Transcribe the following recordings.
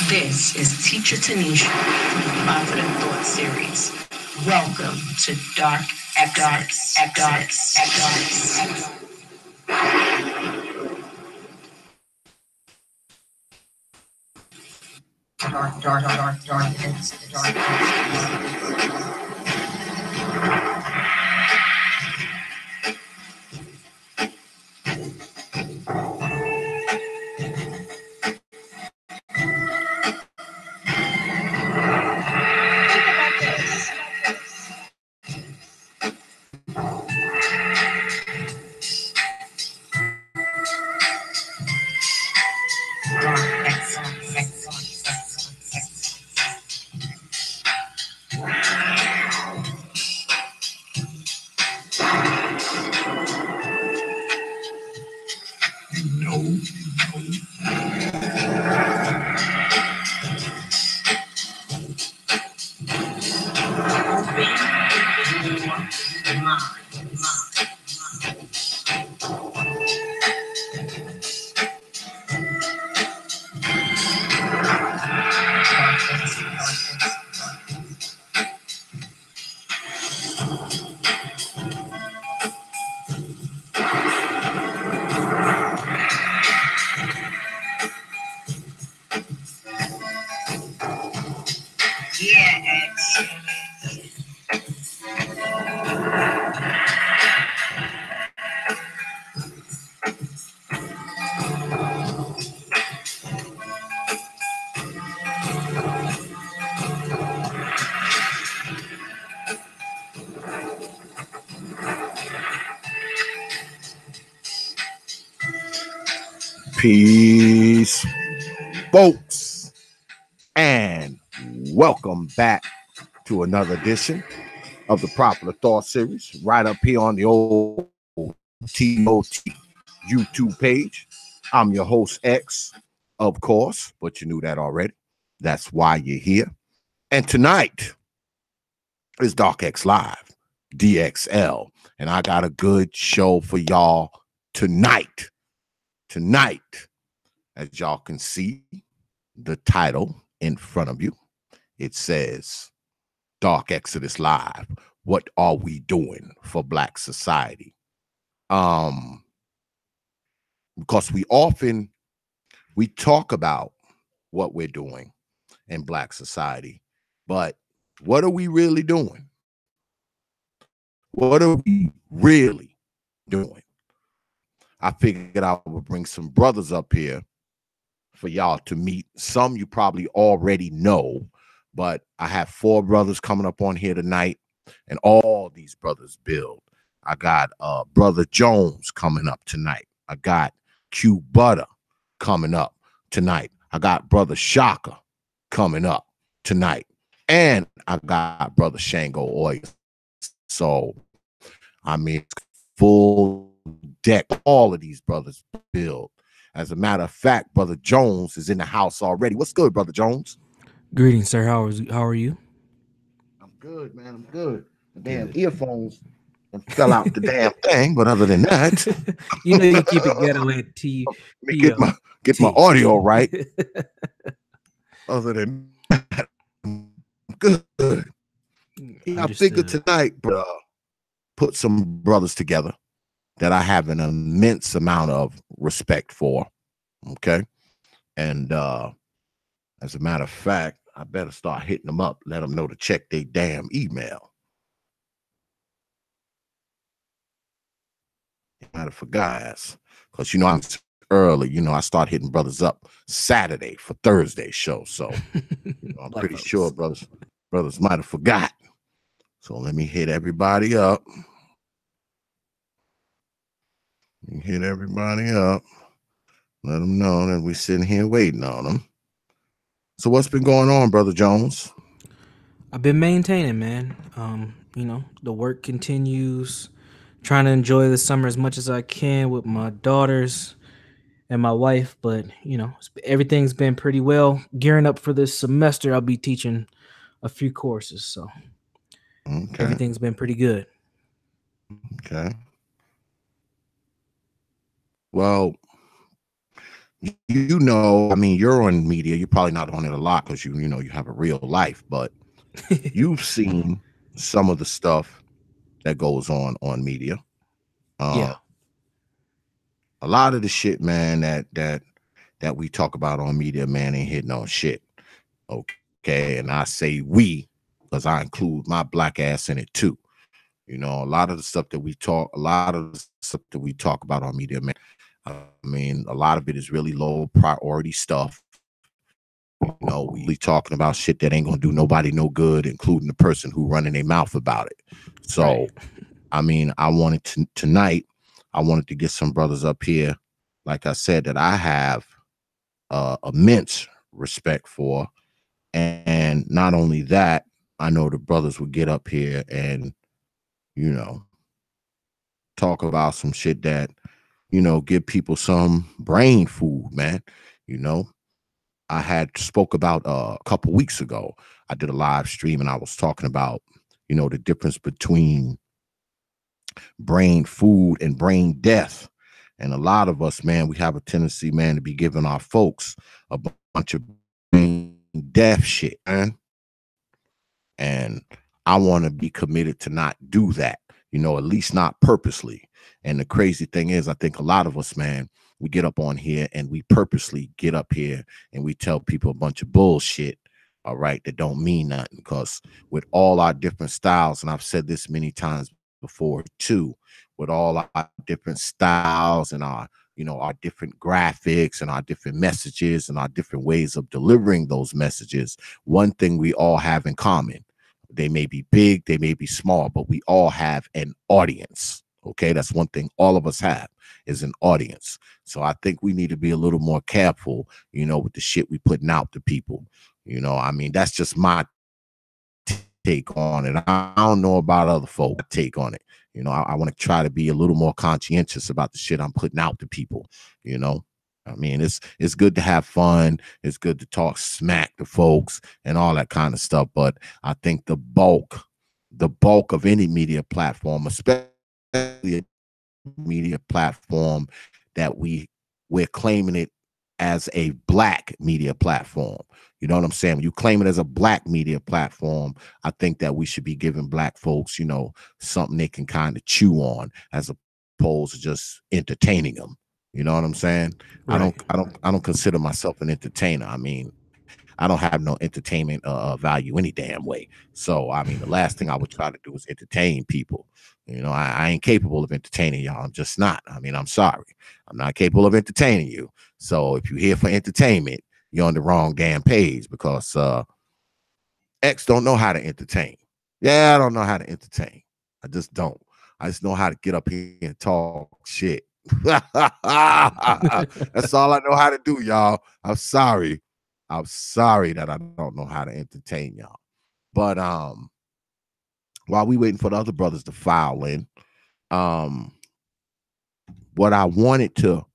This is Teacher Tanisha from the Prophet and Thought series. Welcome to Dark Exodus. Peace, folks, and welcome back to another edition of the Proper Thought series, right up here on the old TOT YouTube page. I'm your host, X, of course, but you knew that already. That's why you're here. And tonight is Dark X Live, DXL, and I got a good show for y'all tonight. As y'all can see, the title in front of you, it says Dark Exodus Live. What are we doing for Black society? Because we talk about what we're doing in Black society, but what are we really doing? What are we really doing? I figured I would bring some brothers up here for y'all to meet. Some you probably already know, but I have 4 brothers coming up on here tonight, and all these brothers build. I got Brother Jones coming up tonight. I got Q Butter coming up tonight. I got Brother Shaka coming up tonight. And I got Brother Shango Oil. So, I mean, full deck. All of these brothers build. As a matter of fact, Brother Jones is in the house already. What's good, Brother Jones? Greetings, sir. How are you? I'm good, man. I'm good. The damn earphones fell out the damn thing, but other than that, you keep it ghetto at T. Let me get my audio right. Other than that, I'm good. I figured tonight, bro, put some brothers together that I have an immense amount of respect for. Okay. And as a matter of fact, I better start hitting them up, let them know to check their damn email. Matter for guys, because I'm early. I start hitting brothers up Saturday for Thursday show. So I'm pretty sure brothers might have forgot. So let me hit everybody up. Let them know that we're sitting here waiting on them. So what's been going on, Brother Jones? I've been maintaining, man. The work continues. Trying to enjoy the summer as much as I can with my daughters and my wife, but everything's been pretty well. Gearing up for this semester, I'll be teaching a few courses, so everything's been pretty good. Okay. Well, you know, I mean, you're on media. You're probably not on it a lot because you know you have a real life, but you've seen some of the stuff that goes on media. Uh, Yeah. a lot of the shit, man, that we talk about on media, man, ain't hitting on shit. Okay, and I say we because I include my black ass in it too. You know, a lot of the stuff that we talk, a lot of the stuff that we talk about on media, man. I mean, a lot of it is really low priority stuff. You know, we talking about shit that ain't gonna do nobody no good, including the person who running their mouth about it. So, Right. I mean, I wanted to tonight. I wanted to get some brothers up here, like I said, that I have immense respect for, and not only that, I know the brothers would get up here and you know talk about some shit that give people some brain food, man. You know, I had spoke about a couple weeks ago. I did a live stream and I was talking about the difference between brain food and brain death. And a lot of us, man, we have a tendency, man, to be giving our folks a bunch of brain death shit, man. And I want to be committed to not do that, at least not purposely. And the crazy thing is, I think a lot of us, man, we get up on here and we purposely get up here and we tell people a bunch of bullshit, all right, that don't mean nothing. Because with all our different styles, and I've said this many times before too, with all our different styles and our different graphics and our different messages and our different ways of delivering those messages, one thing we all have in common: they may be big, they may be small, but we all have an audience. Okay, that's one thing all of us have, is an audience. So I think we need to be a little more careful, with the shit we putting out to people. I mean, that's just my take on it. I don't know about other folk take on it. I want to try to be a little more conscientious about the shit I'm putting out to people. You know, I mean, it's good to have fun. It's good to talk smack to folks and all that kind of stuff. But I think the bulk of any media platform, especially a media platform that we're claiming it as a black media platform. You know what I'm saying? When you claim it as a black media platform, I think that we should be giving black folks, something they can kind of chew on, as opposed to just entertaining them. You know what I'm saying? Right. I don't consider myself an entertainer. I mean, I don't have no entertainment value any damn way. So I mean, the last thing I would try to do is entertain people. I ain't capable of entertaining y'all. I'm just not. I mean, I'm sorry. I'm not capable of entertaining you. So if you're here for entertainment, you're on the wrong damn page, because X don't know how to entertain. Yeah, I don't know how to entertain. I just don't. I just know how to get up here and talk shit. That's all I know how to do, y'all. I'm sorry. I'm sorry that I don't know how to entertain y'all. But while we waiting for the other brothers to file in, um, what I wanted to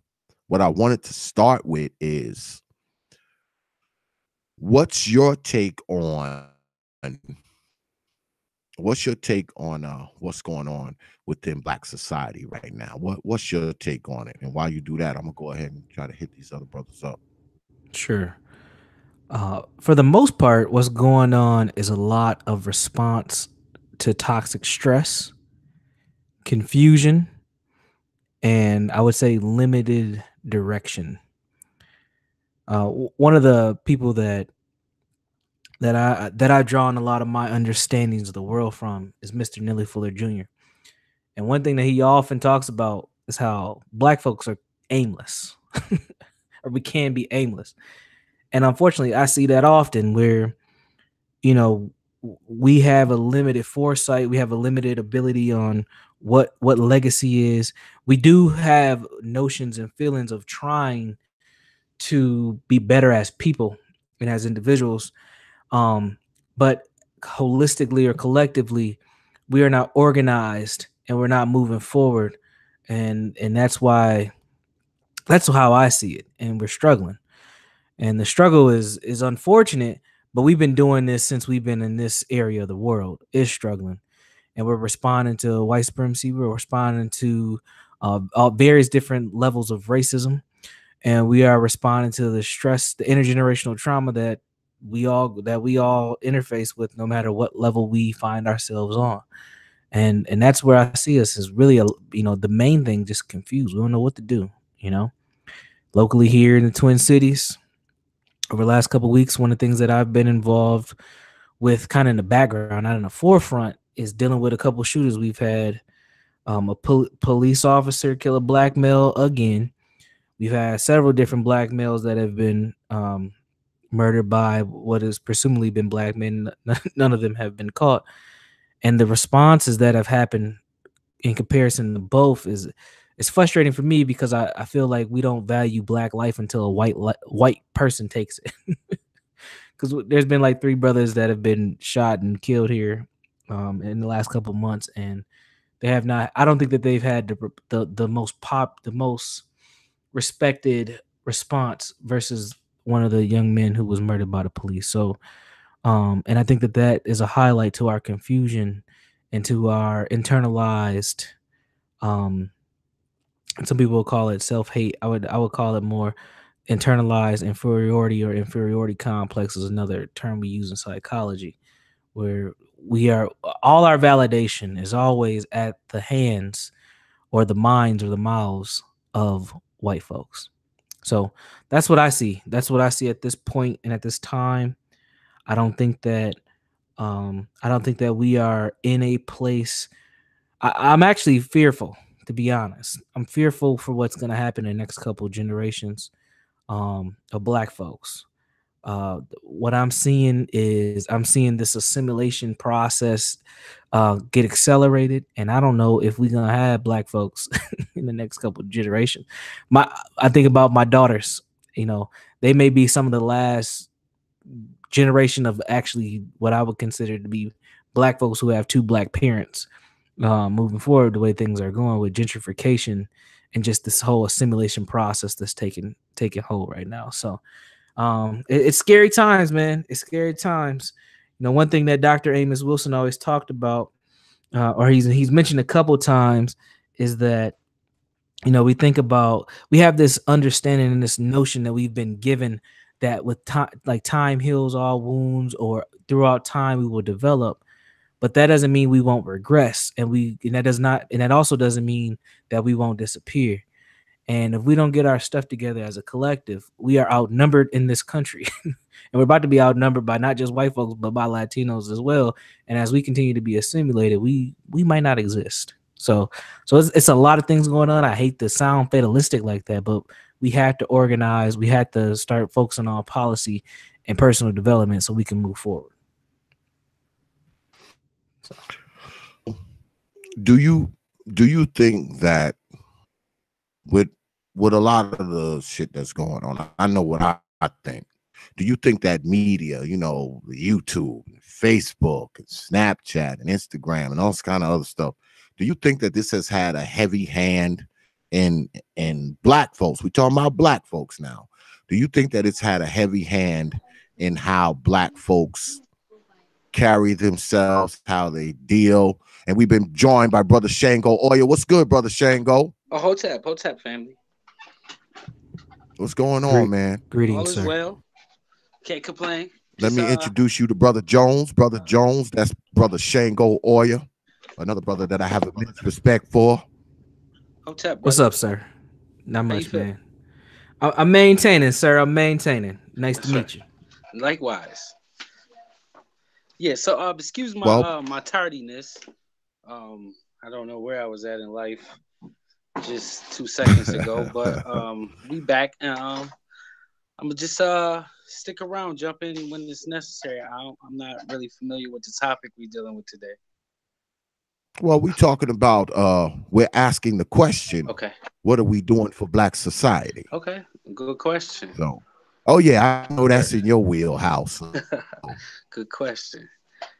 start with is, what's your take on what's going on within black society right now? What's your take on it? And while you do that, I'm gonna go ahead and try to hit these other brothers up. Sure. For the most part, what's going on is a lot of response to toxic stress, confusion, and I would say limited direction. One of the people that I've drawn a lot of my understandings of the world from is Mr. Nelly Fuller Jr. And one thing that he often talks about is how black folks are aimless, or we can be aimless. And unfortunately, I see that often where, you know, we have a limited foresight, we have a limited ability on what legacy is. We do have notions and feelings of trying to be better as people and as individuals, but holistically or collectively, we are not organized and we're not moving forward, and that's how I see it, and we're struggling. And the struggle is unfortunate, but we've been doing this since we've been in this area of the world, is struggling. And we're responding to white supremacy, we're responding to various different levels of racism, and we are responding to the stress, the intergenerational trauma that we all interface with, no matter what level we find ourselves on. And that's where I see us, is really the main thing, just confused. We don't know what to do. Locally here in the Twin Cities, over the last couple of weeks, one of the things that I've been involved with, kind of in the background, not in the forefront, is dealing with a couple of shooters we've had. A police officer kill a black male again. We've had several different black males that have been murdered by what has presumably been black men. None of them have been caught. And the responses that have happened in comparison to both is it's frustrating for me, because I feel like we don't value black life until a white person takes it. Because there's been like 3 brothers that have been shot and killed here in the last couple of months, and they have not. I don't think that they've had the most respected response versus one of the young men who was murdered by the police. So, and I think that is a highlight to our confusion and to our internalized, and some people will call it self-hate. I would call it more internalized inferiority, or inferiority complex is another term we use in psychology, where we are, all our validation is always at the hands or the minds or the mouths of white folks. So that's what I see. That's what I see at this point and at this time. I don't think that we are in a place. I'm actually fearful, to be honest. I'm fearful for what's going to happen in the next couple of generations of black folks. What I'm seeing is this assimilation process get accelerated, and I don't know if we're gonna have black folks in the next couple of generations. I think about my daughters. They may be some of the last generation of actually what I would consider to be black folks who have 2 black parents. Moving forward, the way things are going with gentrification and just this whole assimilation process that's taking hold right now. So it's scary times, man. It's scary times. One thing that Dr. Amos Wilson always talked about, or he's mentioned a couple times, is that we have this understanding and this notion that we've been given, that with time, like time heals all wounds, or throughout time we will develop. But that doesn't mean we won't regress, and that also doesn't mean that we won't disappear. And if we don't get our stuff together as a collective, we are outnumbered in this country. And we're about to be outnumbered by not just white folks, but by Latinos as well. And as we continue to be assimilated, we might not exist. So it's a lot of things going on. I hate to sound fatalistic like that, but we have to organize. We have to start focusing on policy and personal development so we can move forward. So. Do you think that with a lot of the shit that's going on, I know what I think. Do you think that media, YouTube, Facebook, and Snapchat, and Instagram, and all this kind of other stuff, do you think that this has had a heavy hand in black folks? We're talking about black folks now. Do you think that it's had a heavy hand in how black folks carry themselves, how they deal? And we've been joined by Brother Shango Oya. What's good, Brother Shango? Oh, Hotep family. What's going on, man? Greetings, all is sir. Well. Can't complain. Let me introduce you to Brother Jones. Brother Jones, that's Brother Shango Oya, another brother that I have immense respect for. Hotep, what's up, sir? Not much, man. I'm maintaining, sir. I'm maintaining. Nice to meet you. Likewise. Yeah, so excuse my my tardiness. I don't know where I was at in life just 2 seconds ago, but we back, and I'm gonna just stick around, jump in when it's necessary. I'm not really familiar with the topic we're dealing with today. Well, we're talking about we're asking the question, okay, what are we doing for black society? Okay, good question. So, oh yeah, I know that's in your wheelhouse. Good question.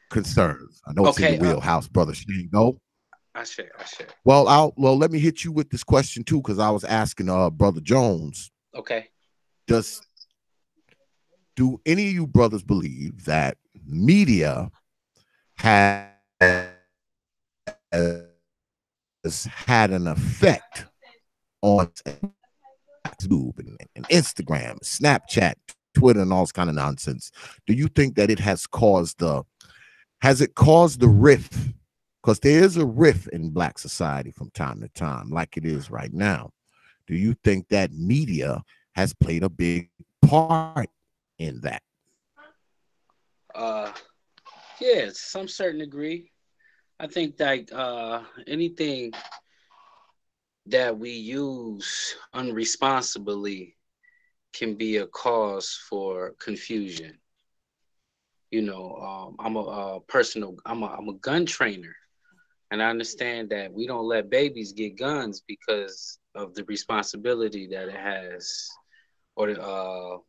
Concerns. I know it's in your wheelhouse, Brother Shango. I share. Well, let me hit you with this question too, because I was asking Brother Jones. Okay. Do any of you brothers believe that media has had an effect on Instagram, Snapchat, Twitter, and all this kind of nonsense. Do you think that it has caused the rift? Because there is a rift in Black society from time to time, like it is right now. Do you think that media has played a big part in that? Yeah, to some certain degree. I think that anything that we use unresponsibly can be a cause for confusion. You know, I'm a gun trainer, and I understand that we don't let babies get guns because of the responsibility that it has, or the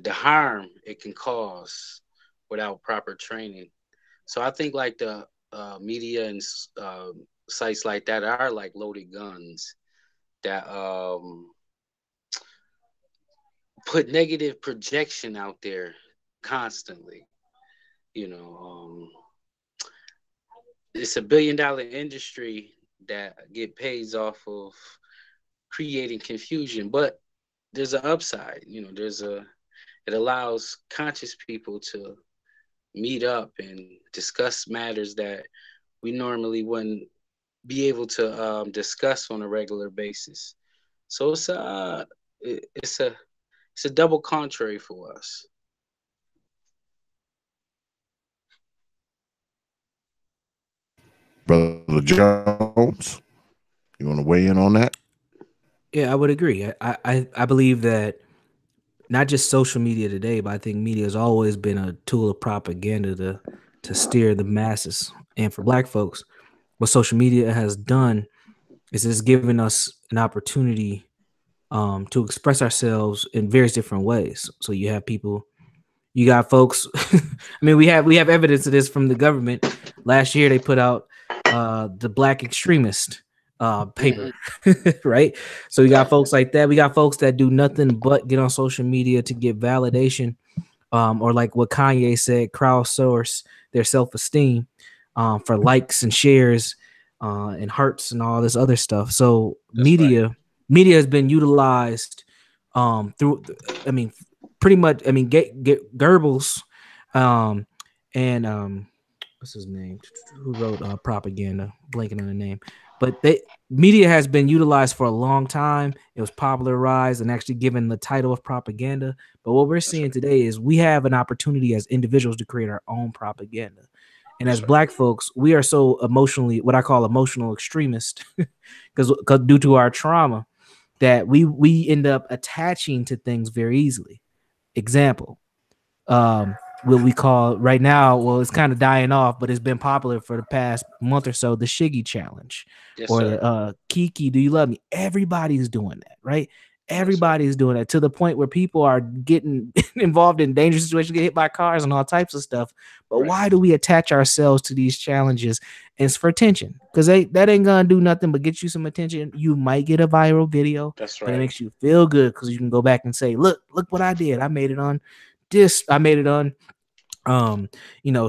harm it can cause without proper training. So I think like the media and sites like that are like loaded guns that put negative projection out there constantly. You know, it's a billion-dollar industry that get pays off of creating confusion, but there's an upside. You know, it allows conscious people to meet up and discuss matters that we normally wouldn't be able to discuss on a regular basis. So it's a double contrary for us. Brother Jones, you want to weigh in on that? Yeah, I would agree. I believe that not just social media today, but I think media has always been a tool of propaganda to steer the masses. And for Black folks, what social media has done is it's given us an opportunity to express ourselves in various different ways. So you have people, you got folks. I mean, we have evidence of this from the government. Last year, they put out the Black extremist paper, right? So we got folks like that. We got folks that do nothing but get on social media to get validation, or like what Kanye said, crowdsource their self-esteem for likes and shares and hearts and all this other stuff. So media has been utilized through. I mean, pretty much. I mean, get Goebbels, and what's his name? Who wrote propaganda? Blanking on the name. But media has been utilized for a long time. It was popularized and actually given the title of propaganda. But what we're seeing today is we have an opportunity as individuals to create our own propaganda. And as Black folks, we are so emotionally, what I call emotional extremist, because due to our trauma, that we end up attaching to things very easily. Example, what we call right now, well, it's kind of dying off, but it's been popular for the past month or so, the Shiggy challenge, or the Kiki, do you love me? Everybody's doing that, right? Everybody's doing that, to the point where people are getting involved in dangerous situations, get hit by cars and all types of stuff. But why do we attach ourselves to these challenges? And it's for attention, because that ain't gonna do nothing but get you some attention. You might get a viral video, but it makes you feel good because you can go back and say, look what I did. I made it on this. I made it on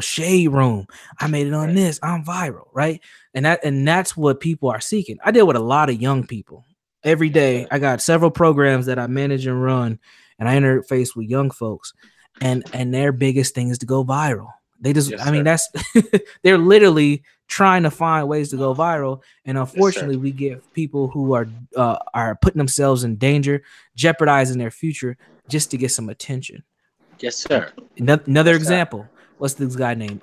Shade Room. I made it on this. I'm viral, right? And that's what people are seeking. I deal with a lot of young people every day. I got several programs that I manage and run, and I interface with young folks, and their biggest thing is to go viral. They just, I mean, that's they're literally trying to find ways to go viral, and unfortunately, we get people who are putting themselves in danger, jeopardizing their future just to get some attention. Yes, sir. Another example. What's this guy named?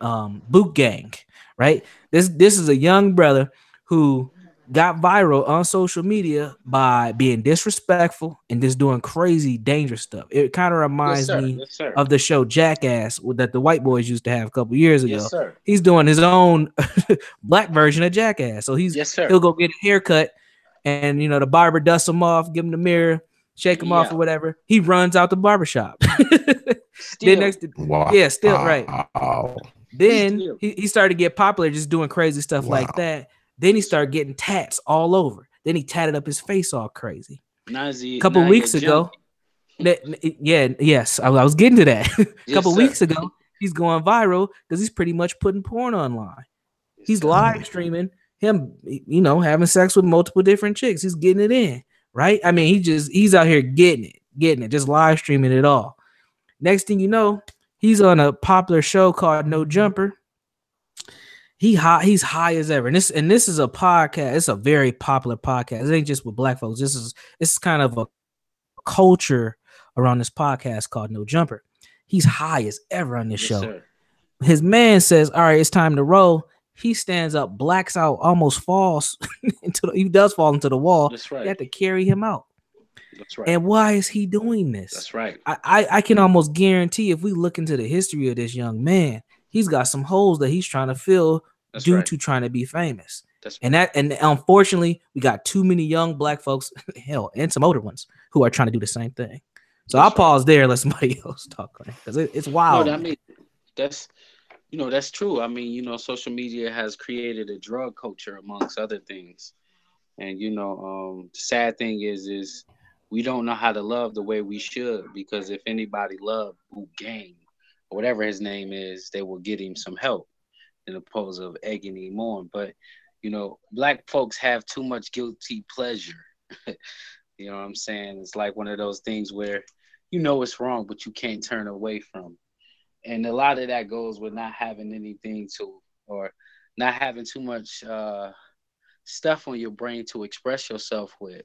Boot Gang, right? This is a young brother who got viral on social media by being disrespectful and just doing crazy, dangerous stuff. It kind of reminds me of the show Jackass that the white boys used to have a couple years ago. Yes, sir. He's doing his own Black version of Jackass. So he'll go get a haircut, and the barber dusts him off, give him the mirror, shake him off or whatever. He runs out the barbershop. Then still right. Then he started to get popular just doing crazy stuff like that. Then he started getting tats all over. Then he tatted up his face all crazy. A couple weeks ago, I was getting to that. A couple weeks ago, he's going viral because he's pretty much putting porn online. He's live streaming him, having sex with multiple different chicks. He's getting it in, right? I mean, he's out here getting it, just live streaming it all. Next thing you know, he's on a popular show called No Jumper. He's high as ever. And this is a podcast. It's a very popular podcast. It ain't just with black folks. This is kind of a culture around this podcast called No Jumper. He's high as ever on this show. Sir. His man says, all right, it's time to roll. He stands up, blacks out, almost falls he does fall into the wall. That's right. You have to carry him out. That's right. And why is he doing this? That's right. I can almost guarantee if we look into the history of this young man, he's got some holes that he's trying to fill due to trying to be famous. That's right. And unfortunately, we got too many young black folks, hell, and some older ones who are trying to do the same thing. So I'll pause there and let somebody else talk on it because it's wild. No, I mean, that's true. I mean, social media has created a drug culture amongst other things. And, the sad thing is we don't know how to love the way we should, because if anybody loved Boot Gang or whatever his name is, they will get him some help in opposed of egging him on. But, black folks have too much guilty pleasure. You know what I'm saying? It's like one of those things where it's wrong, but you can't turn away from. And a lot of that goes with not having anything or not having too much stuff on your brain to express yourself with.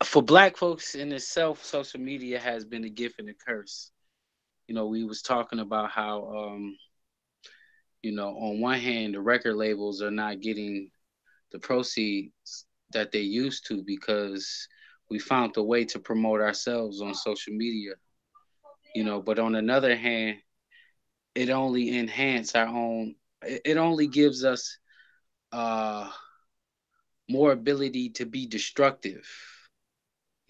For black folks in itself, social media has been a gift and a curse. We was talking about how, on one hand, the record labels are not getting the proceeds that they used to because we found a way to promote ourselves on social media. But on another hand, it only enhances our own. It only gives us more ability to be destructive.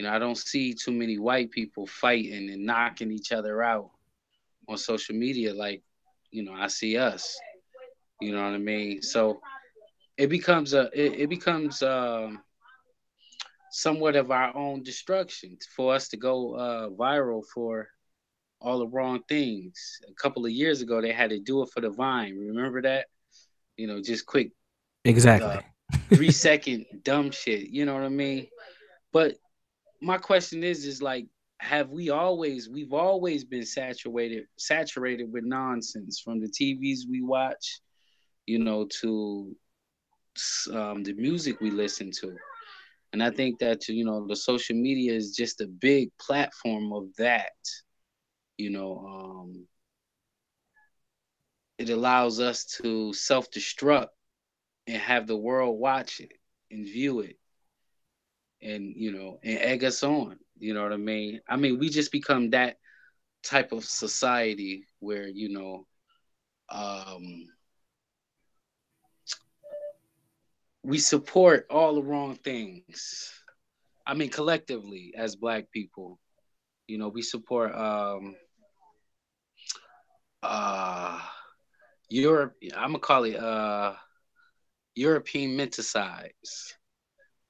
I don't see too many white people fighting and knocking each other out on social media like, I see us. You know what I mean? So it becomes somewhat of our own destruction for us to go viral for all the wrong things. A couple of years ago, they had to do it for the Vine. Remember that? Just quick. Exactly. 3-second dumb shit. You know what I mean? But my question is like, we've always been saturated with nonsense, from the TVs we watch, to the music we listen to. And I think that, the social media is just a big platform of that. It allows us to self-destruct and have the world watch it and view it and, and egg us on. You know what I mean? I mean, we just become that type of society where, we support all the wrong things. I mean, collectively as black people, we support Europe. I'm gonna call it European menticides.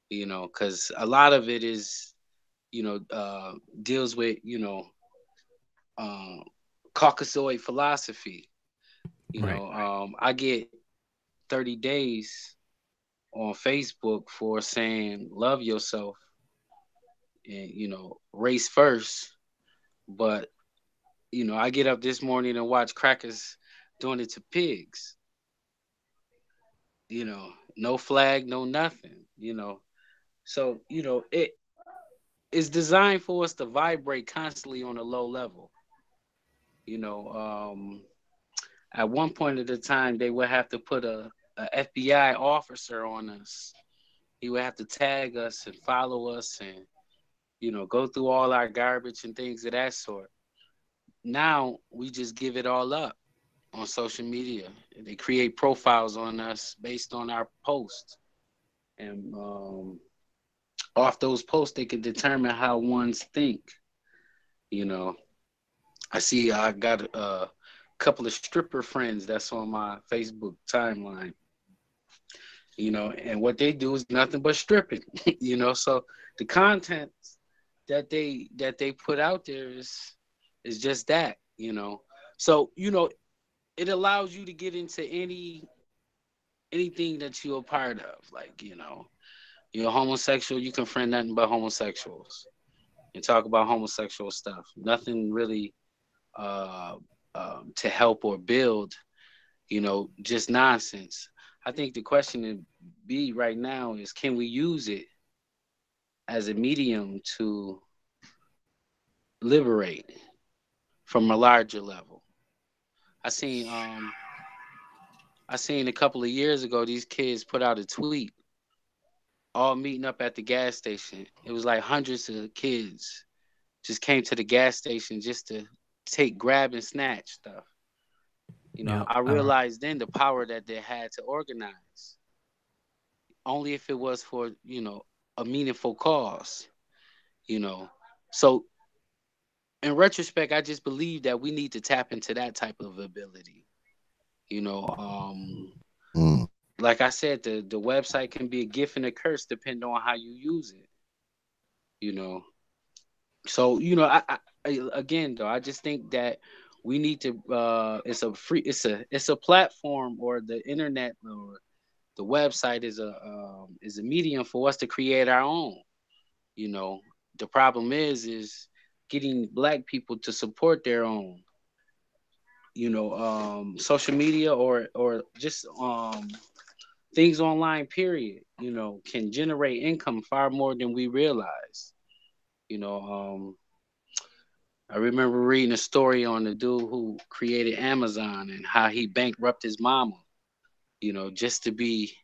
Because a lot of it is, deals with Caucasoid philosophy. I get 30 days on Facebook for saying love yourself and race first, but I get up this morning and watch crackers doing it to pigs. No flag, no nothing. So it is designed for us to vibrate constantly on a low level. At one point at the time, they would have to put a FBI officer on us. He would have to tag us and follow us and, go through all our garbage and things of that sort. Now we just give it all up on social media. They create profiles on us based on our posts. And off those posts, they can determine how ones think. I got a couple of stripper friends that's on my Facebook timeline. And what they do is nothing but stripping. So the content that they put out there is just that. So it allows you to get into anything that you're a part of. Like, you know, you're a homosexual, you can friend nothing but homosexuals and talk about homosexual stuff. Nothing really uh, to help or build, you know, just nonsense. I think the question to be right now is, can we use it as a medium to liberate from a larger level? I seen I seen a couple of years ago these kids put out a tweet all meeting up at the gas station. It was like hundreds of kids just came to the gas station just to take grab and snatch stuff. You know, Yep. I realized then the power that they had to organize. Only if it was for, you know, a meaningful cause, you know. So in retrospect, I just believe that we need to tap into that type of ability. You know, Mm. like I said, the website can be a gift and a curse depending on how you use it. You know, so you know, again though, I just think that we need to. It's a platform, or the internet or the website is a medium for us to create our own. You know, the problem is getting black people to support their own. You know, social media or just things online. Period. You know, can generate income far more than we realize. You know, I remember reading a story on the dude who created Amazon and how he bankrupted his mama. You know, just to be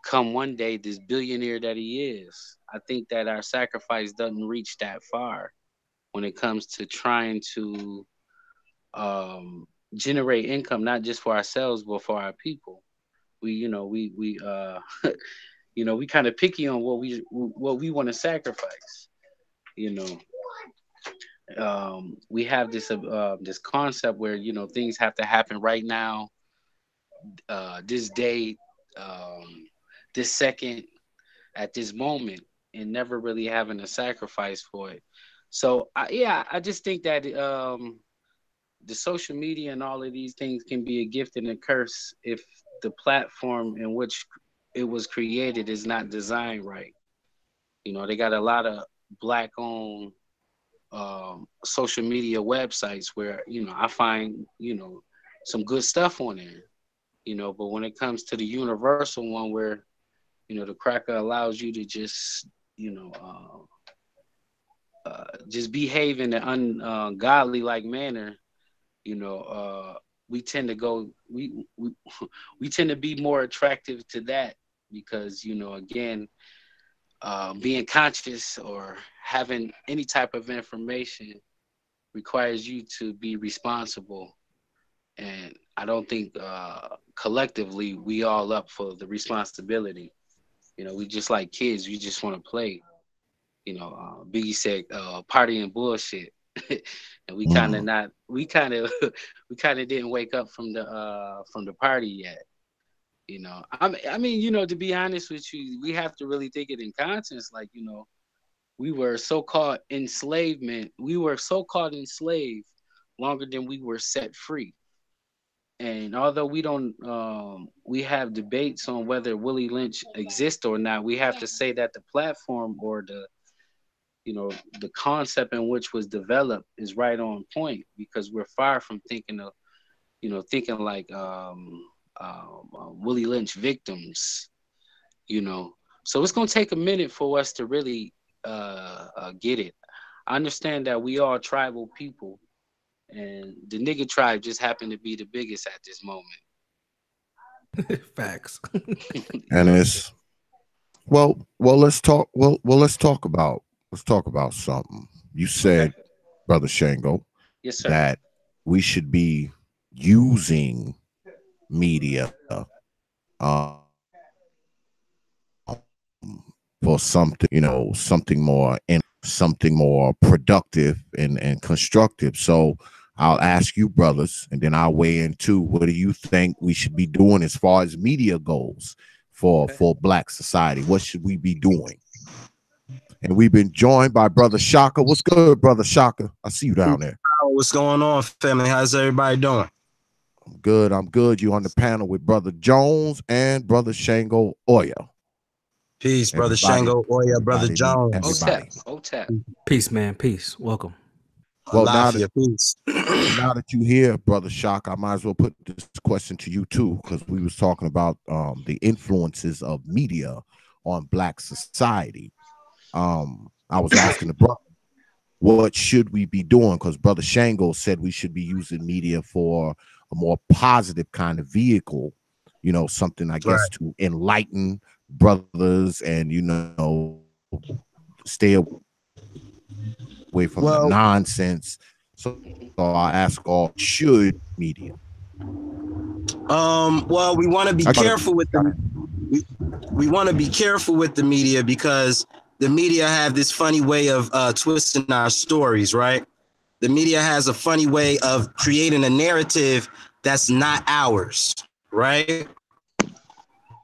come one day this billionaire that he is. I think that our sacrifice doesn't reach that far when it comes to trying to generate income, not just for ourselves but for our people. We you know, we kind of picky on what we want to sacrifice. You know, we have this concept where, you know, things have to happen right now, this day, um, this second, at this moment, and never really having a sacrifice for it. So yeah, I just think that the social media and all of these things can be a gift and a curse if the platform in which it was created is not designed right. You know, they got a lot of black owned social media websites where, you know, I find, you know, some good stuff on there. You know, but when it comes to the universal one where, you know, the cracker allows you to just, you know, just behave in an ungodly like manner, you know, we tend to go, we tend to be more attractive to that because, you know, again, being conscious or having any type of information requires you to be responsible. And I don't think collectively we all up for the responsibility. You know, we just like kids. We just want to play. You know, Biggie said, "Party and bullshit," and we kind of Mm. not. We kind of, we kind of didn't wake up from the party yet. You know, I mean, you know, to be honest with you, we have to really think it in conscience. Like, you know, we were so-called enslavement. We were so-called enslaved longer than we were set free. And although we don't, we have debates on whether Willie Lynch exists or not. We have to say that the platform or the, you know, the concept in which was developed is right on point because we're far from thinking of, you know, thinking like Willie Lynch victims. You know, so it's gonna take a minute for us to really get it. I understand that we are tribal people, and the nigga tribe just happened to be the biggest at this moment. Facts. And You know, it's well. Let's talk. Let's talk about something. You okay. said, Brother Shango, Yes, sir. that we should be using media for something, you know, something more productive and constructive. So I'll ask you, brothers, and then I'll weigh in too. What do you think we should be doing as far as media goes Okay. for Black society? What should we be doing? And we've been joined by Brother Shaka. What's good, Brother Shaka? I see you down there. What's going on, family? How's everybody doing? I'm good. You on the panel with Brother Jones and Brother Shango Oya. Peace, Brother Shango Oya, Brother Jones. Everybody. OTAP. Peace, man. Peace. Welcome. Well, now peace. now that you here, Brother Shaka, I might as well put this question to you too, because we was talking about the influences of media on Black society. I was asking the brother, what should we be doing? Because Brother Shango said we should be using media for a more positive kind of vehicle, you know, something I guess to enlighten brothers and, you know, stay away from the nonsense. So I ask all, should media? Well, we want to be careful with the we want to be careful with the media because the media have this funny way of twisting our stories, right? The media has a funny way of creating a narrative that's not ours, right?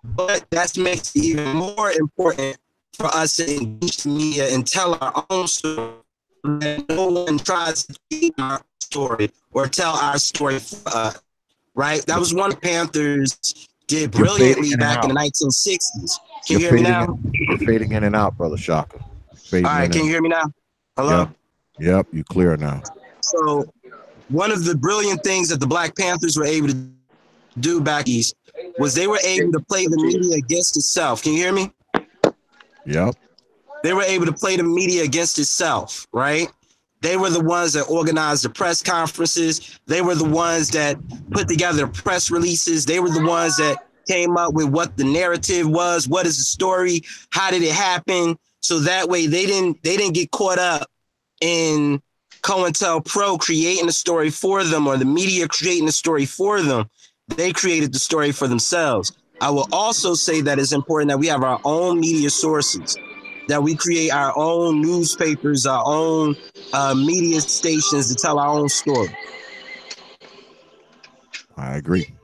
But that makes it even more important for us to engage the media and tell our own story. No one tries to keep our story or tell our story for us, right? That was one of the Panthers did brilliantly back in the 1960s. Can you hear me now? You're fading in and out, Brother Shaka. All right, can you hear me now? Hello? Yep, you clear now. So one of the brilliant things that the Black Panthers were able to do back east was they were able to play the media against itself. Can you hear me? Yep. They were able to play the media against itself, right? They were the ones that organized the press conferences. They were the ones that put together press releases. They were the ones that came up with what the narrative was. What is the story? How did it happen? So that way they didn't get caught up in COINTELPRO creating a story for them or the media creating a story for them. They created the story for themselves. I will also say that it's important that we have our own media sources, that we create our own newspapers, our own media stations to tell our own story. I agree.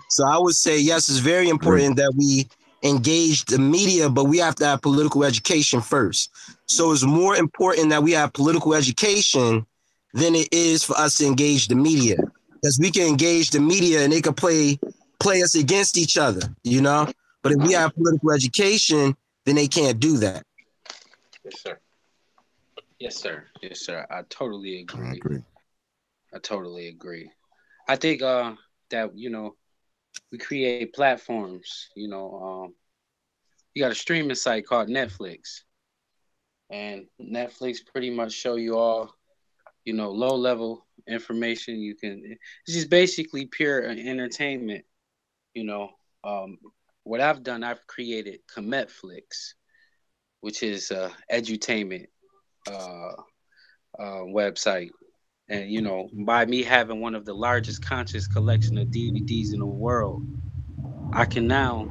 So I would say, yes, it's very important that we engage the media, but we have to have political education first. So it's more important that we have political education than it is for us to engage the media. Because we can engage the media and they can play us against each other, you know? But if we have political education, then they can't do that. Yes, sir. Yes, sir. Yes, sir. I totally agree. I totally agree. I think that, you know, we create platforms, you know, you got a streaming site called Netflix. And Netflix pretty much show you all, you know, low level information. You can, it's just basically pure entertainment. You know, what I've done, I've created Cometflix, which is edutainment website. And, you know, by me having one of the largest conscious collection of DVDs in the world, I can now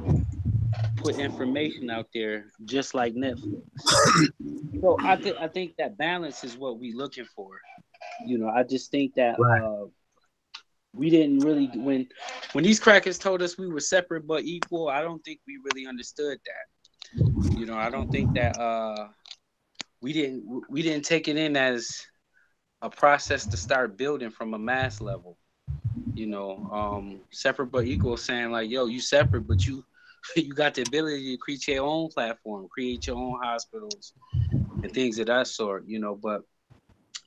put information out there just like Netflix. So I think that balance is what we're looking for. You know, I just think that we didn't really when these crackers told us we were separate but equal, I don't think we really understood that. You know, I don't think that we didn't take it in as a process to start building from a mass level. You know, separate but equal, saying like, yo, you separate, but you got the ability to create your own platform, create your own hospitals and things of that sort, you know. But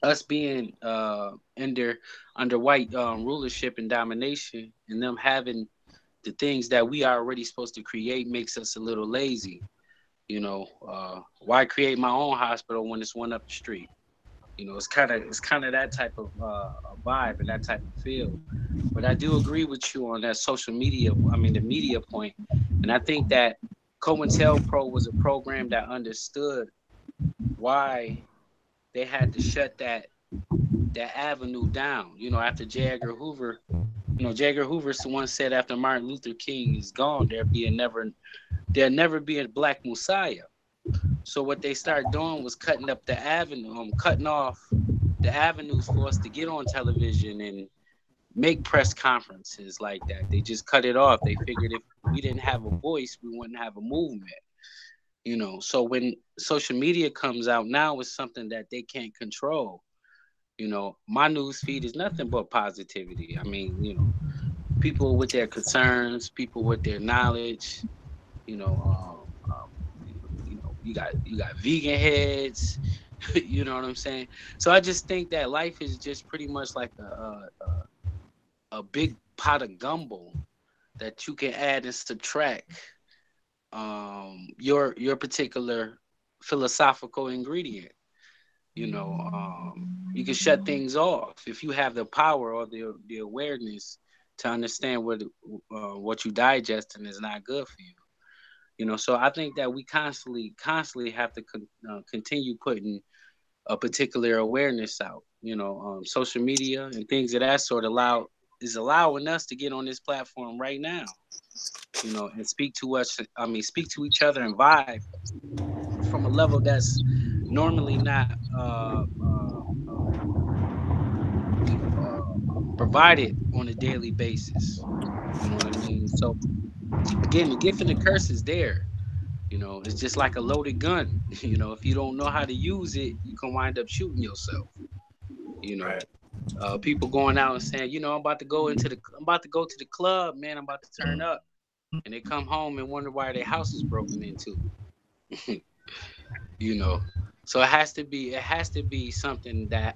us being under white rulership and domination, and them having the things that we are already supposed to create, makes us a little lazy. You know, why create my own hospital when it's one up the street? You know, it's kind of that type of vibe and that type of feel. But I do agree with you on that social media. I mean, the media point, and I think that COINTELPRO was a program that understood why they had to shut that avenue down. You know, after J. Edgar Hoover, you know, J. Edgar Hoover once said, after Martin Luther King is gone, there'll never be a Black Messiah. So what they started doing was cutting up the avenue, cutting off the avenues for us to get on television and make press conferences like that. They just cut it off. They figured if we didn't have a voice, we wouldn't have a movement. You know, so when social media comes out now, it's something that they can't control. You know, my news feed is nothing but positivity. I mean, you know, people with their concerns, people with their knowledge. You know, you got vegan heads. You know what I'm saying? So I just think that life is just pretty much like a big pot of gumbo that you can add and subtract your particular philosophical ingredient. You can shut things off if you have the power or the awareness to understand what you digesting is not good for you. So I think that we constantly have to continue putting a particular awareness out. Social media and things of that sort is allowing us to get on this platform right now. And speak to us. I mean, speak to each other and vibe from a level that's normally not provided on a daily basis. You know what I mean? So again, the gift and the curse is there. It's just like a loaded gun. If you don't know how to use it, you can wind up shooting yourself. Right. People going out and saying, I'm about to go to the club, man. I'm about to turn up, and they come home and wonder why their house is broken into. So it has to be something that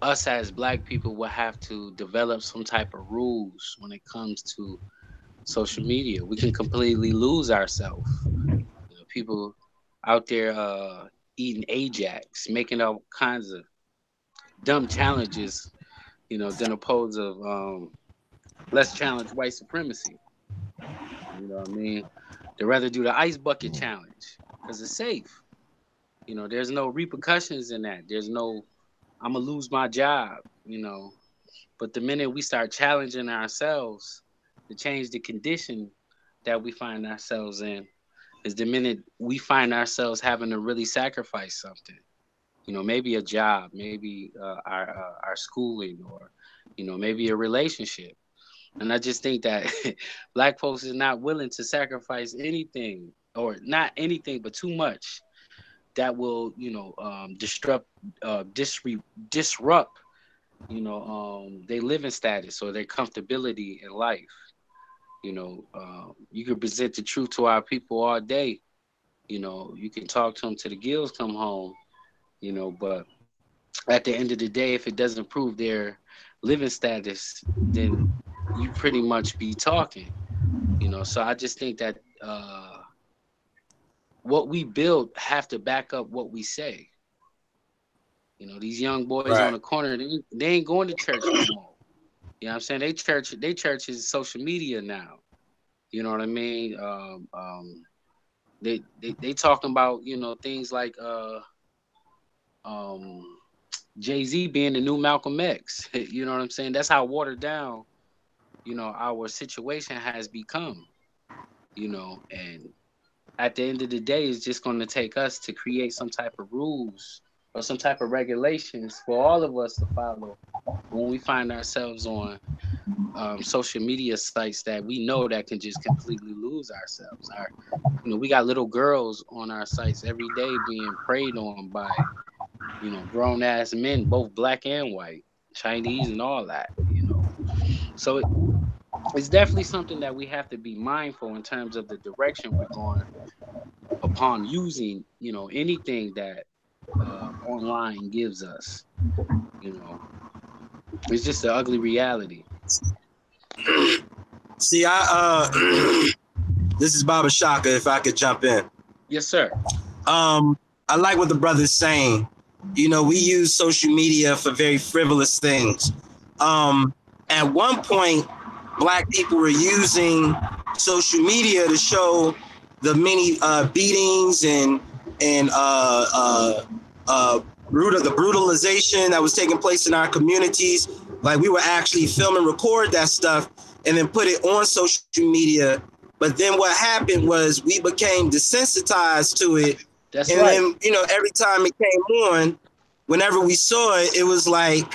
us as Black people will have to develop some type of rules when it comes to social media. We can completely lose ourselves. People out there eating Ajax, making all kinds of dumb challenges, than opposed of let's challenge white supremacy. You know what I mean? They'd rather do the ice bucket challenge because it's safe. There's no repercussions in that. There's no, I'm gonna lose my job. But the minute we start challenging ourselves to change the condition that we find ourselves in, is the minute we find ourselves having to really sacrifice something. Maybe a job, maybe our schooling, or maybe a relationship. And I just think that Black folks is not willing to sacrifice anything, or not anything, but too much that will, disrupt their living status or their comfortability in life. You can present the truth to our people all day. You can talk to them till the gills come home. But at the end of the day, if it doesn't prove their living status, then you pretty much be talking. So I just think that what we build have to back up what we say. These young boys on the corner, they ain't going to church no more. You know what I'm saying? They church is social media now. You know what I mean? They talking about, things like Jay-Z being the new Malcolm X. You know what I'm saying? That's how watered down, our situation has become. And at the end of the day, it's just going to take us to create some type of rules or some type of regulations for all of us to follow when we find ourselves on social media sites that we know that can just completely lose ourselves. We got little girls on our sites every day being preyed on by, grown ass men, both Black and white, Chinese and all that. So it's definitely something that we have to be mindful in terms of the direction we're going upon using, anything that online gives us. It's just an ugly reality. See, this is Baba Shaka, if I could jump in. Yes, sir. I like what the brother's saying. We use social media for very frivolous things. At one point, Black people were using social media to show the many beatings and the brutalization that was taking place in our communities. Like, we would actually film and record that stuff and then put it on social media. But then what happened was we became desensitized to it. That's and right. Then, every time it came on, whenever we saw it, it was like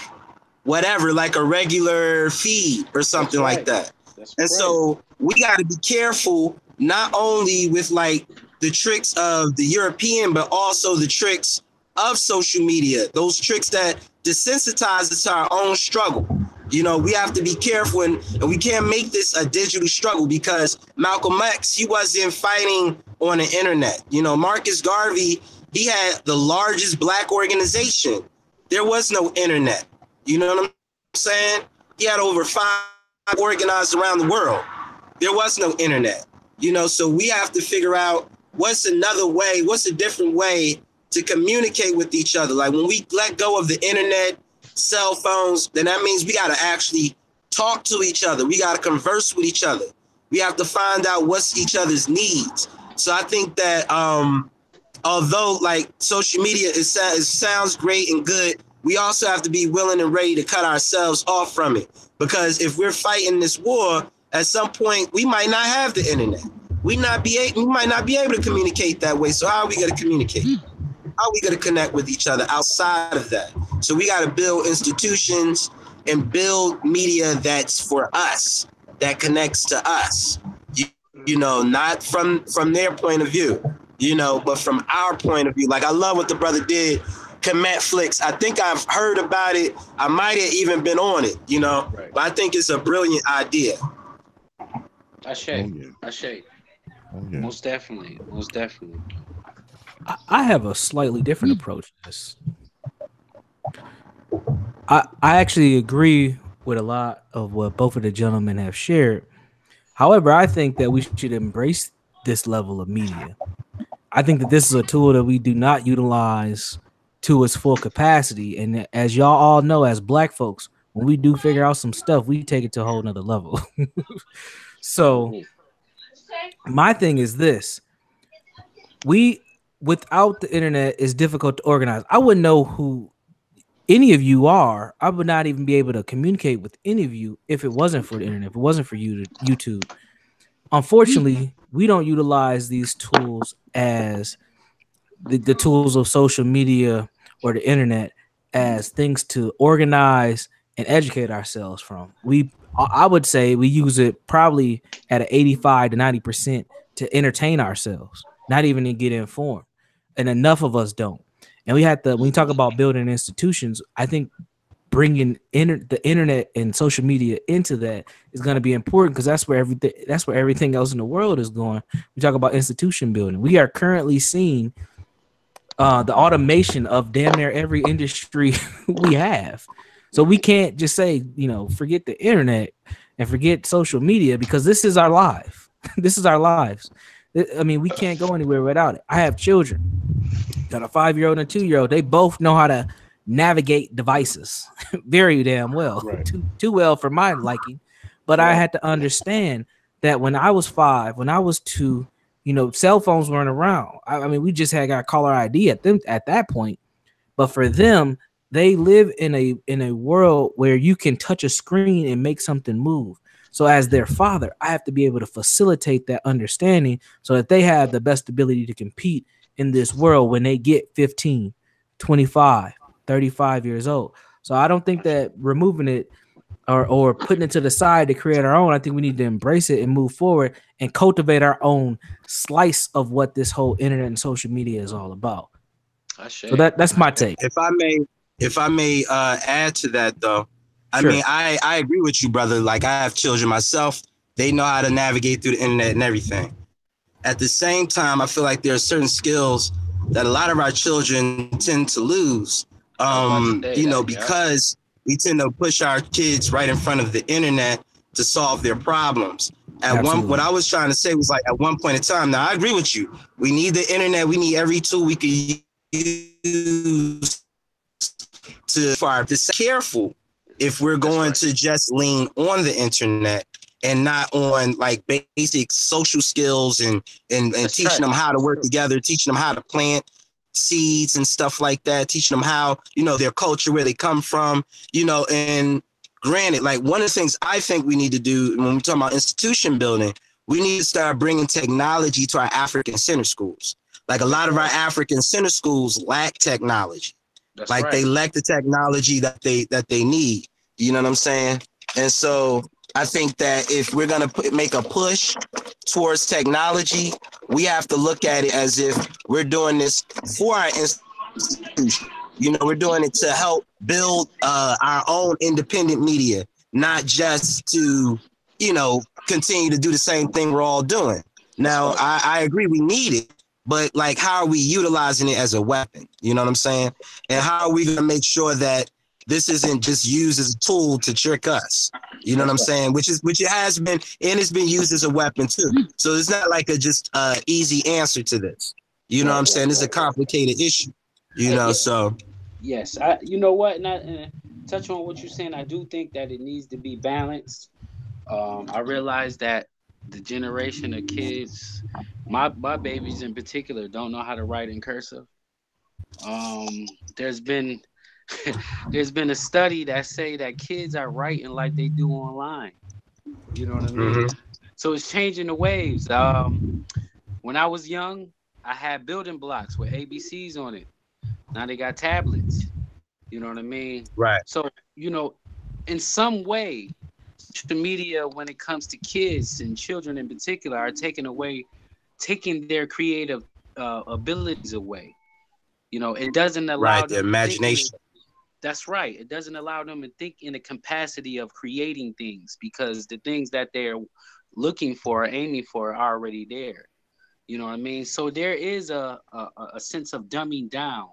whatever, like a regular feed or something like that. And so we got to be careful, not only with like the tricks of the European, but also the tricks of social media, those tricks that desensitize us to our own struggle. You know, we have to be careful, and we can't make this a digital struggle, because Malcolm X, he wasn't fighting on the internet. You know, Marcus Garvey, he had the largest Black organization. There was no internet. You know what I'm saying? He had over 5 organized around the world. There was no internet. You know, so we have to figure out what's another way, what's a different way to communicate with each other. Like when we let go of the internet, cell phones, then that means we got to actually talk to each other. We got to converse with each other. We have to find out what's each other's needs. So I think that although like social media it sounds great and good, we also have to be willing and ready to cut ourselves off from it. Because if we're fighting this war, at some point we might not have the internet. We might not be able to communicate that way. So how are we going to communicate? How are we going to connect with each other outside of that? So we got to build institutions and build media that's for us, that connects to us. You know, not from their point of view, you know, but from our point of view. Like I love what the brother did, Netflix. I think I've heard about it. I might have even been on it, you know, right. But I think it's a brilliant idea. Ashe. Most definitely. I have a slightly different approach to this. I actually agree with a lot of what both of the gentlemen have shared. However, I think that we should embrace this level of media. I think that this is a tool that we do not utilize to its full capacity. And as y'all all know, as Black folks, when we do figure out some stuff, we take it to a whole nother level. So my thing is this. Without the internet, it's difficult to organize. I wouldn't know who any of you are. I would not even be able to communicate with any of you if it wasn't for the internet, if it wasn't for YouTube. Unfortunately, we don't utilize these tools as the tools of social media or the internet as things to organize and educate ourselves from. I would say we use it probably at an 85 to 90% to entertain ourselves, not even to get informed. And enough of us don't. And we have to, when you talk about building institutions, I think bringing the internet and social media into that is going to be important, because that's where everything else in the world is going. We talk about institution building. We are currently seeing the automation of damn near every industry we have. So we can't just say, you know, forget the internet and forget social media, because this is our life. This is our lives. I mean, we can't go anywhere without it. I have children, got a 5-year-old and a 2-year-old. They both know how to navigate devices very damn well, right. too well for my liking. But I had to understand that when I was 5, when I was 2, you know, cell phones weren't around. I mean, we just had got caller ID at that point. But for them, they live in a world where you can touch a screen and make something move. So as their father, I have to be able to facilitate that understanding so that they have the best ability to compete in this world when they get 15, 25, 35 years old. So I don't think that removing it or putting it to the side to create our own, I think we need to embrace it and move forward and cultivate our own slice of what this whole internet and social media is all about. So that's my take. If I may add to that, though, sure. I mean, I agree with you, brother. Like, I have children myself. They know how to navigate through the internet and everything. At the same time, I feel like there are certain skills that a lot of our children tend to lose, because we tend to push our kids right in front of the internet to solve their problems. What I was trying to say was, like, at one point in time, now I agree with you. We need the internet. We need every tool we can use to be careful if we're going to just lean on the internet and not on like basic social skills and teaching them how to work together, teaching them how to plant seeds and stuff like that, teaching them how, you know, their culture, where they come from, you know. And granted, like, one of the things I think we need to do when we talk about institution building, we need to start bringing technology to our African center schools. Like, a lot of our African center schools lack technology. That's like, right. They lack the technology that they need. You know what I'm saying? And so I think that if we're going to make a push towards technology, we have to look at it as if we're doing this for our institution. You know, we're doing it to help build our own independent media, not just to, you know, continue to do the same thing we're all doing. Now, I agree we need it, but like, how are we utilizing it as a weapon? You know what I'm saying? And how are we going to make sure that this isn't just used as a tool to trick us? You know what I'm saying? Which it has been, and it's been used as a weapon too. So it's not like a just easy answer to this. You know what I'm saying? It's a complicated issue. You know, so yes, you know what? And touch on what you're saying. I do think that it needs to be balanced. I realize that the generation of kids, my babies in particular, don't know how to write in cursive. There's been there's been a study that say that kids are writing like they do online. You know what I mean? So it's changing the waves. When I was young, I had building blocks with ABCs on it. Now they got tablets. You know what I mean? Right. So, you know, in some way, social media, when it comes to kids and children in particular, are taking their creative abilities away. You know, it doesn't allow the them imagination. That's right. It doesn't allow them to think in the capacity of creating things, because the things that they're looking for, aiming for, are already there. You know what I mean? So there is a sense of dumbing down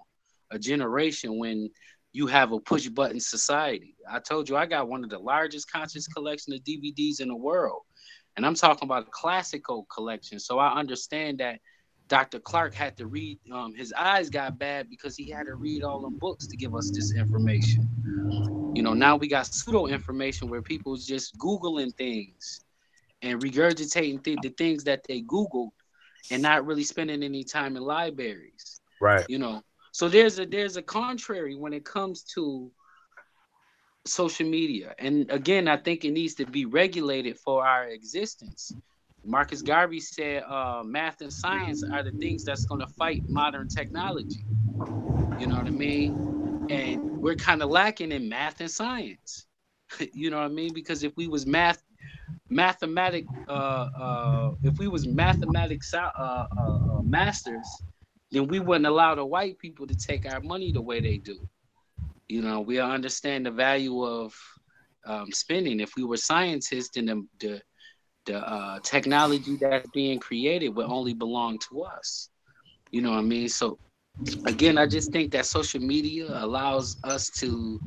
a generation when you have a push button society. I told you I got one of the largest conscious collection of DVDs in the world. And I'm talking about a classical collection. So I understand that Dr. Clark had to read, his eyes got bad because he had to read all them books to give us this information. You know, now we got pseudo information where people's just Googling things and regurgitating the things that they Googled and not really spending any time in libraries. Right. You know, so there's a contrary when it comes to social media. And again, I think it needs to be regulated for our existence. Marcus Garvey said math and science are the things that's going to fight modern technology. You know what I mean? And we're kind of lacking in math and science. You know what I mean? Because if we was mathematics masters, then we wouldn't allow the white people to take our money the way they do. You know, we understand the value of spending. If we were scientists, then the technology that's being created would only belong to us. You know what I mean? So again, I just think that social media allows us to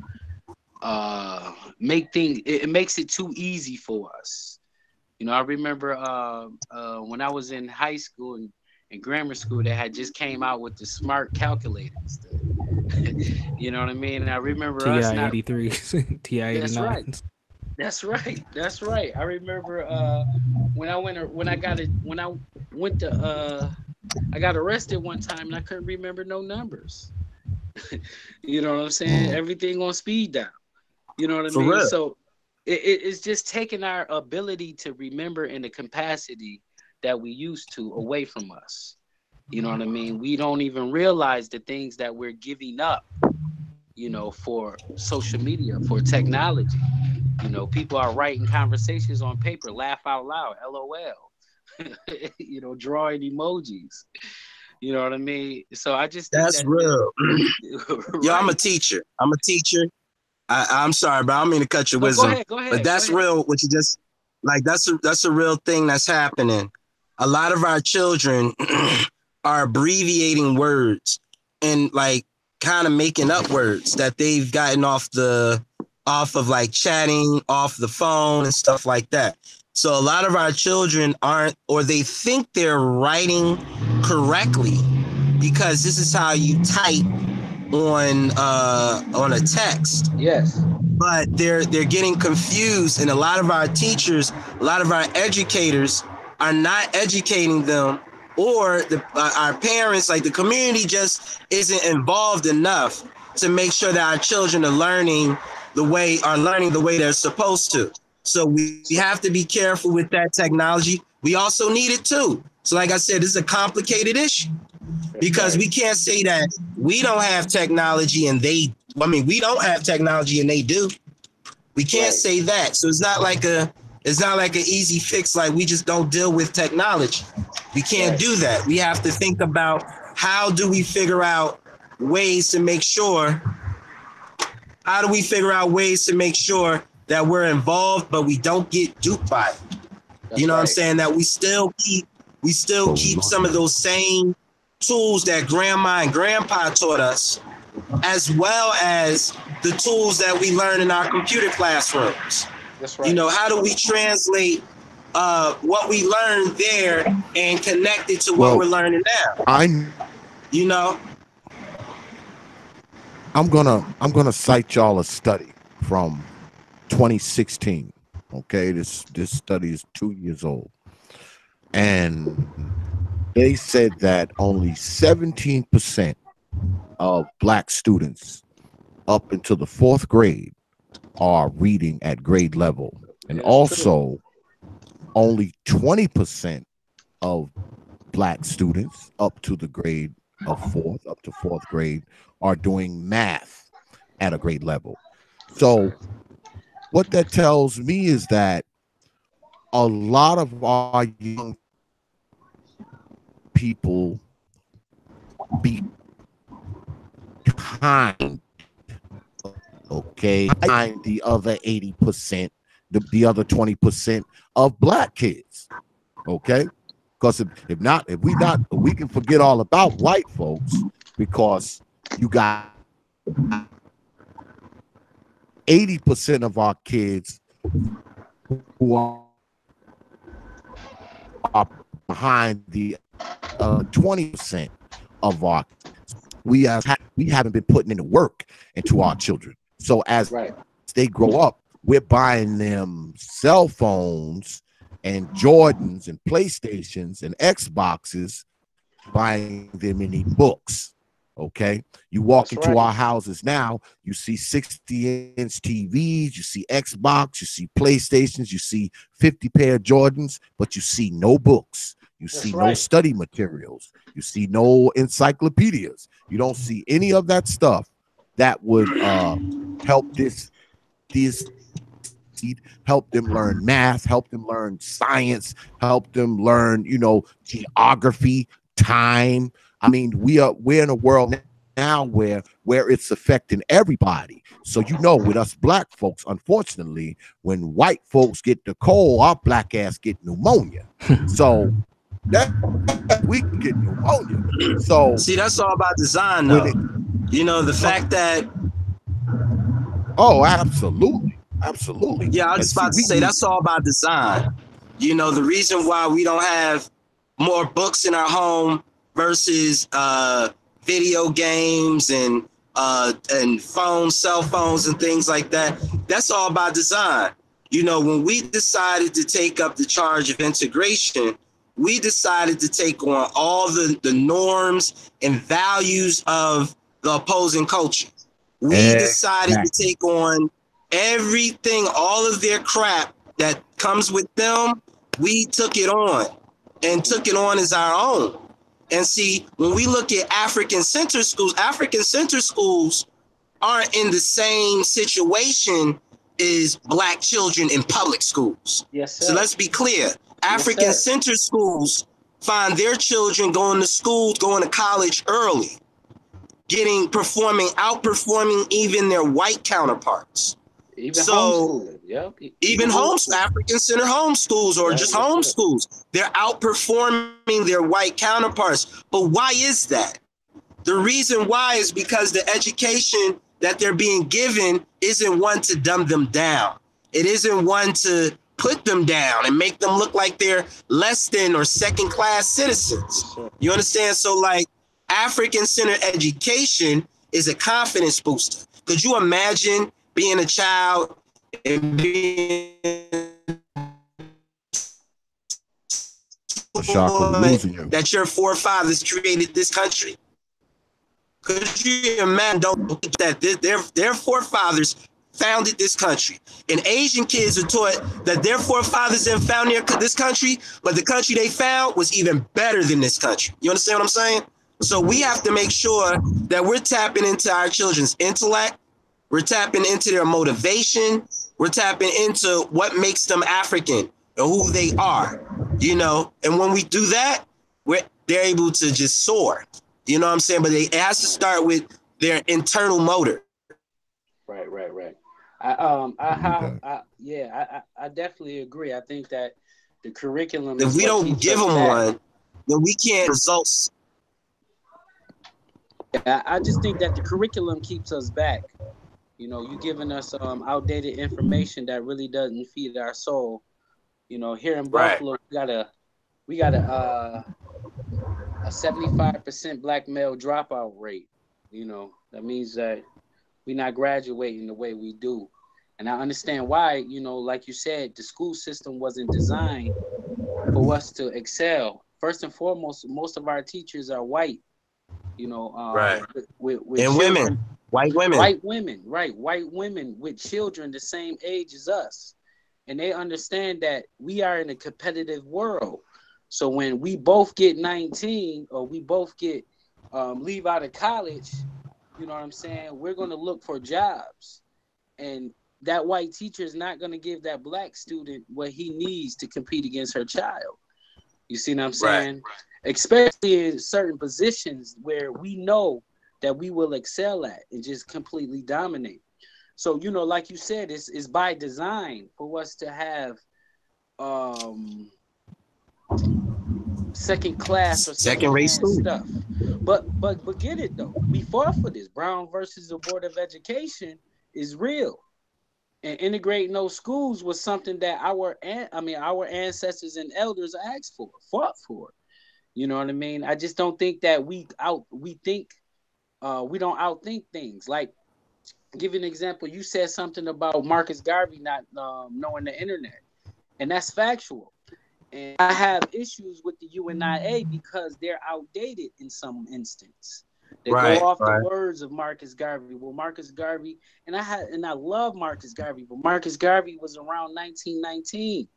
make things, it makes it too easy for us. You know, I remember when I was in high school and grammar school, they had just came out with the smart calculators. You know what I mean? And I remember TI us not 83s, TI 89s. That's right. That's right. I remember when I got arrested one time and I couldn't remember no numbers. You know what I'm saying? Everything on speed dial. You know what I mean? Real. So it's just taking our ability to remember in the capacity that we used to away from us. You know what I mean? We don't even realize the things that we're giving up, you know, for social media, for technology. You know, people are writing conversations on paper, laugh out loud, LOL, you know, drawing emojis. You know what I mean? So I just think that's real. Right. Yo, I'm a teacher. I'm sorry, but I don't mean to cut your wisdom. Go ahead. But that's real. What you just like, that's a real thing that's happening. A lot of our children are abbreviating words and like kind of making up words that they've gotten off of like chatting, off the phone and stuff like that. So a lot of our children aren't, or they think they're writing correctly because this is how you type on a text. Yes. But they're getting confused, and a lot of our teachers, a lot of our educators are not educating them, or our parents, like the community, just isn't involved enough to make sure that our children are learning the way they're supposed to. So we have to be careful with that technology. We also need it too. So like I said, this is a complicated issue because we can't say that we don't have technology and we don't have technology and they do. We can't say that. So it's not like an easy fix, like we just don't deal with technology. We can't do that. We have to think about how do we figure out ways to make sure that we're involved, but we don't get duped by it. That's you know right. what I'm saying? That we still keep some of those same tools that grandma and grandpa taught us, as well as the tools that we learn in our computer classrooms. That's right. You know, how do we translate what we learned there and connect it to what we're learning now? You know, I'm gonna cite y'all a study from 2016. Okay, this study is 2 years old, and they said that only 17% of black students up until the 4th grade are reading at grade level, and also only 20% of black students up to the grade of 4th grade are doing math at a grade level. So what that tells me is that a lot of our young people behind, behind the other 80%, the other 20% of black kids. Okay, because if we can forget all about white folks, because you got 80% of our kids who are behind the 20% of our we haven't been putting in the work into our children. So as they grow up, we're buying them cell phones and Jordans and PlayStations and Xboxes, buying them any books. Okay, you walk into our houses now, you see 60-inch TVs, you see Xbox, you see PlayStations, you see 50 pair of Jordans, but you see no books. You see no study materials. You see no encyclopedias. You don't see any of that stuff that would help help them learn math, help them learn science, help them learn, geography, time. I mean, we're in a world now where it's affecting everybody. So with us black folks, unfortunately, when white folks get the cold, our black ass get pneumonia. So that we can get pneumonia. So see, that's all about design, though. The fact that absolutely. Yeah, I was about to say that's all about design. The reason why we don't have more books in our home versus video games and cell phones and things like that, that's all about design. When we decided to take up the charge of integration, we decided to take on all the norms and values of the opposing culture. We decided to take on everything, all of their crap that comes with them. We took it on and took it on as our own. And see, when we look at African center schools aren't in the same situation as black children in public schools. Yes, sir. So let's be clear. African center schools find their children going to school, going to college early, outperforming even their white counterparts. Even homeschooling. Yep. Even African center homeschools or just homeschools, they're outperforming their white counterparts. But why is that? The reason why is because the education that they're being given isn't one to dumb them down. It isn't one to put them down and make them look like they're less than or second-class citizens. You understand? So African center education is a confidence booster. Could you imagine being a child and being Shaka, losing you. that your forefathers created this country? Could you imagine that their forefathers founded this country? And Asian kids are taught that their forefathers didn't found this country, but the country they found was even better than this country. You understand what I'm saying? So we have to make sure that we're tapping into our children's intellect. We're tapping into their motivation. We're tapping into what makes them African and who they are, And when we do that, they're able to just soar. You know what I'm saying? But it has to start with their internal motor. Right. I definitely agree. I think that the curriculum If is we what don't keeps give us them back. one, then we can't results. I just think that the curriculum keeps us back. You know, you giving us outdated information that really doesn't feed our soul. You know, here in Right. Buffalo, we got a 75% black male dropout rate. You know, that means that we're not graduating the way we do. And I understand why, you know, like you said, the school system wasn't designed for us to excel. First and foremost, most of our teachers are white, you know, Right. with And children, women, white women. white women, right? White women with children the same age as us. And they understand that we are in a competitive world. So when we both get 19 or we both get leave out of college, you know what I'm saying? We're going to look for jobs. And that white teacher is not going to give that black student what he needs to compete against her child. You see what I'm saying? Right. Especially in certain positions where we know that we will excel at and just completely dominate. So, you know, like you said, it's by design for us to have second class or second rate stuff. But get it though. We fought for this. Brown versus the Board of Education is real. And integrating those schools was something that our ancestors and elders fought for. You know what I mean? I just don't think that we don't outthink things. Like, give you an example. You said something about Marcus Garvey not knowing the internet, and that's factual. And I have issues with the UNIA because they're outdated in some instance. They go off the words of Marcus Garvey. Well, Marcus Garvey, and I love Marcus Garvey, but Marcus Garvey was around 1919,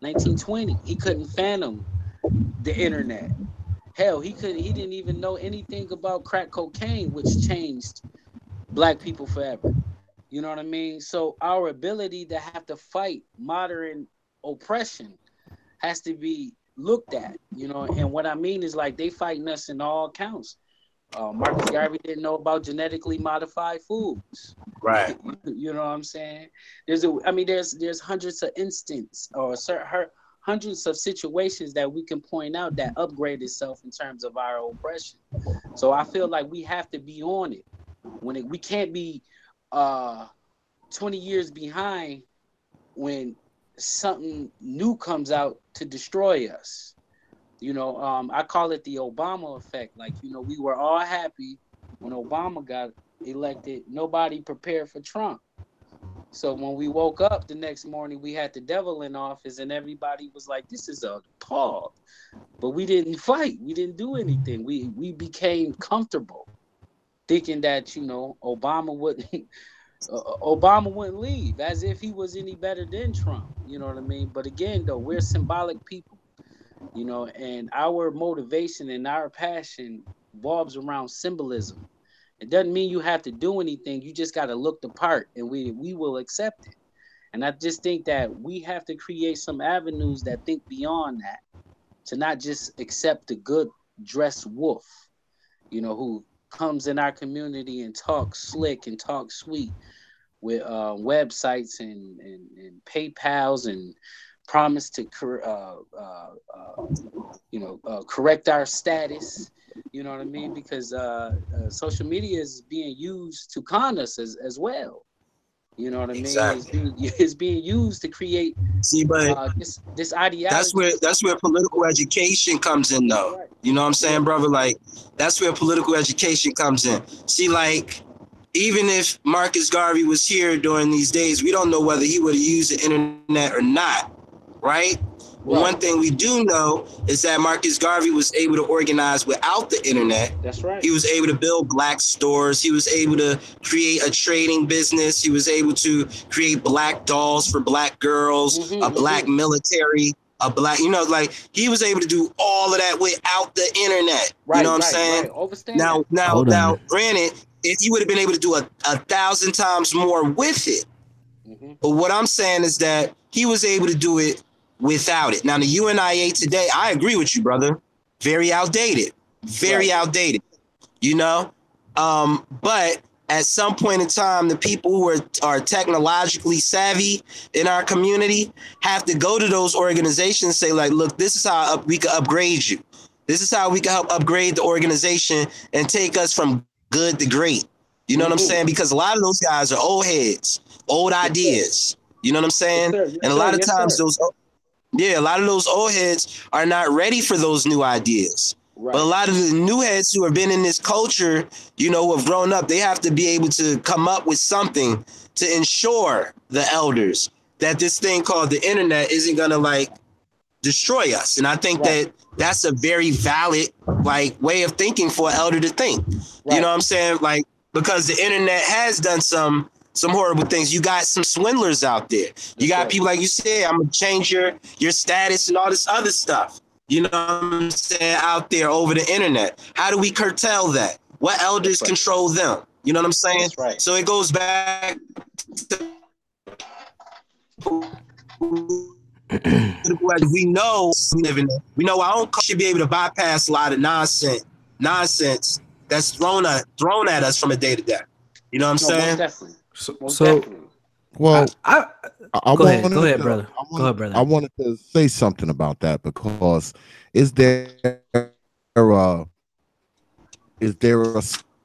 1920. He couldn't fathom the internet. Hell, he didn't even know anything about crack cocaine, which changed black people forever. You know what I mean? So our ability to have to fight modern oppression has to be looked at, you know. And what I mean is, like, they fighting us in all counts. Marcus Garvey didn't know about genetically modified foods. Right. You know what I'm saying? There's hundreds of instances or hundreds of situations that we can point out that upgrade itself in terms of our oppression. So I feel like we have to be on it. We can't be 20 years behind when something new comes out to destroy us. You know, I call it the Obama effect. Like, you know, we were all happy when Obama got elected. Nobody prepared for Trump. So when we woke up the next morning, we had the devil in office, and everybody was like, "This is appalled." But we didn't fight. We didn't do anything. We became comfortable, thinking that, you know, Obama wouldn't leave, as if he was any better than Trump. You know what I mean? But again, though, we're symbolic people, you know, and our motivation and our passion revolves around symbolism. It doesn't mean you have to do anything. You just got to look the part, and we will accept it. And I just think that we have to create some avenues that think beyond that, to not just accept the good dressed wolf, you know, who comes in our community and talks slick and talks sweet with websites and PayPals and promise to correct our status. You know what I mean? Because social media is being used to con us as well. You know what I mean? It's being used to create this ideology. That's where political education comes in, though. Right. You know what I'm saying, brother? Like, that's where political education comes in. See, like, even if Marcus Garvey was here during these days, we don't know whether he would have used the internet or not, right? Right. One thing we do know is that Marcus Garvey was able to organize without the internet. That's right. He was able to build black stores. He was able to create a trading business. He was able to create black dolls for black girls, a black military, a black, you know, like, he was able to do all of that without the internet. Right, you know what I'm saying? Right. Now, granted, if he would have been able to do a 1,000 times more with it. But what I'm saying is that he was able to do it without it. Now, the UNIA today, I agree with you, brother. Very outdated. Very outdated. You know? But at some point in time, the people who are technologically savvy in our community have to go to those organizations and say, like, look, this is how we can upgrade you. This is how we can help upgrade the organization and take us from good to great. You know what I'm saying? Because a lot of those guys are old heads, old ideas. You know what I'm saying? And a lot of times a lot of those old heads are not ready for those new ideas. Right. But a lot of the new heads who have been in this culture, you know, who have grown up, they have to be able to come up with something to ensure the elders that this thing called the internet isn't going to like destroy us. And I think that that's a very valid like way of thinking for an elder to think. You know what I'm saying? Like, because the internet has done some horrible things. You got some swindlers out there. You got people like you said, I'm gonna change your status and all this other stuff. You know what I'm saying? Out there over the internet. How do we curtail that? What elders control them? You know what I'm saying? So it goes back to we know our own culture should be able to bypass a lot of nonsense that's thrown at us from a day to day. You know what I'm saying? Definitely. Well, go ahead, brother. I wanted to say something about that because is there a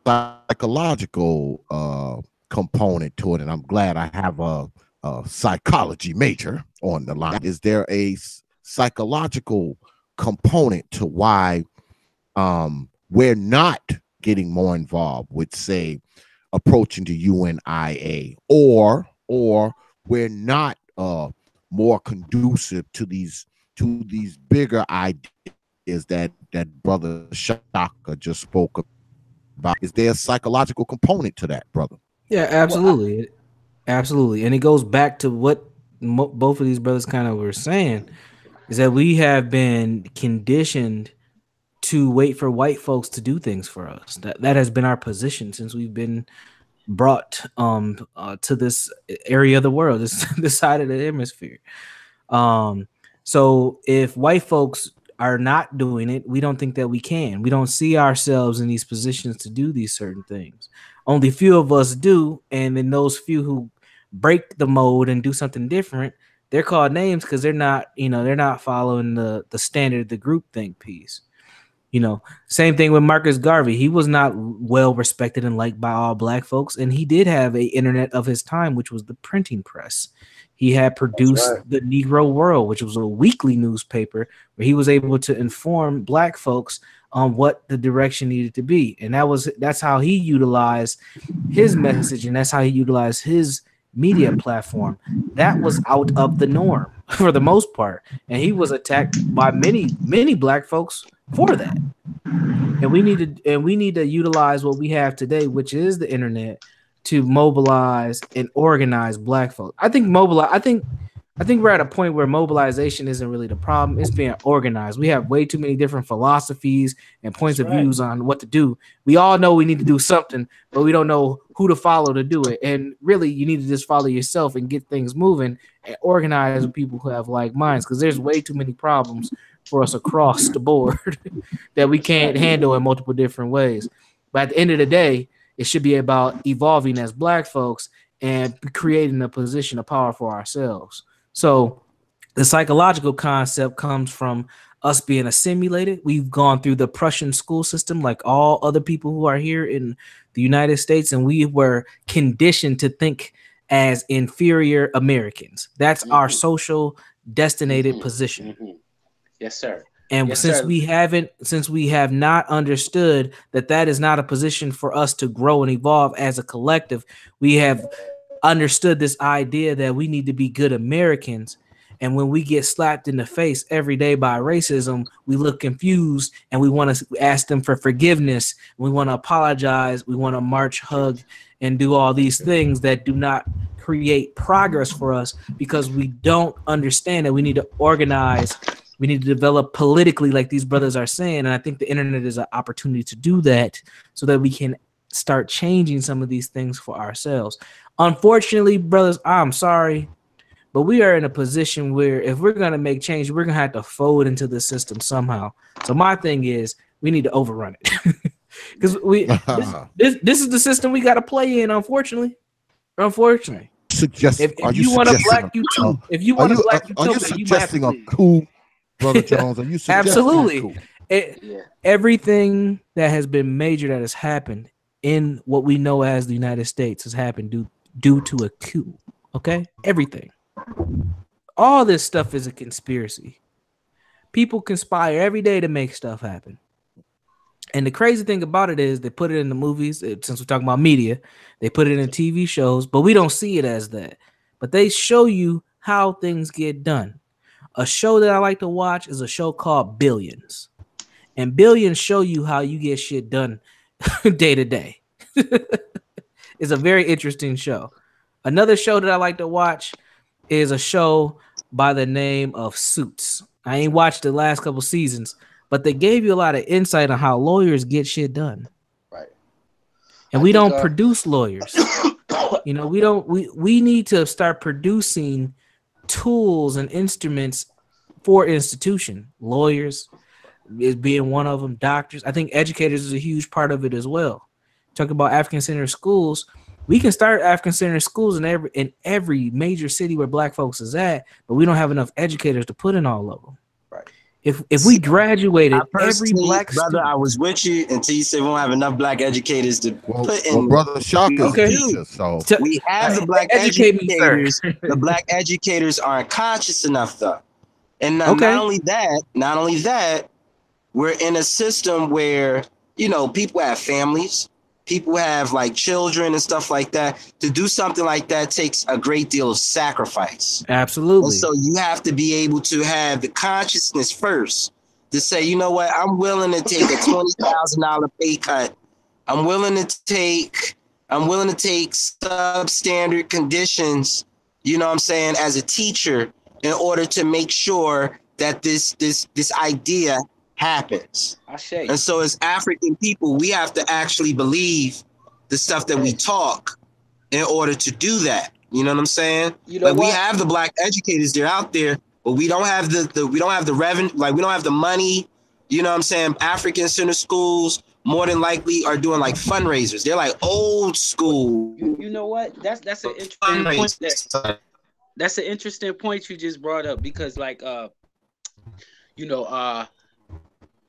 psychological component to it? And I'm glad I have a psychology major on the line. Is there a psychological component to why we're not getting more involved with, say, approaching the UNIA, or we're not more conducive to these bigger ideas that brother Shaka just spoke about? Is there a psychological component to that, brother? Yeah, absolutely. Absolutely. And it goes back to what both of these brothers kind of were saying, is that we have been conditioned to wait for white folks to do things for us. That has been our position since we've been brought to this area of the world, this side of the hemisphere. So if white folks are not doing it, we don't think that we can. We don't see ourselves in these positions to do these certain things. Only few of us do, and then those few who break the mold and do something different, they're called names because they're not following the standard, the groupthink piece. You know, same thing with Marcus Garvey. He was not well respected and liked by all black folks, and he did have an internet of his time, which was the printing press. He had produced the Negro World, which was a weekly newspaper where he was able to inform black folks on what the direction needed to be. And that's how he utilized his message, and that's how he utilized his media platform. That was out of the norm for the most part. And he was attacked by many black folks for that. And we need to utilize what we have today, which is the internet, to mobilize and organize black folks. I think we're at a point where mobilization isn't really the problem. It's being organized. We have way too many different philosophies and points of views on what to do. We all know we need to do something, but we don't know who to follow to do it. And really, you need to just follow yourself and get things moving and organize with people who have like minds, because there's way too many problems for us across the board that we can't handle in multiple different ways. But at the end of the day, it should be about evolving as black folks and creating a position of power for ourselves. So the psychological concept comes from us being assimilated. We've gone through the Prussian school system like all other people who are here in the United States, and we were conditioned to think as inferior Americans. That's our social destinated position. Yes, sir. And since we have not understood that is not a position for us to grow and evolve as a collective, we have understood this idea that we need to be good Americans. And when we get slapped in the face every day by racism, we look confused and we want to ask them for forgiveness. We want to apologize. We want to march, hug, and do all these things that do not create progress for us, because we don't understand that we need to organize. We need to develop politically, like these brothers are saying. And I think the internet is an opportunity to do that so that we can start changing some of these things for ourselves. Unfortunately, brothers, I'm sorry, but we are in a position where if we're going to make change, we're going to have to fold into the system somehow. So my thing is, we need to overrun it. because this is the system we got to play in. Unfortunately. Suggest, if you want a black utopia, you might have to suggesting a leave. coup, Brother Jones? Are you suggesting Absolutely. a coup? Everything that has been major that has happened in what we know as the United States has happened due to a coup. Okay, everything. All this stuff is a conspiracy. People conspire every day to make stuff happen. And the crazy thing about it is they put it in the movies. Since we're talking about media, they put it in TV shows, but we don't see it as that. But they show you how things get done. A show that I like to watch is a show called Billions. And Billions show you how you get shit done day to day. It's a very interesting show. Another show that I like to watch is a show by the name of Suits. I ain't watched the last couple seasons, but they gave you a lot of insight on how lawyers get shit done. Right. And we don't produce lawyers. You know, we need to start producing tools and instruments for institution. Lawyers is being one of them, doctors. I think educators is a huge part of it as well. Talk about African-centered schools. We can start African-centered schools in every major city where black folks is at, but we don't have enough educators to put in all of them. Right. If we graduated every black brother, student, I was with you until you said we don't have enough black educators to put in. Well, Brother Shaka is a teacher, so we have the black educators. The black educators aren't conscious enough, though. And not only that, we're in a system where, you know, people have families, people have like children and stuff like that. To do something like that takes a great deal of sacrifice. Absolutely. And so you have to be able to have the consciousness first to say, you know what, I'm willing to take a $20,000 pay cut. I'm willing to take substandard conditions, you know what I'm saying, as a teacher in order to make sure that this idea happens. And so as African people, we have to actually believe the stuff that we talk in order to do that. You know what I'm saying? You know we have the black educators, they're out there, but we don't have we don't have the revenue, like we don't have the money. You know what I'm saying? African center schools more than likely are doing like fundraisers. They're like old school. You know what? That's an interesting point. That's an interesting point you just brought up, because like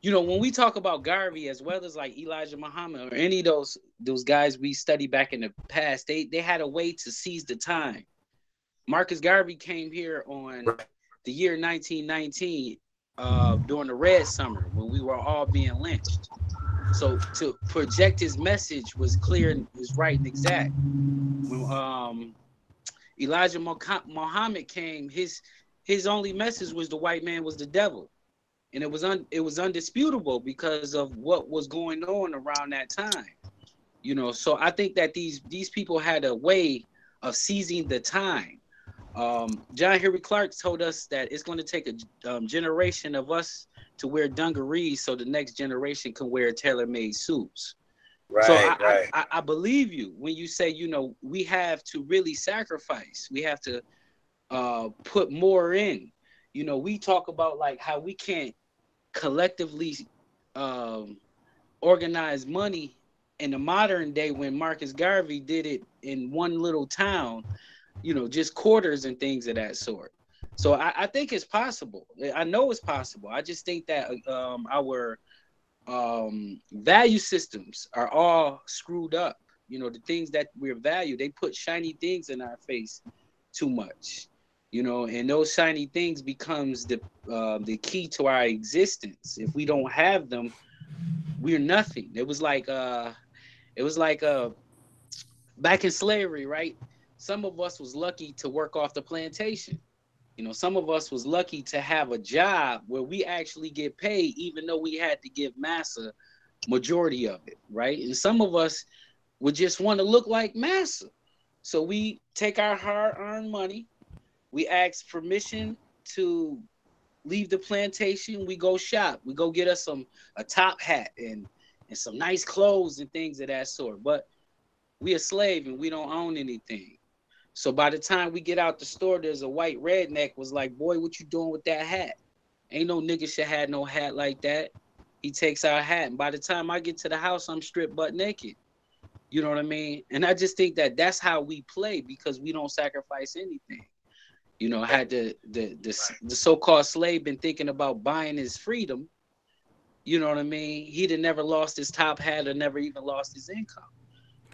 when we talk about Garvey as well as like Elijah Muhammad or any of those guys we study back in the past, they had a way to seize the time. Marcus Garvey came here on the year 1919 during the Red Summer when we were all being lynched. So to project his message was clear and was right and exact. When Elijah Muhammad came, his only message was the white man was the devil. And it was undisputable because of what was going on around that time, you know. So I think that these people had a way of seizing the time. John Henry Clark told us that it's going to take a generation of us to wear dungarees so the next generation can wear tailor-made suits. Right, so right. I believe you when you say, you know, we have to really sacrifice. We have to put more in. You know, we talk about like how we can't collectively organize money in the modern day when Marcus Garvey did it in one little town, you know, just quarters and things of that sort. So I think it's possible. I know it's possible. I just think that our value systems are all screwed up. You know, the things that we're valued, they put shiny things in our face too much. You know, and those shiny things becomes the key to our existence. If we don't have them, we're nothing. It was like back in slavery, right? Some of us was lucky to work off the plantation. You know, some of us was lucky to have a job where we actually get paid, even though we had to give massa majority of it, right? And some of us would just want to look like massa. So we take our hard-earned money. We ask permission to leave the plantation. We go shop. We go get us a top hat and some nice clothes and things of that sort. But we a slave and we don't own anything. So by the time we get out the store, there's a white redneck was like, boy, what you doing with that hat? Ain't no nigga should have no hat like that. He takes our hat, and by the time I get to the house, I'm stripped butt naked. You know what I mean? And I just think that that's how we play because we don't sacrifice anything. You know, had the so-called slave been thinking about buying his freedom, you know what I mean? He'd have never lost his top hat or never even lost his income.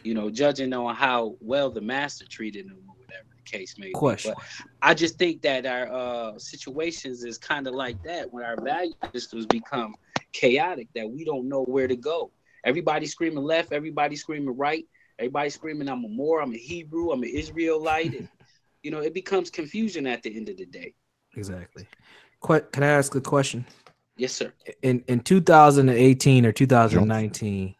You know, judging on how well the master treated him or whatever the case may be. Question. But I just think that our situations is kind of like that when our value systems become chaotic, that we don't know where to go. Everybody screaming left, everybody screaming right, everybody screaming I'm a Moor, I'm a Hebrew, I'm an Israelite. And, you know, it becomes confusion at the end of the day. Exactly. Can I ask a question? Yes, sir. In 2018 or 2019,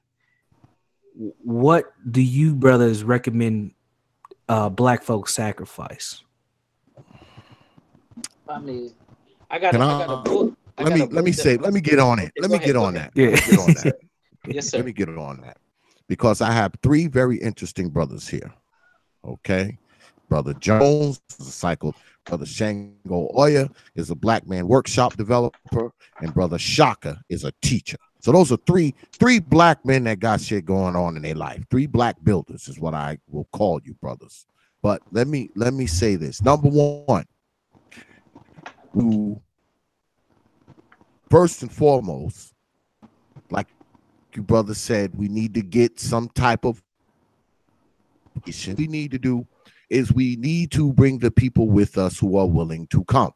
what do you brothers recommend black folks sacrifice? I mean, I got a book. Let me get on it. Let me get on that. Yes, sir. Let me get on that. Because I have three very interesting brothers here. Okay. Brother Jones is a psycho. Brother Shango Oya is a black man workshop developer, and Brother Shaka is a teacher. So those are three black men that got shit going on in their life. Three black builders is what I will call you, brothers. But let me say this. Number one, who first and foremost, like you brother said, we need to get some type of we need to do is we need to bring the people with us who are willing to come.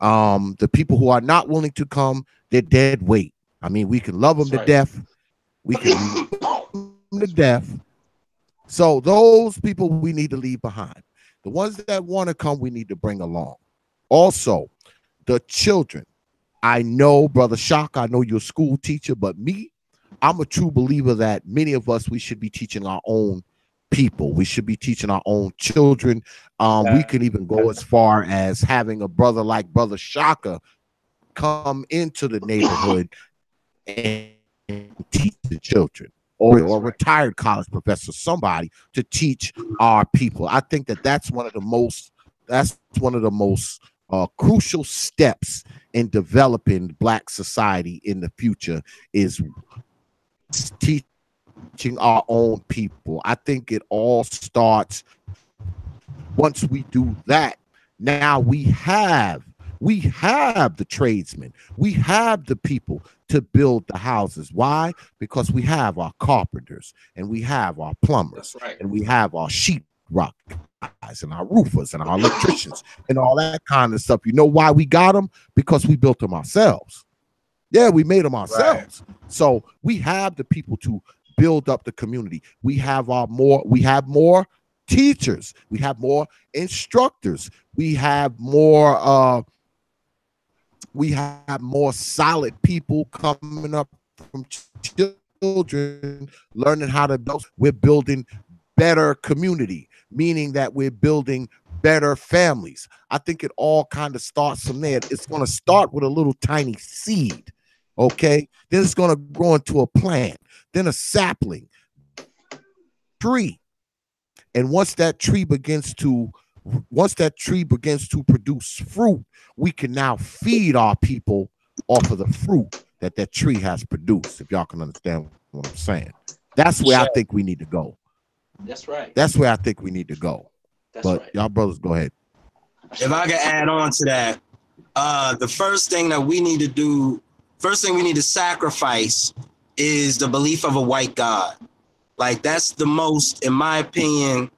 The people who are not willing to come, they're dead weight. I mean, we can love them to death. We can love them to death. So those people we need to leave behind. The ones that want to come, we need to bring along. Also, the children. I know, Brother Shaka, I know you're a school teacher, but me, I'm a true believer that many of us, we should be teaching our own people. We should be teaching our own children. We can even go as far as having a brother like Brother Shaka come into the neighborhood and teach the children, or a retired college professor, somebody to teach our people. I think that that's one of the most crucial steps in developing black society in the future is teaching our own people. I think it all starts once we do that. Now we have the tradesmen, we have the people to build the houses. Why? Because we have our carpenters and we have our plumbers and we have our sheetrock guys and our roofers and our electricians and all that kind of stuff. You know why we got them? Because we built them ourselves. Yeah, we made them ourselves. Right. So we have the people to build up the community. We have more teachers. We have more instructors. We have more solid people coming up from children learning how to build. We're building better community, meaning that we're building better families. I think it all kind of starts from there. It's going to start with a little tiny seed, okay? Then it's going to grow into a plant, then a sapling, tree. And once that tree begins to produce fruit, we can now feed our people off of the fruit that tree has produced, if y'all can understand what I'm saying. That's where I think we need to go. That's right. That's where I think we need to go. But y'all brothers, go ahead. If I can add on to that, the first thing we need to sacrifice is the belief of a white God. Like, that's the most, in my opinion,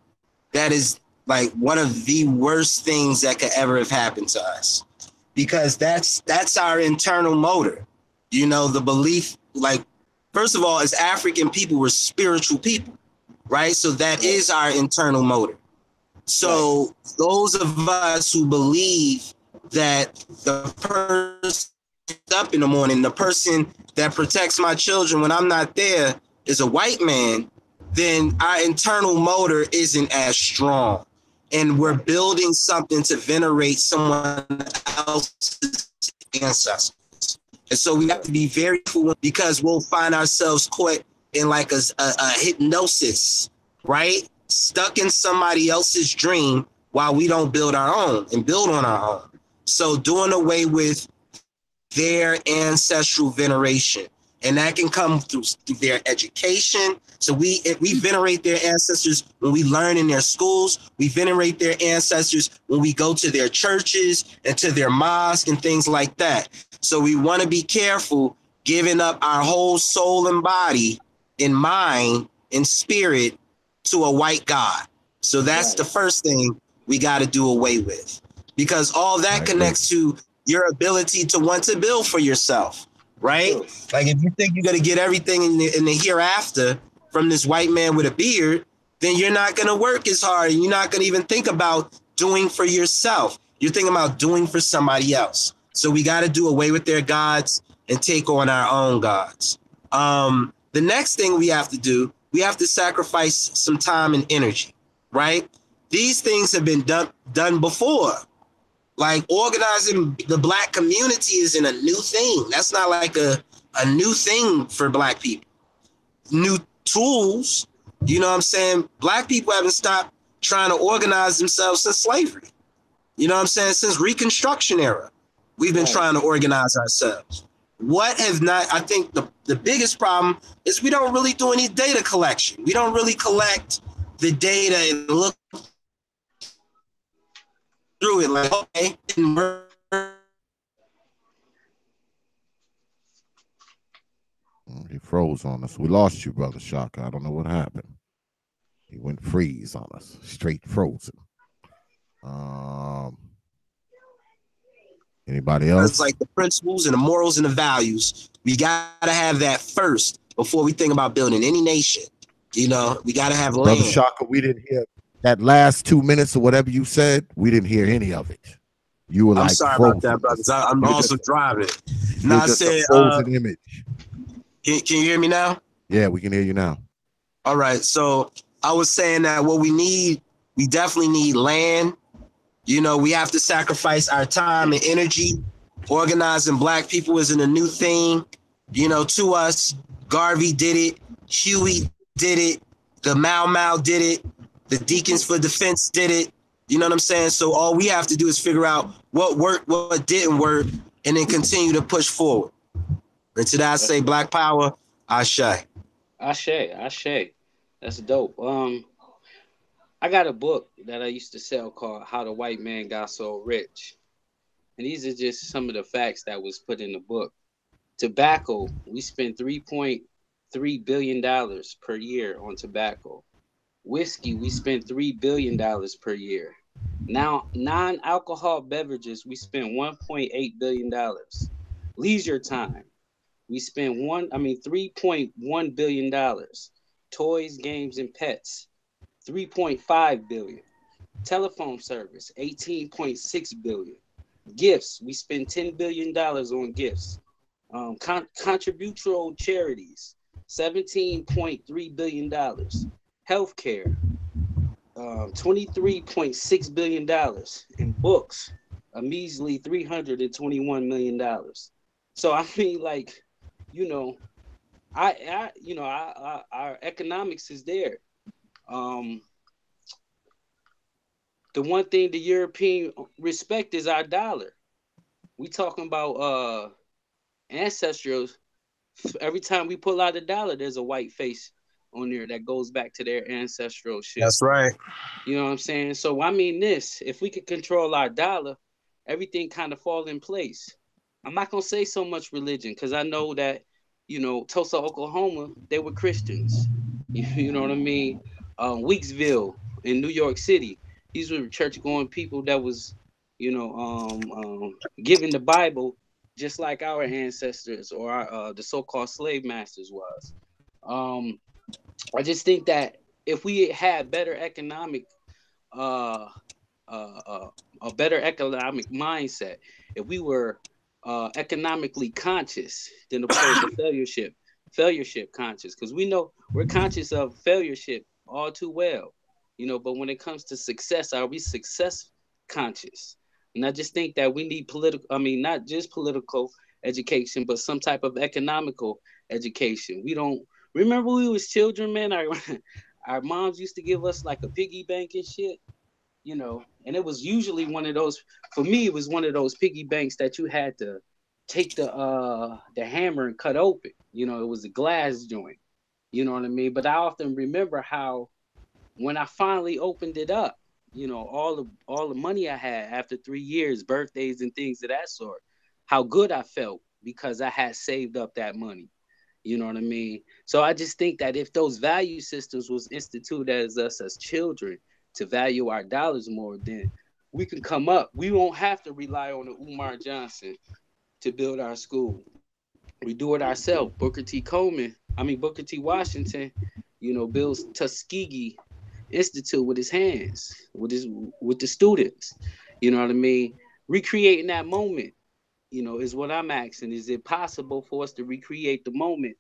that is like one of the worst things that could ever have happened to us, because that's our internal motor. You know, the belief, like, first of all, as African people, we're spiritual people, right? So that is our internal motor. So those of us who believe that the person up in the morning, the person that protects my children when I'm not there is a white man, then our internal motor isn't as strong. And we're building something to venerate someone else's ancestors. And so we have to be very careful, because we'll find ourselves caught in like a hypnosis, right? Stuck in somebody else's dream while we don't build our own and build on our own. So doing away with their ancestral veneration, And that can come through their education. So we venerate their ancestors when we learn in their schools. We venerate their ancestors when we go to their churches and to their mosques and things like that. So we want to be careful giving up our whole soul and body and mind and spirit to a white God. So that's the first thing we got to do away with, because all that connects to your ability to want to build for yourself. Right? Like if you think you're going to get everything in the hereafter from this white man with a beard, then you're not going to work as hard, and you're not going to even think about doing for yourself. You're thinking about doing for somebody else. So we got to do away with their gods and take on our own gods. The next thing we have to do, we have to sacrifice some time and energy, right? These things have been done before. Like organizing the Black community isn't a new thing. That's not like a new thing for Black people. New tools, you know what I'm saying? Black people haven't stopped trying to organize themselves since slavery. You know what I'm saying? Since Reconstruction era, we've been trying to organize ourselves. What has not, I think the biggest problem is we don't really do any data collection. We don't really collect the data and look through it like, okay, he froze on us. We lost you, brother Shaka. I don't know what happened. He went freeze on us, straight frozen. Anybody else? It's like the principles and the morals and the values. We gotta have that first before we think about building any nation. You know, we gotta have land. Brother Shaka, we didn't hear that last 2 minutes or whatever you said. We didn't hear any of it. You were I'm sorry about that, brothers. I'm also driving. Now I said, frozen image. Can you hear me now? Yeah, we can hear you now. All right. So I was saying that what we need, we definitely need land. You know, we have to sacrifice our time and energy. Organizing Black people isn't a new thing, you know, to us. Garvey did it. Huey did it. The Mau Mau did it. The Deacons for Defense did it. You know what I'm saying? So all we have to do is figure out what worked, what didn't work, and then continue to push forward. And to that I say Black Power, Ashe. Ashe. That's dope. I got a book that I used to sell called How the White Man Got So Rich. And these are just some of the facts that was put in the book. Tobacco, we spend $3.3 billion per year on tobacco. Whiskey, we spend $3 billion per year. Now, non-alcohol beverages, we spend $1.8 billion. Leisure time, we spend $3.1 billion. Toys, games, and pets, $3.5 billion. Telephone service, $18.6 billion. Gifts, we spend $10 billion on gifts. Contributory charities, $17.3 billion. Healthcare, $23.6 billion. In books, a measly $321 million. So I mean, like, you know, our economics is there. The one thing the European respect is our dollar. We talking about ancestral. Every time we pull out a dollar, there's a white face on there that goes back to their ancestral shit. That's right. You know what I'm saying? So I mean, if we could control our dollar, everything kind of fall in place. I'm not gonna say so much religion because I know that, you know, Tulsa, Oklahoma, they were Christians. You know what I mean? Weeksville in New York City, these were church-going people that was, you know, giving the Bible just like our ancestors or our, the so-called slave masters was. I just think that if we had better economic, a better economic mindset, if we were economically conscious, then opposed to failureship conscious, because we know we're conscious of failureship all too well, you know. But when it comes to success, are we success conscious? And I just think that we need not just political education, but some type of economical education. We don't remember when we was children, man. Our moms used to give us like a piggy bank and shit, and it was usually one of those. For me, it was one of those piggy banks that you had to take the hammer and cut open. You know, it was a glass joint. You know what I mean? But I often remember how when I finally opened it up, you know, all the money I had after 3 years, birthdays and things of that sort, how good I felt because I had saved up that money. You know what I mean? So I just think that if those value systems was instituted as us as children to value our dollars more, then we can come up. We won't have to rely on the Umar Johnson to build our school. We do it ourselves. Booker T. Washington, you know, builds Tuskegee Institute with his hands, with the students. You know what I mean? Recreating that moment, you know, is what I'm asking. Is it possible for us to recreate the moment,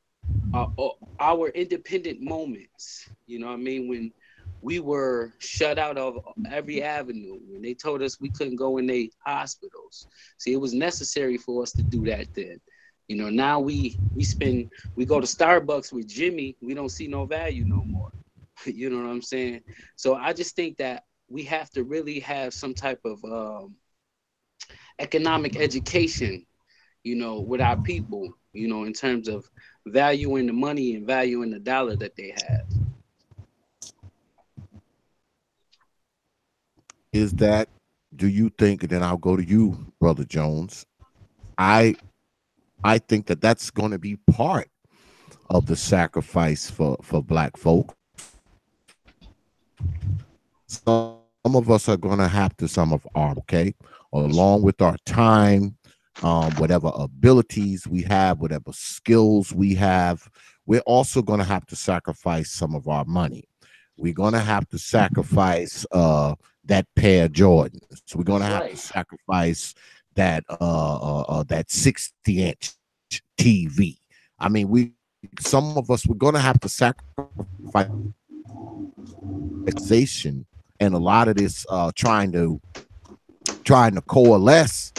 uh, our independent moments? You know what I mean? When we were shut out of every avenue, when they told us we couldn't go in the hospitals. See, it was necessary for us to do that then. You know, now we go to Starbucks with Jimmy, we don't see no value no more. You know what I'm saying? So I just think that we have to really have some type of economic education, you know, with our people, you know, in terms of valuing the money and valuing the dollar that they have. Is that, do you think, and then I'll go to you, Brother Jones. I think that that's going to be part of the sacrifice for Black folk. Some of us are going to have to, some of our, okay, along with our time, whatever abilities we have, whatever skills we have, we're also going to have to sacrifice some of our money. We're going to have to sacrifice that pair of Jordans. So we're going to have to sacrifice that that 60-inch TV. I mean, some of us, we're going to have to sacrifice, and a lot of this trying to coalesce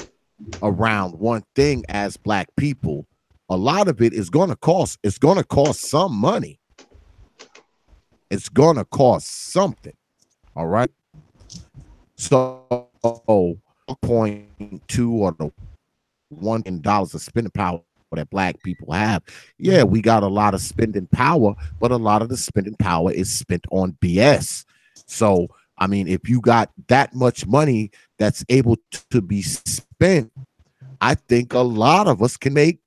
around one thing as Black people. A lot of it is going to cost. It's going to cost some money. It's going to cost something. All right. So 1.2 or the $1 of spending power that Black people have. Yeah, we got a lot of spending power, but a lot of the spending power is spent on BS. So, I mean, if you got that much money that's able to be spent, I think a lot of us can make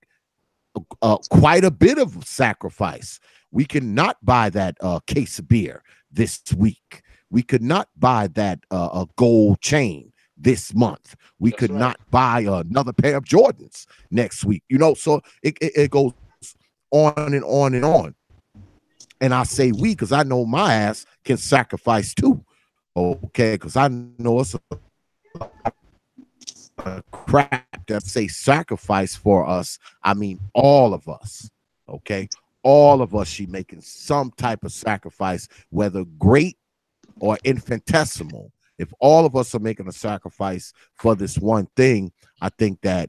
quite a bit of sacrifice. We cannot buy that case of beer this week. We could not buy that a gold chain this month. We could not buy another pair of Jordans next week. You know, so it goes on and on and on. And I say we because I know my ass can sacrifice too. Okay, because I know it's a crap that say sacrifice for us. I mean, all of us. Okay, all of us should making some type of sacrifice, whether great or infinitesimal. If all of us are making a sacrifice for this one thing, I think that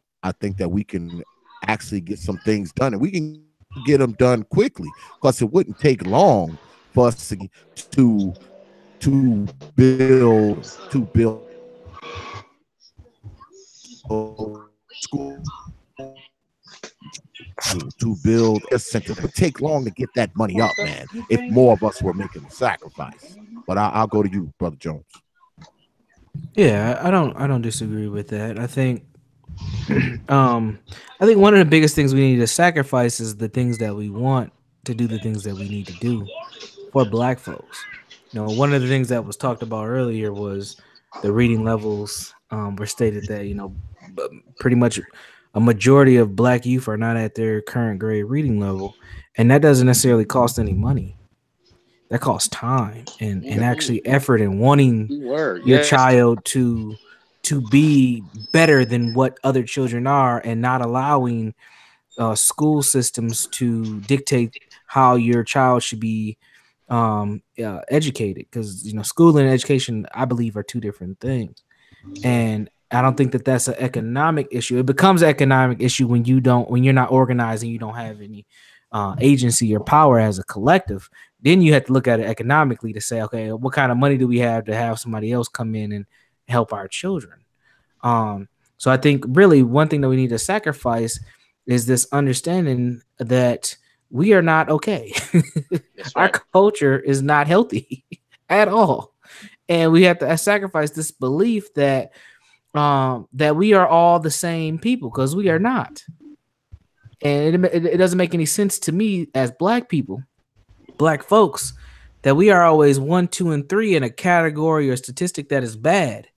we can actually get some things done, and we can get them done quickly because it wouldn't take long for us to build school, to build a center. It would take long to get that money up, man, if more of us were making a sacrifice. But I'll go to you, Brother Jones. Yeah, I don't disagree with that. I think I think one of the biggest things we need to sacrifice is the things that we want to do, the things that we need to do for Black folks. You know, one of the things that was talked about earlier was the reading levels were stated that, you know, pretty much a majority of Black youth are not at their current grade reading level, and that doesn't necessarily cost any money. That costs time and actually effort and wanting your child to be better than what other children are, and not allowing school systems to dictate how your child should be educated, because, you know, school and education, I believe, are two different things. And I don't think that that's an economic issue. It becomes an economic issue when you're not organized and you don't have any agency or power as a collective. Then you have to look at it economically to say, okay, what kind of money do we have to have somebody else come in and help our children? So I think really one thing that we need to sacrifice is this understanding that we are not okay. Our culture is not healthy at all. And we have to sacrifice this belief that that we are all the same people, because we are not. And it doesn't make any sense to me as black people, black folks, that we are always 1, 2, and 3 in a category or statistic that is bad.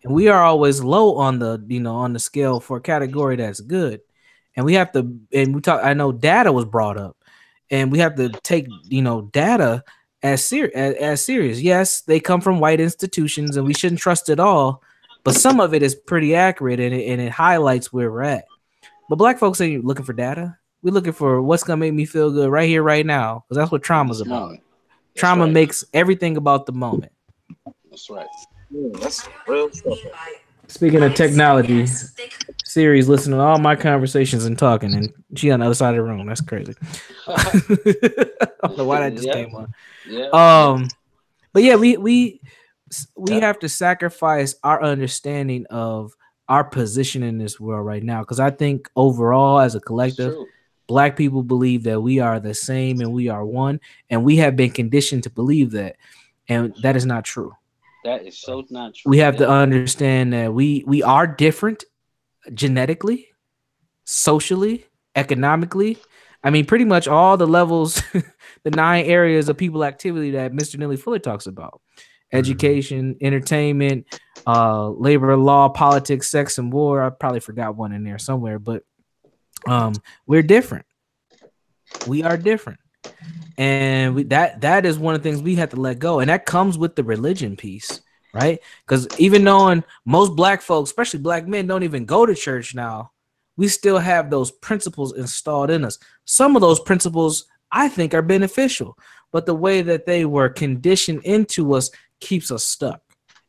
And we are always low on the, on the scale for a category that's good. And we have to, and we talk, I know data was brought up, and we have to take, data as serious. Yes, they come from white institutions and we shouldn't trust it all, but some of it is pretty accurate, and it highlights where we're at. But black folks ain't looking for data. We're looking for what's going to make me feel good right here, right now, because that's what trauma's about. Trauma makes everything about the moment. That's right. Yeah, that's real stuff. Speaking of technology, Siri's listening to all my conversations and talking, and she on the other side of the room. That's crazy. I don't know why that just came on. Yeah. But yeah, we have to sacrifice our understanding of our position in this world right now, because I think overall, as a collective, black people believe that we are the same and we are one, and we have been conditioned to believe that, and that is not true. That is so not true. We have to understand that we are different genetically, socially, economically. I mean, pretty much all the levels, the 9 areas of people activity that Mr. Neely Fuller talks about: education, entertainment, labor law, politics, sex, and war. I probably forgot one in there somewhere, but we're different. We are different. And that is one of the things we have to let go. And that comes with the religion piece, right? Because even knowing most black folks, especially black men, don't even go to church now, we still have those principles installed in us. Some of those principles I think are beneficial, but the way that they were conditioned into us keeps us stuck.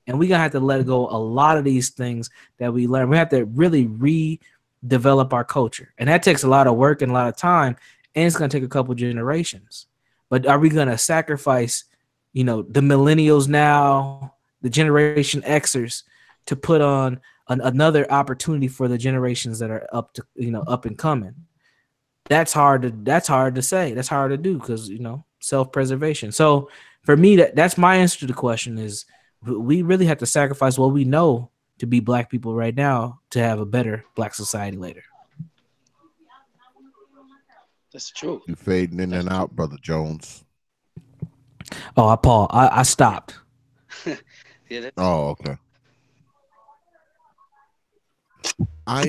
And we're going to have to let go a lot of these things that we learn. We have to really redevelop our culture. And that takes a lot of work and a lot of time, and it's going to take a couple generations. But are we going to sacrifice, the millennials now, the Generation Xers, to put on another opportunity for the generations that are up and coming? That's hard to say. That's hard to do because, self-preservation. So for me, that's my answer to the question is we really have to sacrifice what we know to be black people right now to have a better black society later. That's true. You're fading in and out, Brother Jones. Oh, I stopped. Oh, okay. I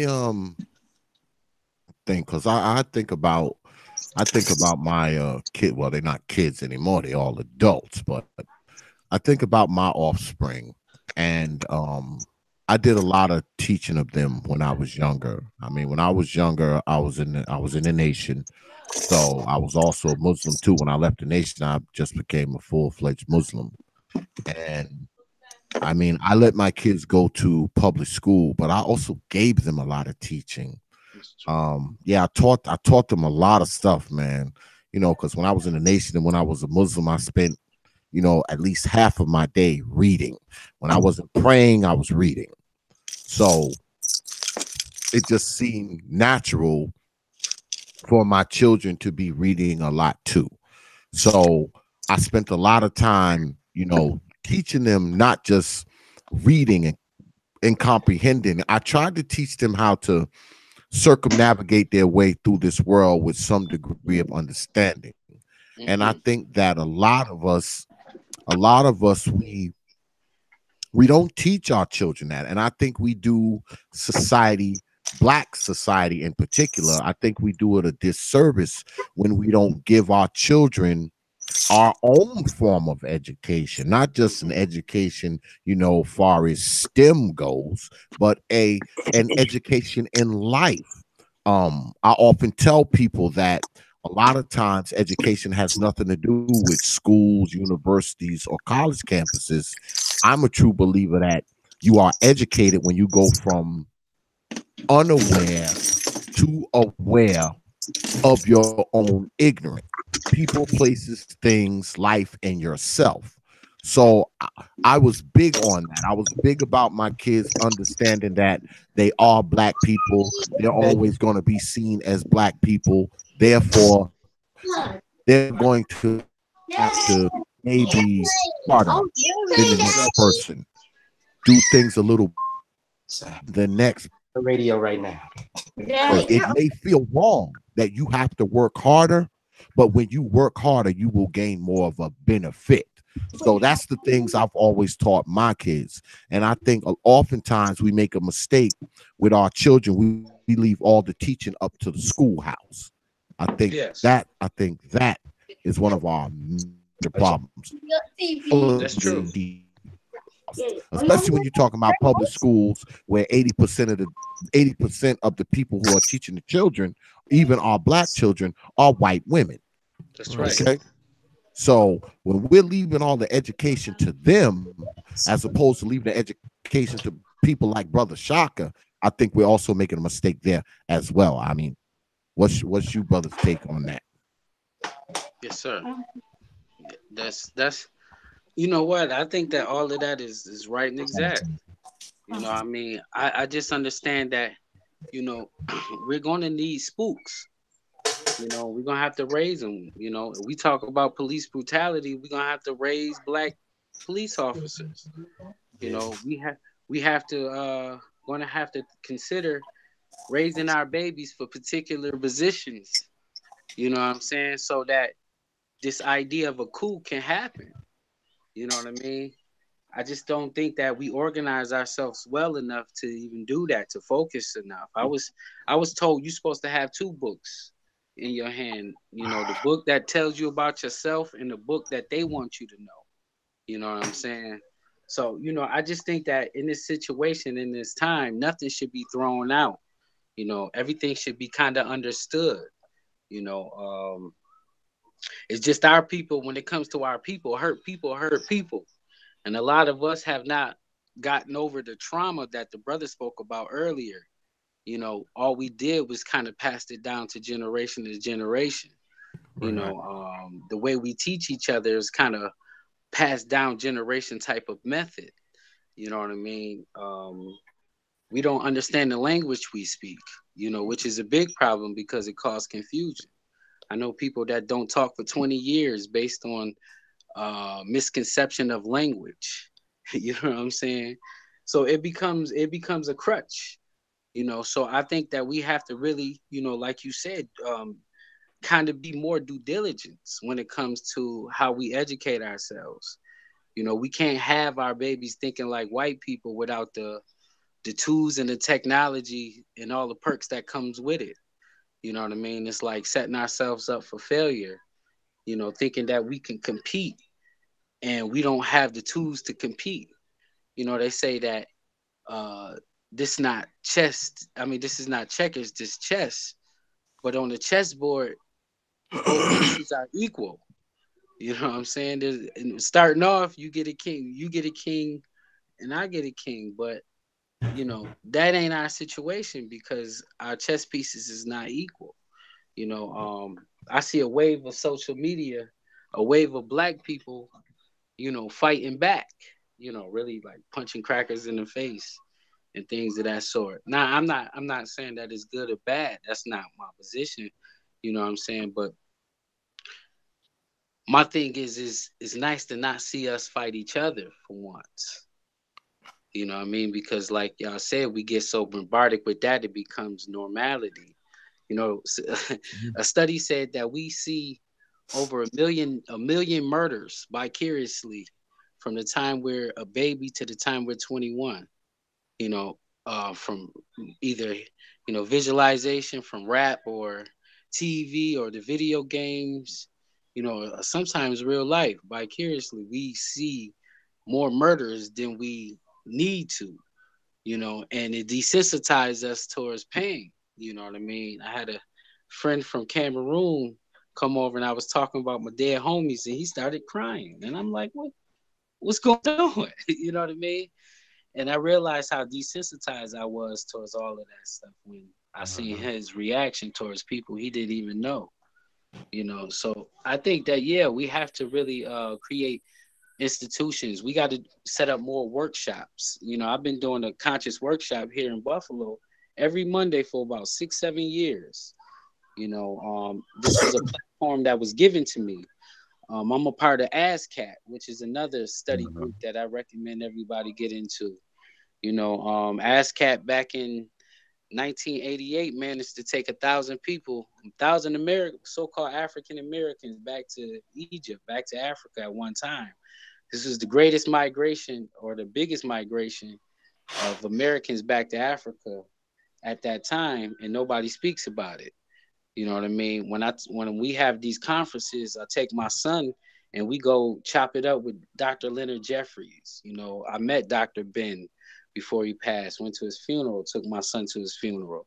think because I think about my kid. Well, they're not kids anymore; they're all adults. But I think about my offspring, and I did a lot of teaching of them when I was younger. I mean, when I was younger, I was in the nation. So I was also a Muslim too. When I left the nation, I just became a full-fledged Muslim. And I mean, I let my kids go to public school, but I also gave them a lot of teaching. I taught them a lot of stuff, man. Because when I was in the nation and when I was a Muslim, I spent, at least half of my day reading. When I wasn't praying, I was reading. So it just seemed natural for my children to be reading a lot too. So I spent a lot of time, teaching them not just reading and comprehending. I tried to teach them how to circumnavigate their way through this world with some degree of understanding. Mm-hmm. And I think that a lot of us, we don't teach our children that. And I think we do Black society in particular, I think we do it a disservice when we don't give our children our own form of education, not just an education, far as STEM goes, but an education in life. I often tell people that a lot of times education has nothing to do with schools, universities, or college campuses. I'm a true believer that you are educated when you go from unaware to aware of your own ignorance, people, places, things, life, and yourself. So I was big on that. I was big about my kids understanding that they are black people. They're always going to be seen as black people. Therefore, they're going to have to maybe harder than the next person. Do things a little the next The radio right now. person. It may feel wrong that you have to work harder, but when you work harder, you will gain more of a benefit. So that's the things I've always taught my kids. And I think oftentimes we make a mistake with our children. We leave all the teaching up to the schoolhouse. I think that is one of our major problems. That's true. Especially when you're talking about public schools where 80% of the people who are teaching the children, even our black children, are white women. That's right. Okay. So when we're leaving all the education to them, as opposed to leaving the education to people like Brother Shaka, I think we're also making a mistake there as well. I mean, what's you brother's take on that? Yes, sir. That's you know what? I think that all of that is right and exact. You know, I mean, I just understand that, you know, we're gonna need spooks. You know, we're gonna have to raise them. You know, we talk about police brutality, we're gonna have to raise black police officers. You know, we have to gonna have to consider raising our babies for particular positions. You know what I'm saying? So that this idea of a coup can happen. You know what I mean? I just don't think that we organize ourselves well enough to even do that, to focus enough. I was told you're supposed to have two books in your hand. You know, the book that tells you about yourself and the book that they want you to know. You know what I'm saying? So, you know, I just think that in this situation, in this time, nothing should be thrown out. You know, everything should be kind of understood. You know, it's just our people. When it comes to our people, hurt people hurt people. And a lot of us have not gotten over the trauma that the brother spoke about earlier. You know, all we did was kind of passed it down to generation to generation. You know, the way we teach each other is kind of passed down generation type of method. You know what I mean? We don't understand the language we speak, you know, which is a big problem because it causes confusion. I know people that don't talk for 20 years based on misconception of language. You know what I'm saying? So it becomes a crutch, you know. So I think that we have to really, you know, like you said, kind of be more due diligence when it comes to how we educate ourselves. You know, we can't have our babies thinking like white people without the tools and the technology and all the perks that comes with it. You know what I mean? It's like setting ourselves up for failure, you know, thinking that we can compete and we don't have the tools to compete. You know, they say that uh this not chess. I mean, this is not checkers, this chess. But on the chessboard, both pieces are equal. You know what I'm saying? Starting off, you get a king, and I get a king. But you know that ain't our situation because our chess pieces is not equal. You know, I see a wave of social media, a wave of black people, you know, fighting back. You know, really like punching crackers in the face and things of that sort. Now, I'm not saying that it's good or bad. That's not my position. You know what I'm saying? But my thing is it's nice to not see us fight each other for once. You know what I mean? Because like y'all said, we get so bombarded with that it becomes normality. You know, a study said that we see over a million murders vicariously from the time we're a baby to the time we're 21. You know, from either visualization from rap or TV or the video games. You know, sometimes real life vicariously we see more murders than we need to. You know, and it desensitizes us towards pain. You know what I mean? I had a friend from Cameroon come over and I was talking about my dead homies and he started crying. And I'm like, what's going on? You know what I mean? And I realized how desensitized I was towards all of that stuff when I seen his reaction towards people he didn't even know. You know, so I think that yeah, we have to really create institutions. We got to set up more workshops. You know, I've been doing a conscious workshop here in Buffalo every Monday for about 6-7 years. You know, this was a platform that was given to me. I'm a part of ASCAT, which is another study group that I recommend everybody get into. You know, ASCAT back in 1988 managed to take 1,000 people, 1,000 American, so-called African Americans, back to Egypt, back to Africa at one time. This was the greatest migration, or the biggest migration, of Americans back to Africa at that time, and nobody speaks about it. You know what I mean? When we have these conferences, I take my son and we go chop it up with Dr. Leonard Jeffries. You know, I met Dr. Ben before he passed, went to his funeral, took my son to his funeral.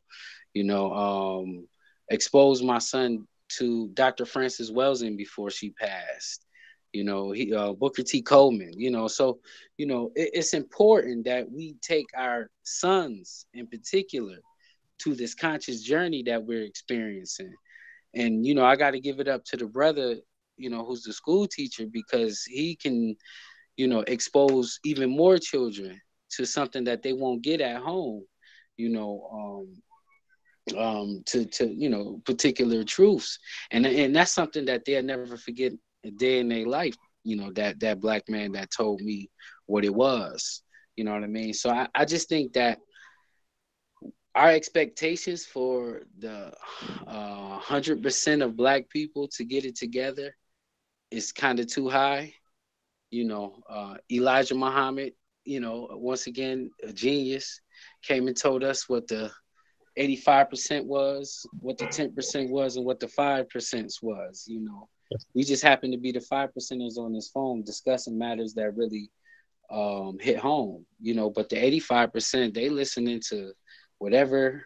You know, exposed my son to Dr. Frances Welsing before she passed. You know, Booker T. Coleman. You know, so you know it's important that we take our sons in particular to this conscious journey that we're experiencing. And you know, I got to give it up to the brother, you know, who's the school teacher, because he can, you know, expose even more children to something that they won't get at home. You know, to you know, particular truths, and that's something that they'll never forget a day in their life. You know, that black man that told me what it was. You know what I mean? So I just think that our expectations for the 100% of black people to get it together is kind of too high. You know, Elijah Muhammad, you know, once again, a genius, came and told us what the 85% was, what the 10% was, and what the 5% was. You know, we just happen to be the 5%ers on this phone discussing matters that really hit home. You know, but the 85%, they listening to whatever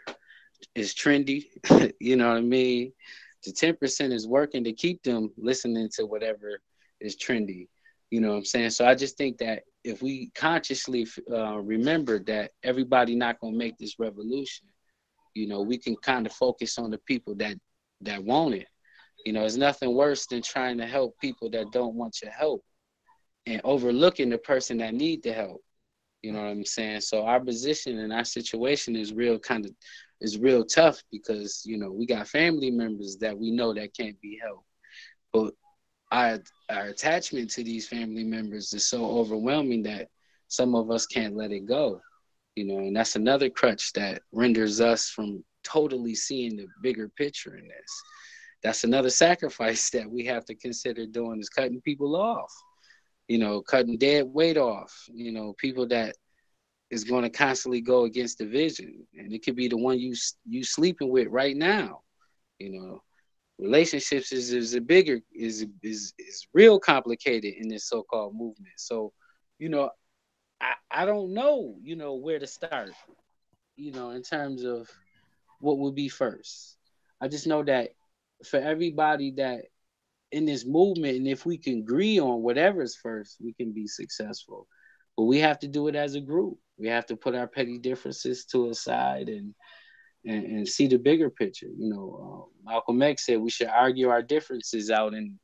is trendy. You know what I mean? The 10% is working to keep them listening to whatever is trendy. You know what I'm saying? So I just think that if we consciously remember that everybody not going to make this revolution, you know, we can kind of focus on the people that want it. You know, it's nothing worse than trying to help people that don't want your help and overlooking the person that need the help. You know what I'm saying? So our position and our situation is real tough, because, you know, we got family members that we know that can't be helped. But our attachment to these family members is so overwhelming that some of us can't let it go. You know, and that's another crutch that renders us from totally seeing the bigger picture in this. That's another sacrifice that we have to consider doing, is cutting people off. You know, cutting dead weight off, you know, people that is going to constantly go against the vision. And it could be the one you sleeping with right now. You know, relationships is real complicated in this so-called movement. So, you know, I don't know, you know, where to start, you know, in terms of what would be first. I just know that for everybody that in this movement, and if we can agree on whatever's first, we can be successful. But we have to do it as a group. We have to put our petty differences to a side and see the bigger picture. You know, Malcolm X said we should argue our differences out in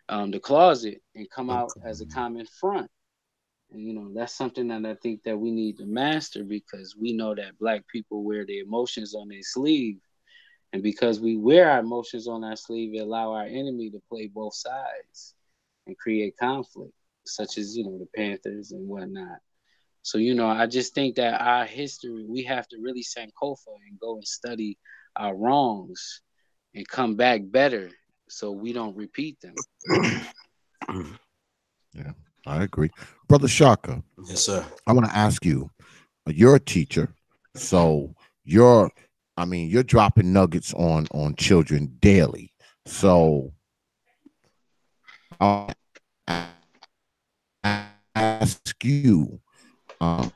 the closet and come out as a common front. And, you know, that's something that I think that we need to master, because we know that black people wear their emotions on their sleeve. And because we wear our emotions on our sleeve, it allow our enemy to play both sides and create conflict, such as, you know, the Panthers and whatnot. So, you know, I just think that our history, we have to really Sankofa and go and study our wrongs and come back better so we don't repeat them. Yeah, I agree. Brother Shaka. Yes, sir. I want to ask you, you're a teacher, so you're dropping nuggets on children daily. So I'll ask you, how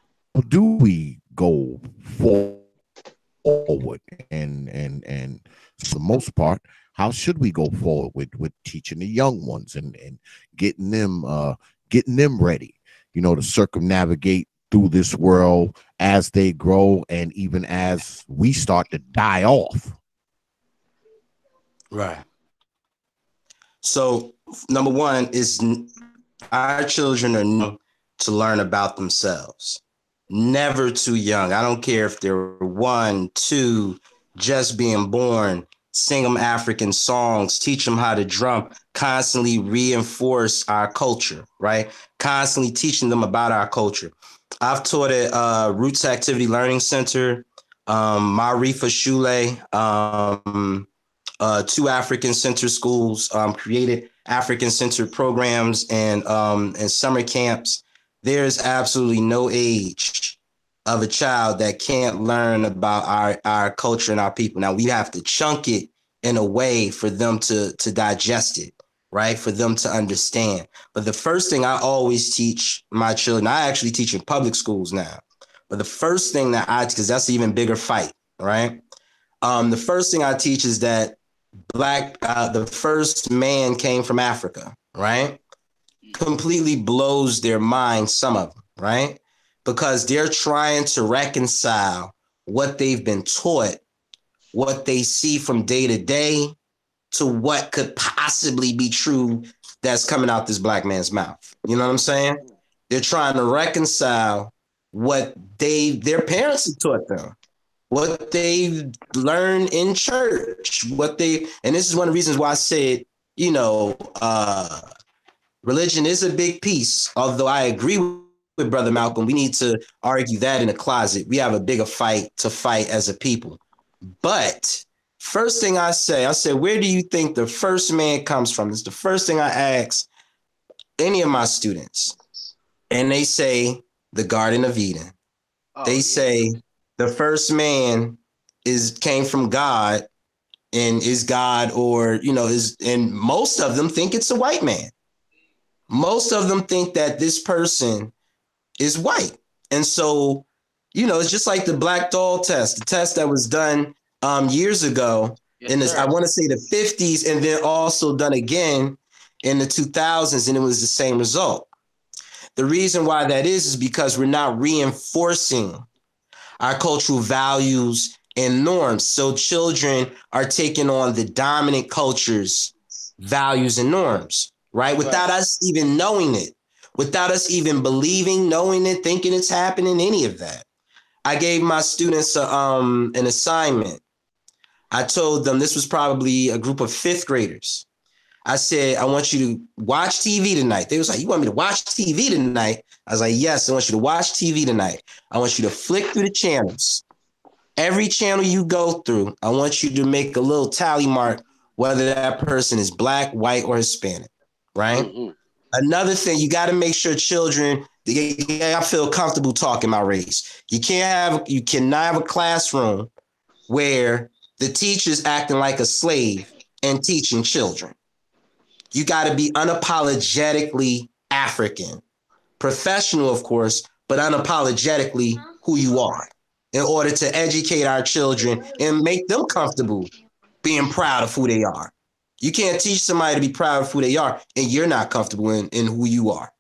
do we go forward? And for the most part, how should we go forward with teaching the young ones and getting them ready, you know, to circumnavigate through this world as they grow and even as we start to die off? Right. So number one is Our children are new to learn about themselves. Never too young. I don't care if they're 1, 2, just being born. Sing them African songs, teach them how to drum, constantly reinforce our culture, right? Constantly teaching them about our culture. I've taught at Roots Activity Learning Center, Marifa Shule, 2 African center schools, created African centered programs and summer camps. There's absolutely no age of a child that can't learn about our culture and our people. Now we have to chunk it in a way for them to digest it, right? For them to understand. But the first thing I always teach my children, I actually teach in public schools now, but the first thing that because that's an even bigger fight, right? The first thing I teach is that the first man came from Africa, right? Completely blows their mind, some of them, right? Because they're trying to reconcile what they've been taught, what they see from day to day, to what could possibly be true that's coming out this black man's mouth. You know what I'm saying? They're trying to reconcile what their parents have taught them, what they've learned in church, and this is one of the reasons why I said, religion is a big piece, although I agree with Brother Malcolm. We need to argue that in the closet. We have a bigger fight to fight as a people. But first thing I said, where do you think the first man comes from? It's the first thing I ask any of my students. And they say the Garden of Eden. They say the first man came from God and is God, or, and most of them think it's a white man. Most of them think that this person is white. And so, it's just like the black doll test, the test that was done years ago I want to say the 50s, and then also done again in the 2000s, and it was the same result. The reason why that is because we're not reinforcing our cultural values and norms. So children are taking on the dominant culture's values and norms, right? Without us even knowing it, without us even believing, knowing it, thinking it's happening, any of that. I gave my students an assignment. I told them, this was probably a group of 5th graders. I said, I want you to watch TV tonight. They was like, you want me to watch TV tonight? I was like, yes, I want you to watch TV tonight. I want you to flick through the channels. Every channel you go through, I want you to make a little tally mark, whether that person is black, white, or Hispanic, right? Mm-hmm. Another thing, you got to make sure children, I feel comfortable talking my race. You cannot have a classroom where the teacher's acting like a slave and teaching children. You got to be unapologetically African, professional, of course, but unapologetically who you are, in order to educate our children and make them comfortable being proud of who they are. You can't teach somebody to be proud of who they are and you're not comfortable in who you are.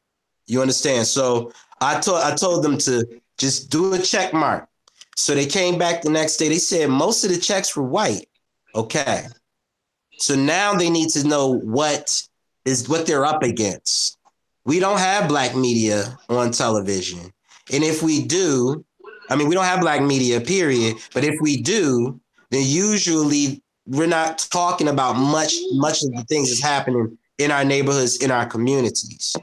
You understand? So I told them to just do a check mark. So they came back the next day. They said most of the checks were white. Okay. So now they need to know what they're up against. We don't have black media on television. And if we do, we don't have black media, period. But if we do, then usually we're not talking about much of the things that's happening in our neighborhoods, in our communities.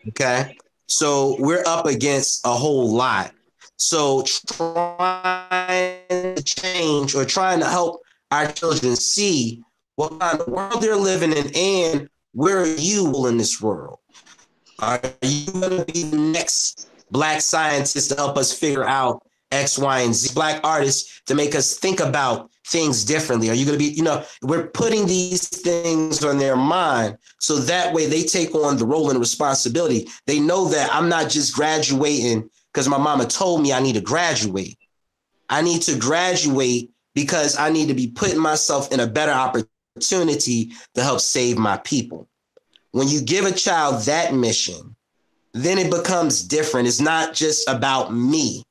Okay. So we're up against a whole lot. So trying to change or trying to help our children see what kind of world they're living in and where are you in this world? Are you going to be the next black scientist to help us figure out X, Y, and Z? Black artists to make us think about things differently? Are you going to be, we're putting these things on their mind so that way they take on the role and responsibility. They know that I'm not just graduating because my mama told me I need to graduate. I need to graduate because I need to be putting myself in a better opportunity to help save my people. When you give a child that mission, then it becomes different. It's not just about me.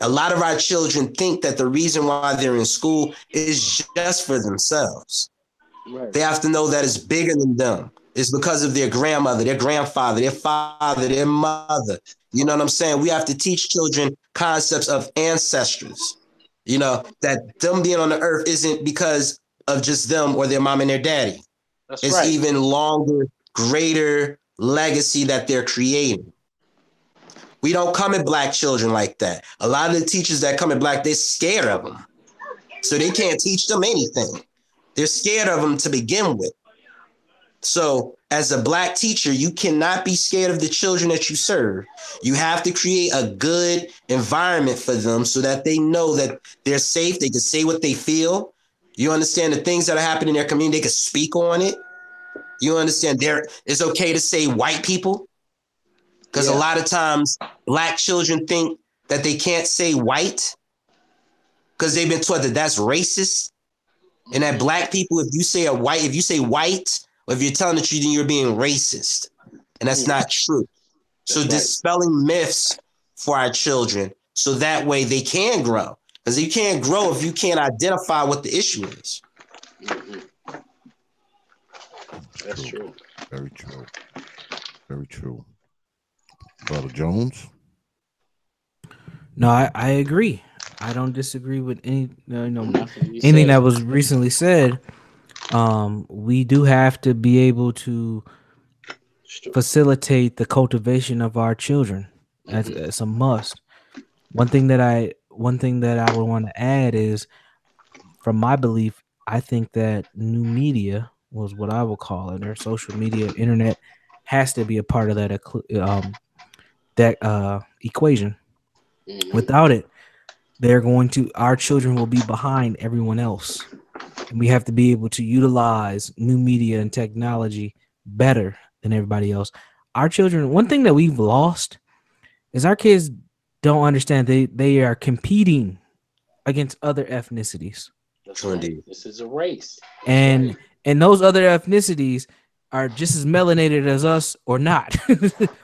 A lot of our children think that the reason why they're in school is just for themselves. Right. They have to know that it's bigger than them. It's because of their grandmother, their grandfather, their father, their mother. You know what I'm saying? We have to teach children concepts of ancestors. You know, that them being on the earth isn't because of just them or their mom and their daddy. It's even longer, greater legacy that they're creating. We don't come at black children like that. A lot of the teachers that come at black, they're scared of them. So they can't teach them anything. They're scared of them to begin with. So as a black teacher, you cannot be scared of the children that you serve. You have to create a good environment for them so that they know that they're safe. They can say what they feel. You understand the things that are happening in their community. They can speak on it. You understand it's okay to say white people. Because a lot of times black children think that they can't say white because they've been taught that that's racist. And that black people, if you say white, or if you're telling the truth, then you're being racist. And that's not true. So dispelling myths for our children so that way they can grow. Because you can't grow if you can't identify what the issue is. That's true. Very true. Very true. Brother Jones? No, I agree. I don't disagree with anything that was recently said. We do have to be able to facilitate the cultivation of our children. That's a must. One thing that I would want to add is, from my belief, I think that new media was what I would call it, or social media, internet, has to be a part of that equation. Without it, our children will be behind everyone else. And we have to be able to utilize new media and technology better than everybody else. Our children, one thing that we've lost is our kids don't understand they are competing against other ethnicities. That's right. This is a race. And those other ethnicities are just as melanated as us or not.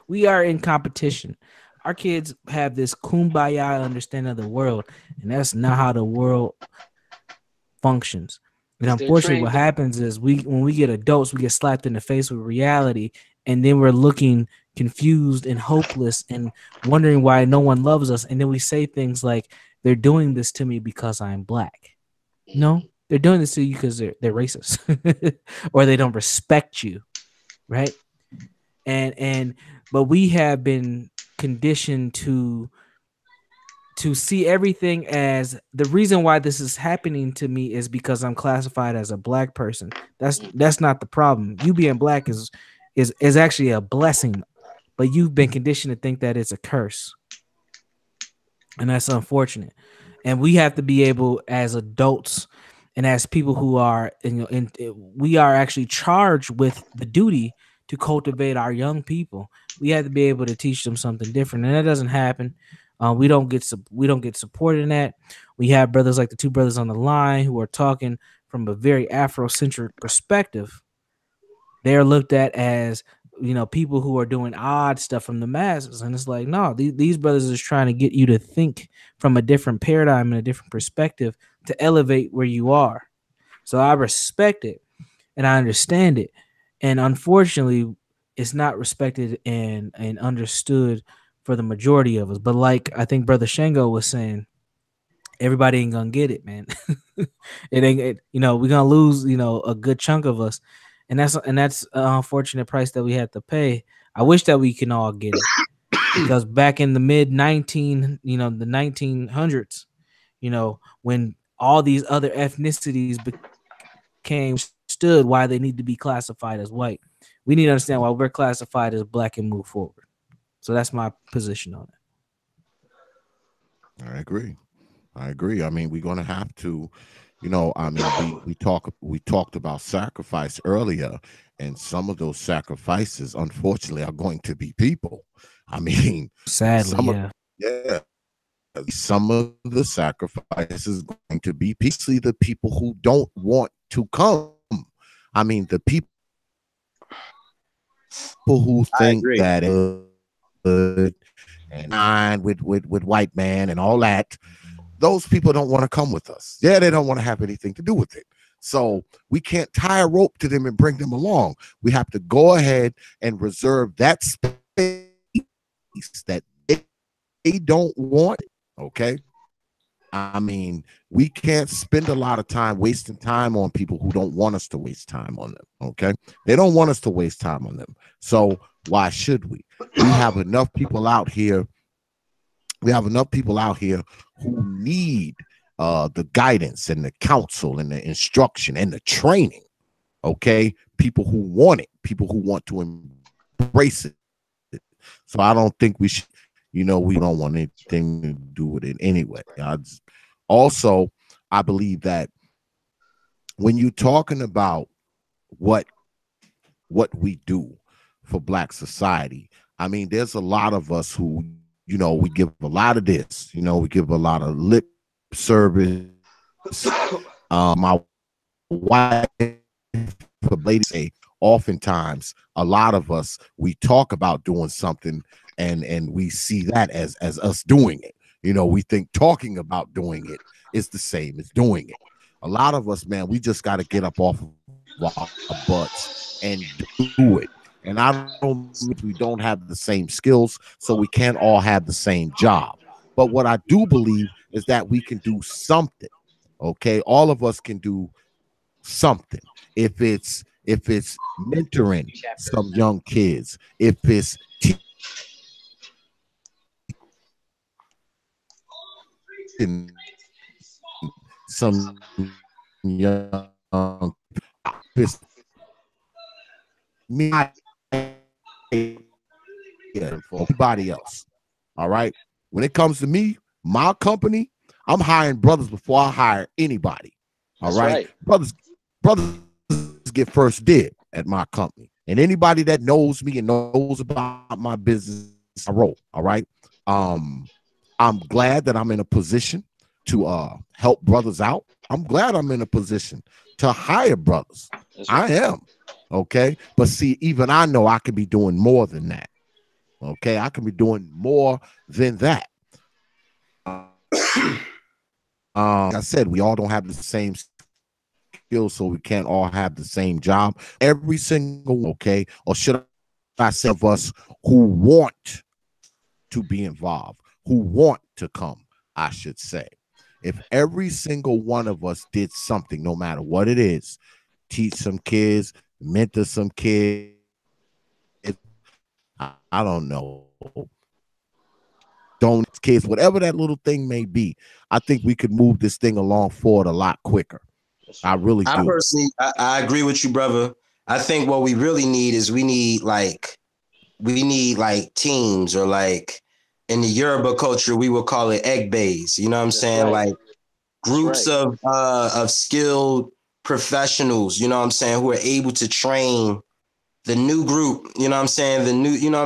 We are in competition. Our kids have this kumbaya understanding of the world, and that's not how the world functions. And unfortunately, what happens is when we get adults, we get slapped in the face with reality, and then we're looking confused and hopeless and wondering why no one loves us. And then we say things like, they're doing this to me because I'm black. No, they're doing this to you because they're racist or they don't respect you, right? But we have been conditioned to see everything as the reason why this is happening to me is because I'm classified as a black person. That's not the problem. You being black is actually a blessing, but you've been conditioned to think that it's a curse, and that's unfortunate. And we have to be able, as adults and as people who are, we are actually charged with the duty to cultivate our young people. We have to be able to teach them something different, and that doesn't happen. We don't get support in that. We have brothers like the two brothers on the line who are talking from a very Afrocentric perspective. They are looked at as, people who are doing odd stuff from the masses, and it's like, no, these brothers is trying to get you to think from a different paradigm and a different perspective to elevate where you are. So I respect it and I understand it, and unfortunately, it's not respected and understood for the majority of us. But like I think Brother Shango was saying, everybody ain't gonna get it, man. We're gonna lose, a good chunk of us. And that's an unfortunate price that we have to pay. I wish that we can all get it. Because back in the the 1900s, when all these other ethnicities became stood why they need to be classified as white, we need to understand why we're classified as black and move forward. So that's my position on it. I agree. I mean, we're going to have to, we talked about sacrifice earlier, and some of those sacrifices, unfortunately, are going to be people. I mean, sadly, some of the sacrifices are going to be basically the people who don't want to come. I mean, the people who think that and with white man and all that, those people don't want to come with us. Yeah, they don't want to have anything to do with it. So we can't tie a rope to them and bring them along. We have to go ahead and reserve that space that they don't want. Okay. I mean, we can't spend a lot of time wasting time on people who don't want us to waste time on them. Okay. They don't want us to waste time on them. So why should we? We have enough people out here. We have enough people out here who need the guidance and the counsel and the instruction and the training. Okay. People who want it, people who want to embrace it. So I don't think we should, we don't want anything to do with it anyway. Also, I believe that when you're talking about what we do for Black society, I mean, there's a lot of us who, we give a lot of this, we give a lot of lip service. My wife, lady say, oftentimes a lot of us, we talk about doing something and we see that as us doing it. We think talking about doing it is the same as doing it. A lot of us, man, we just got to get up off of our butts and do it. And I don't mean we don't have the same skills, so we can't all have the same job. But what I do believe is that we can do something. Okay, all of us can do something. If it's mentoring some young kids, if it's teaching some young, it's me for everybody else. All right. When it comes to me, my company, I'm hiring brothers before I hire anybody. All right. Brothers get first dib at my company. And anybody that knows me and knows about my business, I roll. All right. I'm glad that I'm in a position to help brothers out. I'm glad I'm in a position to hire brothers. I am. Okay. But see, even I know I could be doing more than that. Okay. I can be doing more than that. Like I said, we all don't have the same skills, so we can't all have the same job. Every single, okay, or should I say of us who want to be involved, who want to come, I should say. If every single one of us did something, no matter what it is, teach some kids, mentor some kids, I don't know, donuts, kids, whatever that little thing may be, I think we could move this thing along forward a lot quicker. I really do. I personally, I agree with you, brother. I think what we really need is we need like teams, or like in the Yoruba culture, we would call it egg bays. You know what I'm saying? Right. Like groups of skilled professionals, you know what I'm saying, who are able to train the new group, you know what I'm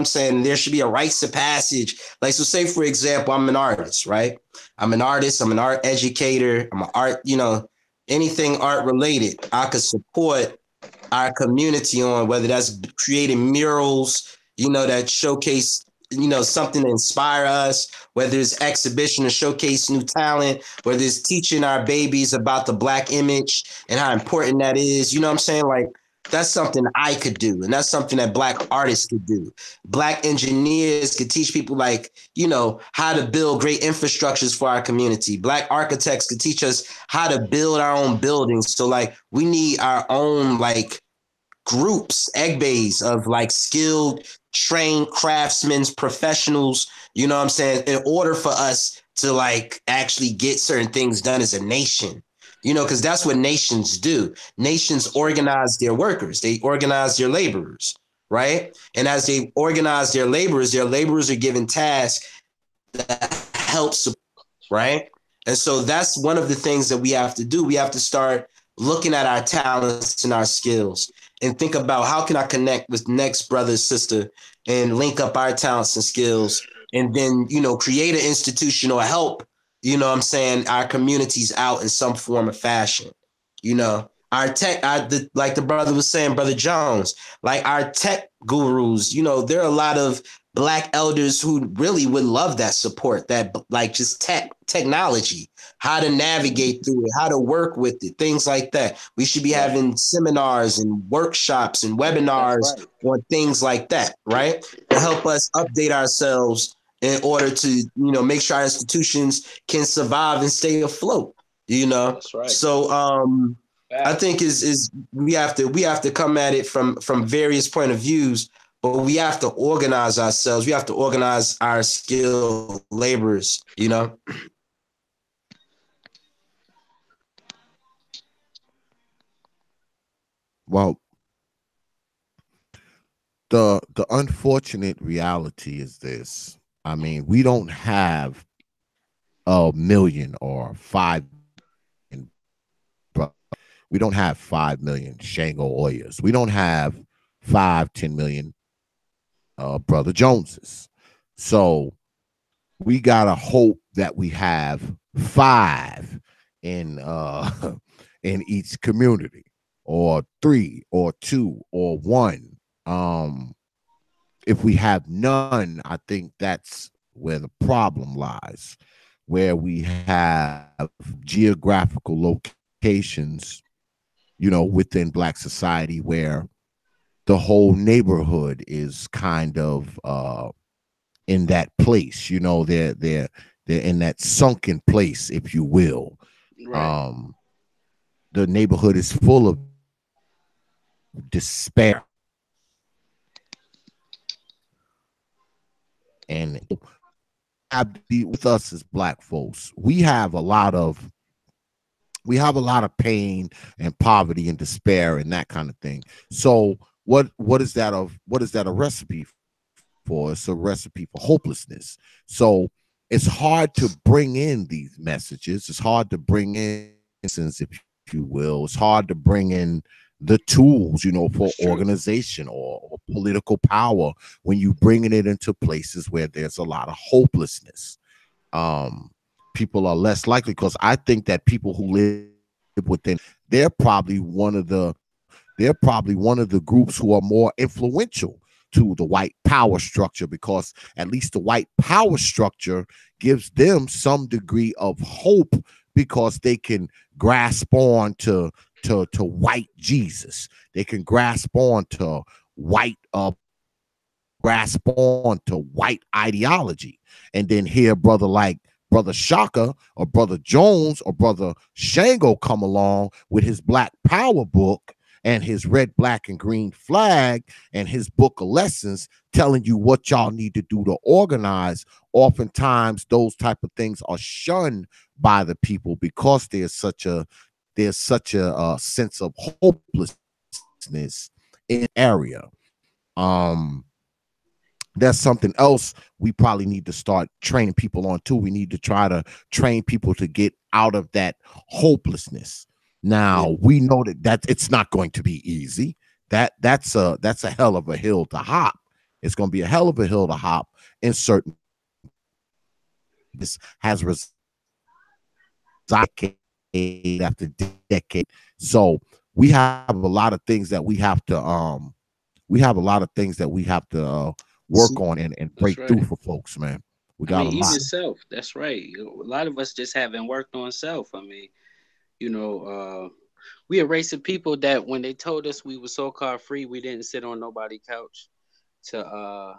saying? There should be a rites of passage. Like, so say, for example, I'm an artist, right? I'm an artist. I'm an art educator. I'm an art, anything art related. I could support our community on, whether that's creating murals, that showcase, something to inspire us, whether it's exhibition to showcase new talent, whether it's teaching our babies about the Black image and how important that is. You know what I'm saying? Like, that's something I could do. And that's something that Black artists could do. Black engineers could teach people, like, how to build great infrastructures for our community. Black architects could teach us how to build our own buildings. So, like, we need our own, like, groups, egg bays of, like, skilled, trained craftsmen, professionals, you know what I'm saying, in order for us to, like, actually get certain things done as a nation. Because that's what nations do. Nations organize their workers. They organize their laborers, right? And as they organize their laborers are given tasks that help support, right? And so that's one of the things that we have to do. We have to start looking at our talents and our skills and think about, how can I connect with next brother, sister, and link up our talents and skills, and then, create an institution or help, our communities out in some form or fashion. Our tech, like the brother was saying, Brother Jones, like our tech gurus, there are a lot of Black elders who really would love that support, that like just technology, how to navigate through it, how to work with it, things like that. We should be having seminars and workshops and webinars on things like that, right? To help us update ourselves in order to, make sure our institutions can survive and stay afloat, That's right. So I think is we have to come at it from various point of views, but we have to organize ourselves. We have to organize our skilled laborers, Well, the unfortunate reality is this. I mean, we don't have 1 million or 5 million. We don't have 5 million Shango Oyas. We don't have 5-10 million Brother Joneses. So we gotta hope that we have 5 in in each community, or 3 or 2 or 1. If we have none, I think that's where the problem lies, where we have geographical locations, within Black society where the whole neighborhood is kind of in that place. They're in that sunken place, if you will. Right. The neighborhood is full of despair, and with us as Black folks, we have a lot of pain and poverty and despair and that kind of thing. So what is that a recipe for? It's a recipe for hopelessness. So it's hard to bring in these messages. It's hard to bring in, if you will. It's hard to bring in the tools, for organization or political power when you bringing it into places where there's a lot of hopelessness. People are less likely, because I think that people who live within, they're probably one of the groups who are more influential to the white power structure, because at least the white power structure gives them some degree of hope, because they can grasp on to white Jesus. They can grasp on to white ideology, and then hear brother like Brother Shaka or Brother Jones or Brother Shango come along with his Black Power book and his red, black, and green flag and his book of lessons, telling you what y'all need to do to organize. Oftentimes, those type of things are shunned by the people, because there's such a sense of hopelessness in the area. That's something else we probably need to start training people on too. We need to try to train people to get out of that hopelessness. Now, we know that it's not going to be easy. That's a hell of a hill to hop. It's going to be a hell of a hill to hop in certain. This has resided decade after decade. So we have a lot of things that we have to work on and break through for folks, man. We got a lot. Even self. That's right. A lot of us just haven't worked on self. We a race of people that when they told us we were so-called free, we didn't sit on nobody's couch to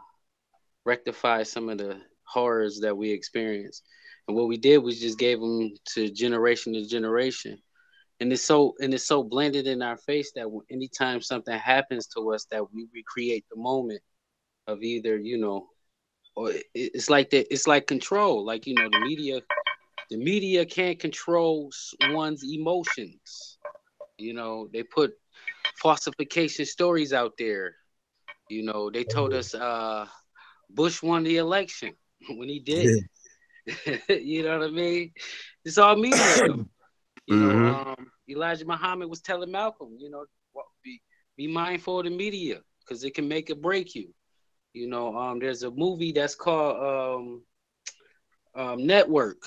rectify some of the horrors that we experienced. And what we did was just gave them to generation, and it's so blended in our face that anytime something happens to us, that we recreate the moment of either or it's like that. It's like control. Like the media can't control one's emotions. They put falsification stories out there. They told us Bush won the election when he didn't. You know what I mean? It's all media. Elijah Muhammad was telling Malcolm, be mindful of the media, because it can make or break you. There's a movie that's called Network.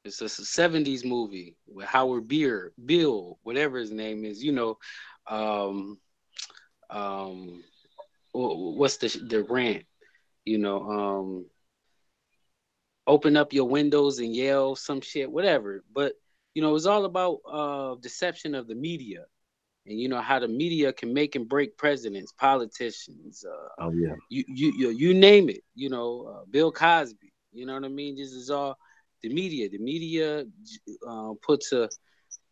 It's a 70s movie with Howard Bill, whatever his name is. What's the rant? you know, open up your windows and yell some shit, whatever. But it's all about deception of the media, and how the media can make and break presidents, politicians, Oh yeah. you name it. Bill Cosby. You know what I mean? This is all the media. The media puts uh,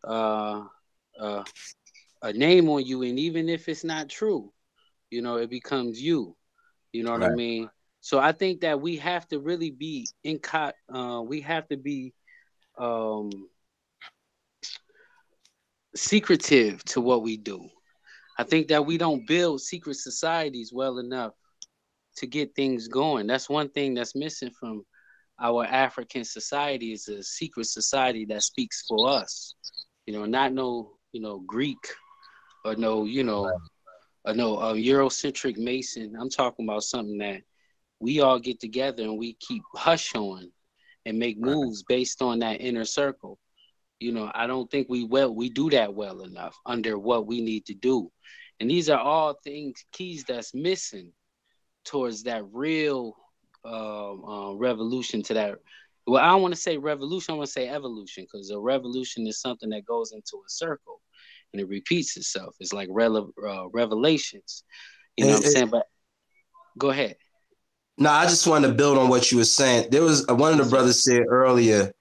uh, a name on you, and even if it's not true, it becomes you. You know what I Right. mean? So I think that we have to really be we have to be um, secretive to what we do. I think that we don't build secret societies well enough to get things going. That's one thing that's missing from our African society is a secret society that speaks for us. Not no, Greek or no, or no Eurocentric Mason. I'm talking about something that we all get together and we keep hush on and make Right. moves based on that inner circle. I don't think we do that well enough under what we need to do. And these are all things, keys that's missing towards that real revolution to that. Well, I don't want to say revolution, I want to say evolution, because a revolution is something that goes into a circle and it repeats itself. It's like revelations. You know what I'm saying? But go ahead. No, I just wanted to build on what you were saying. There was one of the brothers said earlier,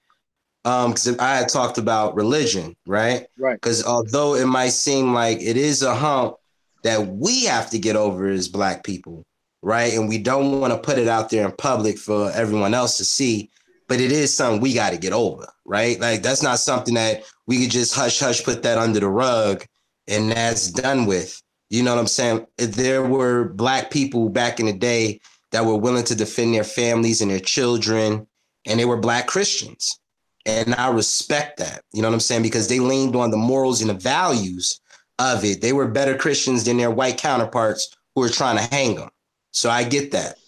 because I had talked about religion, right? Right. Because although it might seem like it is a hump that we have to get over as Black people, right? And we don't want to put it out there in public for everyone else to see, but it is something we got to get over, right? Like that's not something that we could just hush, put that under the rug and that's done with. You know what I'm saying? There were Black people back in the day that were willing to defend their families and their children, and they were Black Christians. And I respect that, you know what I'm saying? Because they leaned on the morals and the values of it. They were better Christians than their white counterparts who were trying to hang them. So I get that.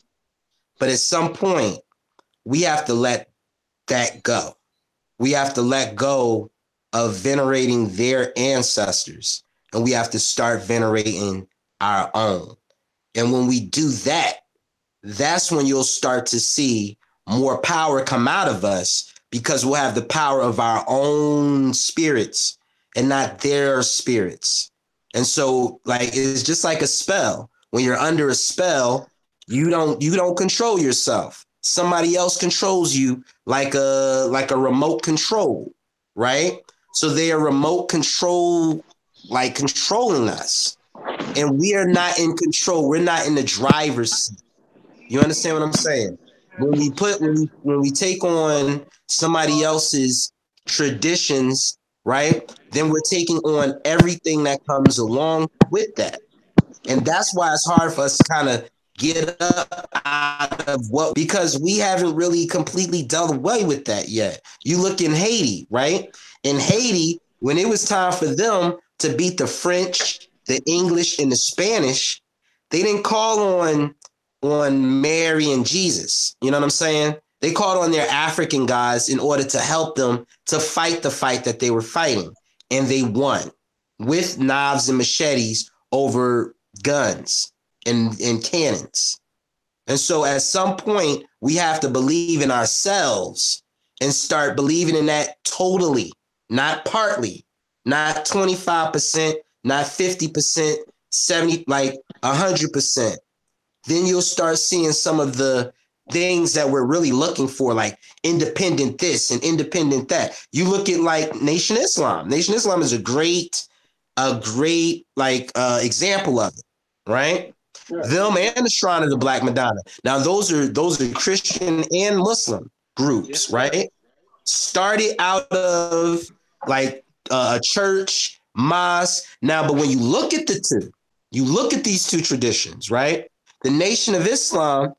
But at some point, we have to let that go. We have to let go of venerating their ancestors, and we have to start venerating our own. And when we do that, that's when you'll start to see more power come out of us, because we'll have the power of our own spirits and not their spirits. And so, like, it's just like a spell. When you're under a spell, you don't control yourself. Somebody else controls you like a remote control, right? So they are remote control, like controlling us. And we are not in control. We're not in the driver's seat. You understand what I'm saying? When we take on somebody else's traditions, right? Then we're taking on everything that comes along with that. And that's why it's hard for us to kind of get up out of because we haven't really completely done away with that yet. You look in Haiti, right? In Haiti, when it was time for them to beat the French, the English, and the Spanish, they didn't call on Mary and Jesus. You know what I'm saying? They called on their African guys in order to help them to fight the fight that they were fighting. And they won with knives and machetes over guns and cannons. And so at some point, we have to believe in ourselves and start believing in that totally, not partly, not 25%, not 50%, 70, like 100%. Then you'll start seeing some of the things that we're really looking for, like independent this and independent that. You look at like Nation Islam. Nation Islam is a great example of it, right? Them and the Shrine of the Black Madonna. Now those are Christian and Muslim groups, right? Started out of like a church, mosque. Now, but when you look at the two, you look at these two traditions, right? The Nation of Islam,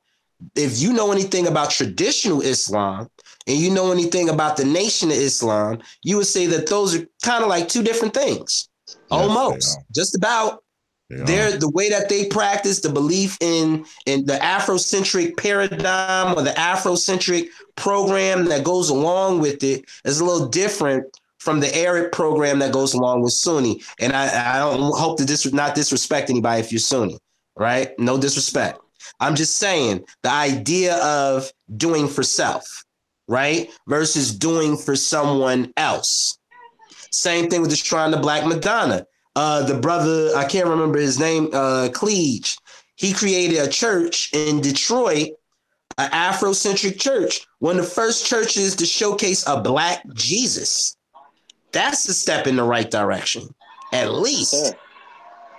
if you know anything about traditional Islam and you know anything about the Nation of Islam, you would say that those are kind of like two different things. Yes, almost, just about. They're the way that they practice the belief in the Afrocentric paradigm or the Afrocentric program that goes along with it is a little different from the Arab program that goes along with Sunni. And I don't hope to not disrespect anybody if you're Sunni, right? No disrespect. I'm just saying the idea of doing for self, right? Versus doing for someone else. Same thing with the Shrine of Black Madonna. The brother, I can't remember his name, Cleage. He created a church in Detroit, an Afrocentric church, one of the first churches to showcase a Black Jesus. That's a step in the right direction, at least.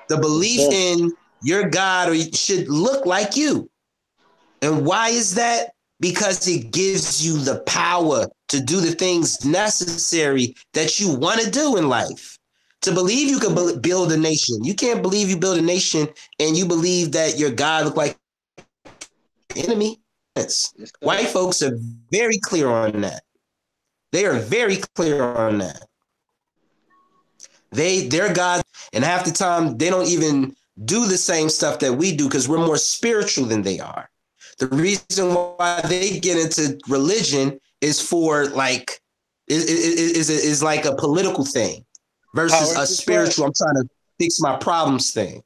The belief in your God should look like you. And why is that? Because it gives you the power to do the things necessary that you want to do in life. To believe you can build a nation. You can't believe you build a nation and you believe that your God look like enemy. White folks are very clear on that. They are very clear on that. Their God, and half the time they don't even do the same stuff that we do because we're more spiritual than they are. The reason why they get into religion is for like is like a political thing versus a spiritual. I'm trying to fix my problems thing.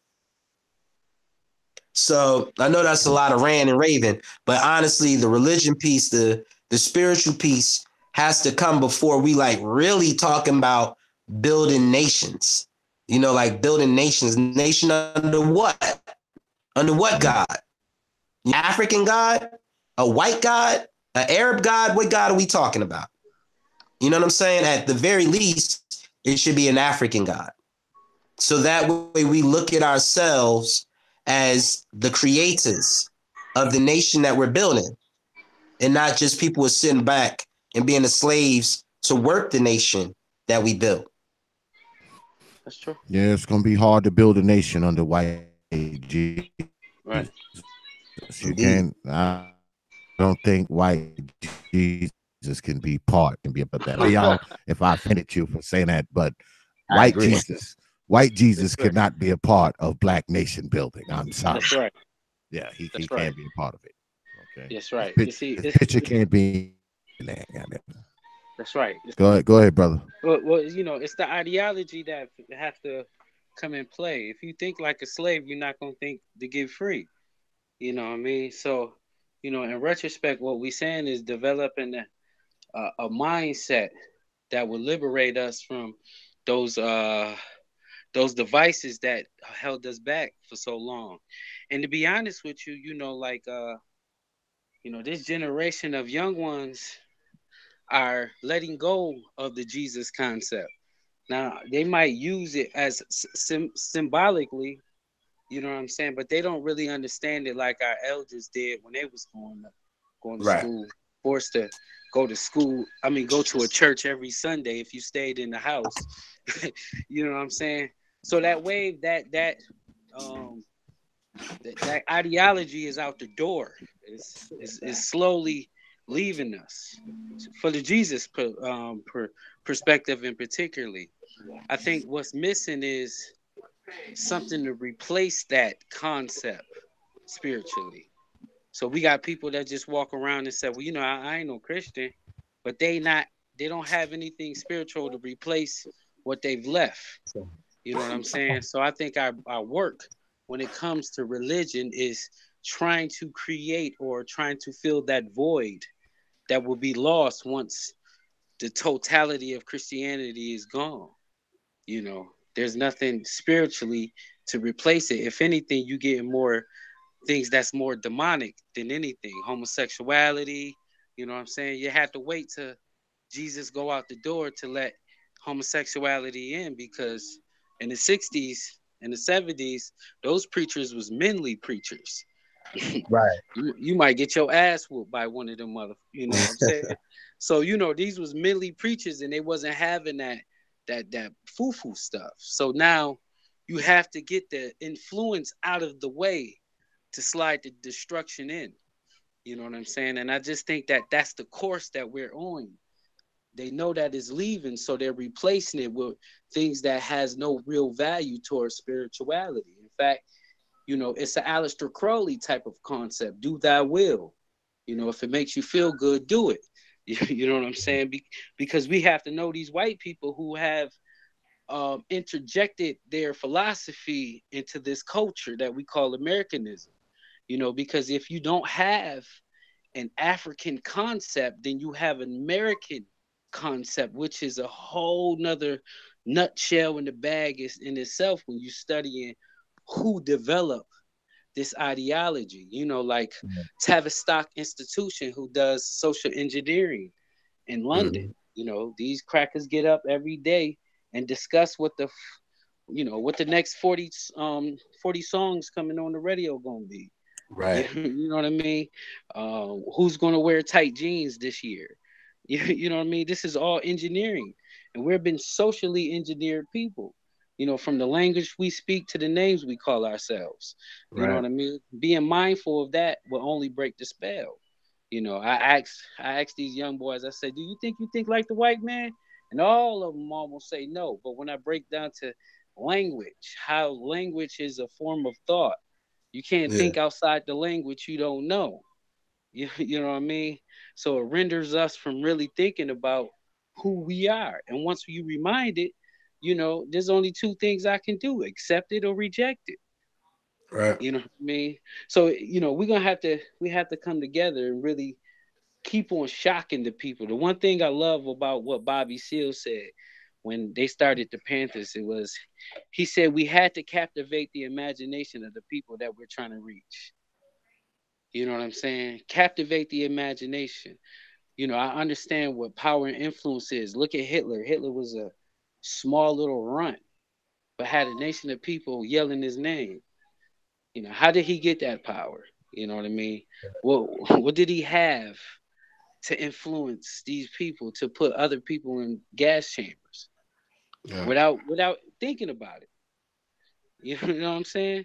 So I know that's a lot of rant and raving, but honestly, the religion piece, the spiritual piece has to come before we like really talking about building nations. You know, like building nations. Nation under what? Under what God? An African God? A white God? An Arab God? What God are we talking about? You know what I'm saying? At the very least, it should be an African God. So that way we look at ourselves as the creators of the nation that we're building and not just people who are sitting back and being the slaves to work the nation that we built. That's true. Yeah, it's going to be hard to build a nation under white Jesus. Right. You can't, I don't think white Jesus can be part and be about that. Y'all, if I offended you for saying that, but white Jesus cannot be a part of Black nation building. I'm sorry. That's right. Yeah, he can't be a part of it. Okay. That's right. You see, his picture can't be in there. That's right. Go ahead, brother. Well, you know, it's the ideology that have to come in play. If you think like a slave, you're not gonna think to get free. You know what I mean? So, you know, in retrospect, what we're saying is developing a mindset that will liberate us from those devices that held us back for so long. And to be honest with you, you know, like you know, this generation of young ones are letting go of the Jesus concept. Now, they might use it as symbolically, you know what I'm saying, but they don't really understand it like our elders did when they was going to school, forced to go to school. I mean, go to a church every Sunday if you stayed in the house. You know what I'm saying? So that wave, that ideology is out the door. Is slowly leaving us for the Jesus perspective, and particularly, I think what's missing is something to replace that concept spiritually. So we got people that just walk around and say, well, you know, I ain't no Christian, but they don't have anything spiritual to replace what they've left. You know what I'm saying? So I think our work when it comes to religion is trying to create or trying to fill that void that will be lost once the totality of Christianity is gone. You know, there's nothing spiritually to replace it. If anything, you get more things that's more demonic than anything. Homosexuality, you know what I'm saying? You have to wait till Jesus go out the door to let homosexuality in, because in the 60s and the 70s, those preachers was manly preachers. Right. You might get your ass whooped by one of them mother, you know what I'm saying? So, you know, these was manly preachers and they wasn't having that foo-foo stuff. So now you have to get the influence out of the way to slide the destruction in. You know what I'm saying? And I just think that that's the course that we're on. They know that it's leaving, so they're replacing it with things that has no real value towards spirituality. In fact, you know, it's an Aleister Crowley type of concept. Do thy will. You know, if it makes you feel good, do it. You know what I'm saying? Because we have to know these white people who have interjected their philosophy into this culture that we call Americanism. because if you don't have an African concept, then you have an American concept, which is a whole nother nutshell in the bag is in itself when you studying who developed this ideology. Like Tavistock Institution, who does social engineering in London. These crackers get up every day and discuss what the next 40 songs coming on the radio gonna be. Right. You know what I mean? Who's gonna wear tight jeans this year? You know what I mean? This is all engineering, and we've been socially engineered people. From the language we speak to the names we call ourselves. You know what I mean? Being mindful of that will only break the spell. I asked these young boys, I said, do you think like the white man? And all of them almost say no. But when I break down to language, how language is a form of thought, you can't think outside the language you don't know. You know what I mean? So it renders us from really thinking about who we are. And once you remind it, there's only two things I can do: accept it or reject it. Right. You know what I mean? So, we have to come together and really keep on shocking the people. The one thing I love about what Bobby Seale said when they started the Panthers, he said we had to captivate the imagination of the people that we're trying to reach. You know what I'm saying? Captivate the imagination. I understand what power and influence is. Look at Hitler. Hitler was a small little runt, but had a nation of people yelling his name. How did he get that power? You know what I mean? What did he have to influence these people to put other people in gas chambers without thinking about it? You know what I'm saying?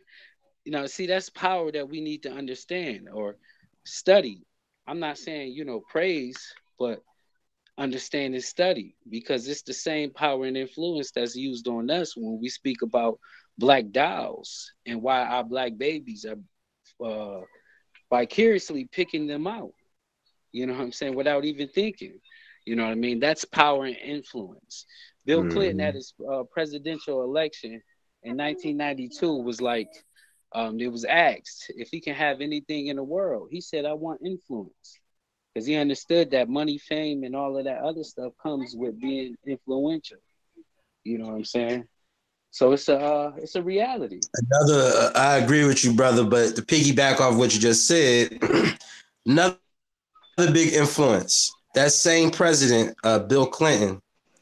See, that's power that we need to understand or study. I'm not saying, praise, but understand and study, because it's the same power and influence that's used on us when we speak about black dolls and why our black babies are vicariously picking them out. You know what I'm saying? Without even thinking. You know what I mean? That's power and influence. Bill Clinton at his presidential election in 1992 was like, it was asked if he can have anything in the world. He said, I want influence. Because he understood that money, fame, and all of that other stuff comes with being influential. You know what I'm saying? So it's a reality. I agree with you, brother. But to piggyback off what you just said, another big influence. That same president, Bill Clinton,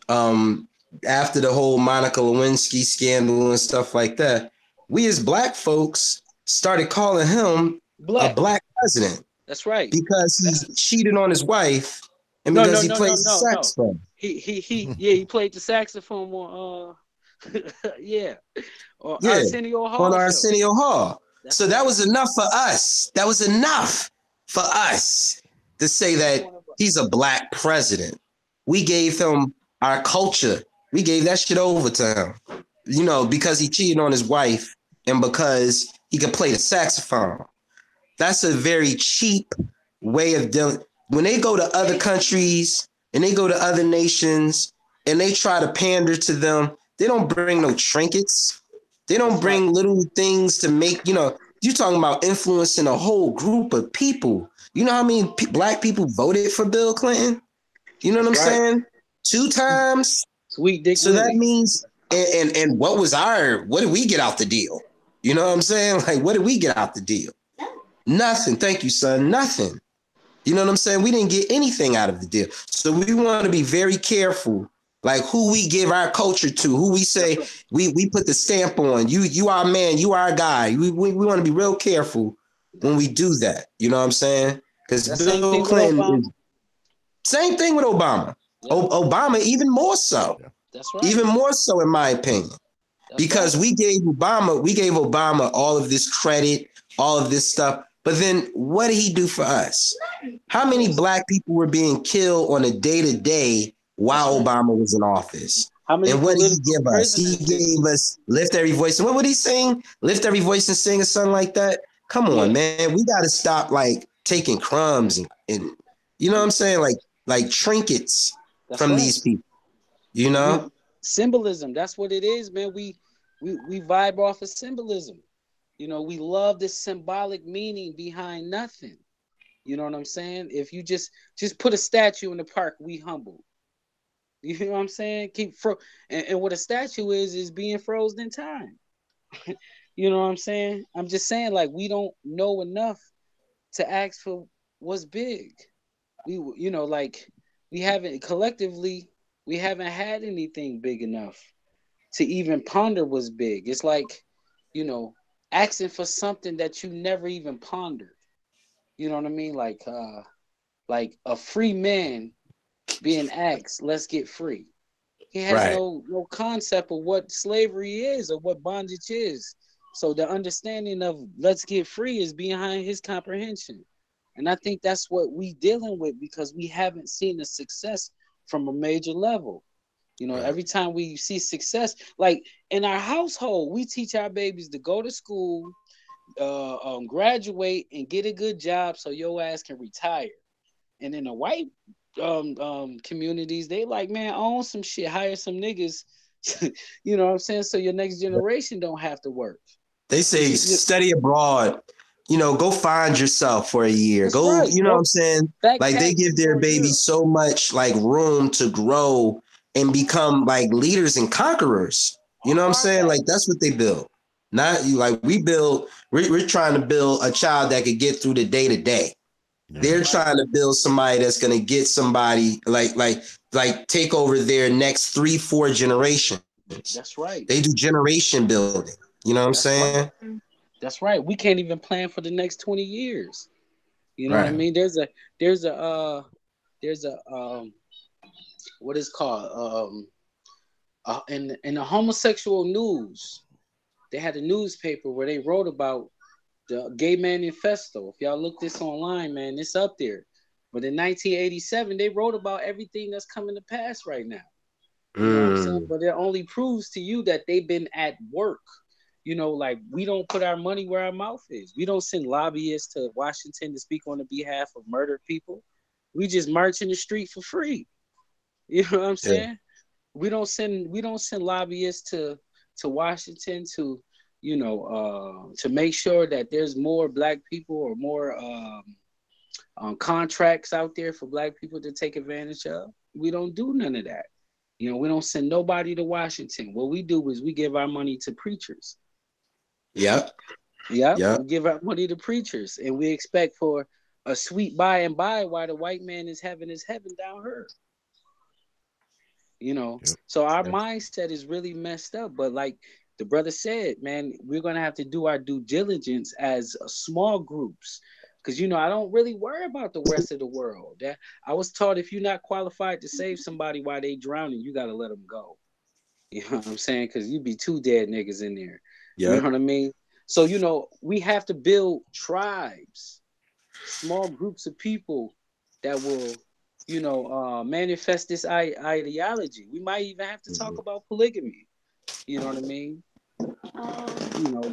after the whole Monica Lewinsky scandal and stuff like that, we as black folks started calling him a black president. That's right. Because he cheated on his wife and because he played the saxophone. He played the saxophone on Arsenio Hall. On Arsenio Hall. So that was enough for us. That was enough for us to say that he's a black president. We gave him our culture. We gave that shit over to him, because he cheated on his wife and because he could play the saxophone. That's a very cheap way of dealing. When they go to other countries and they go to other nations and they try to pander to them, they don't bring no trinkets. They don't bring little things to make, you're talking about influencing a whole group of people. You know how many black people voted for Bill Clinton? You know what I'm saying? 2 times. Sweet Dick. So that means, and what did we get out the deal? You know what I'm saying? Like, what did we get out the deal? Nothing. Thank you, son. Nothing. You know what I'm saying? We didn't get anything out of the deal. So we want to be very careful, like who we give our culture to, who we say we put the stamp on. You our man, you our guy. We want to be real careful when we do that. You know what I'm saying? Because Bill Clinton, same thing with Obama. Yeah. Obama, even more so. That's right. Even more so, in my opinion. Because we gave Obama all of this credit, all of this stuff. But then what did he do for us? How many black people were being killed on a day-to-day while Obama was in office? And what did he give us? He gave us Lift Every Voice. And what would he sing? Lift Every Voice and Sing or something like that? Come on, man. We got to stop like taking crumbs and you know what I'm saying? Like trinkets from these people, Symbolism. That's what it is, man. We vibe off of symbolism. You know, we love the symbolic meaning behind nothing. You know what I'm saying? If you just put a statue in the park, we humble. You know what I'm saying? And what a statue is being frozen in time. You know what I'm saying? I'm just saying, like, we don't know enough to ask for what's big. Like, we haven't collectively, we haven't had anything big enough to even ponder what's big. It's like, asking for something that you never even pondered. You know what I mean? Like a free man being asked, let's get free. He has Right. no concept of what slavery is or what bondage is. So the understanding of let's get free is behind his comprehension. And I think that's what we dealing with because we haven't seen the success from a major level. Every time we see success, like in our household, we teach our babies to go to school, graduate, and get a good job so your ass can retire. And in the white communities, they like, man, own some shit, hire some niggas. You know what I'm saying? So your next generation don't have to work. They say study abroad. Go find yourself for a year. That's go, right. you know what I'm saying? Like they give their babies so much like room to grow and become like leaders and conquerors. You know what I'm saying? Like that's what they build. Not like we're trying to build a child that could get through the day to day. They're trying to build somebody that's going to get somebody like take over their next 3-4 generations. That's right. They do generation building. You know what I'm saying? Right. That's right. We can't even plan for the next 20 years. You know what I mean? There's a what is called in the homosexual news. They had a newspaper where they wrote about the Gay Manifesto. If y'all look this online, man, it's up there. But in 1987, they wrote about everything that's coming to pass right now. You know what I'm saying? But it only proves to you that they've been at work. Like we don't put our money where our mouth is. We don't send lobbyists to Washington to speak on the behalf of murdered people. We just march in the street for free. You know what I'm saying? We don't send lobbyists to Washington to to make sure that there's more black people or more contracts out there for black people to take advantage of. We don't do none of that. We don't send nobody to Washington. What we do is we give our money to preachers. Yep. We give our money to preachers, and we expect for a sweet by and by while the white man is having his heaven down here. So our mindset is really messed up. But like the brother said, man, we're going to have to do our due diligence as small groups. Because, I don't really worry about the rest of the world. I was taught if you're not qualified to save somebody while they drowning, you got to let them go. You know what I'm saying? Because you'd be 2 dead niggas in there. You know what I mean? So, we have to build tribes, small groups of people that will, manifest this ideology. We might even have to talk about polygamy. You know what I mean?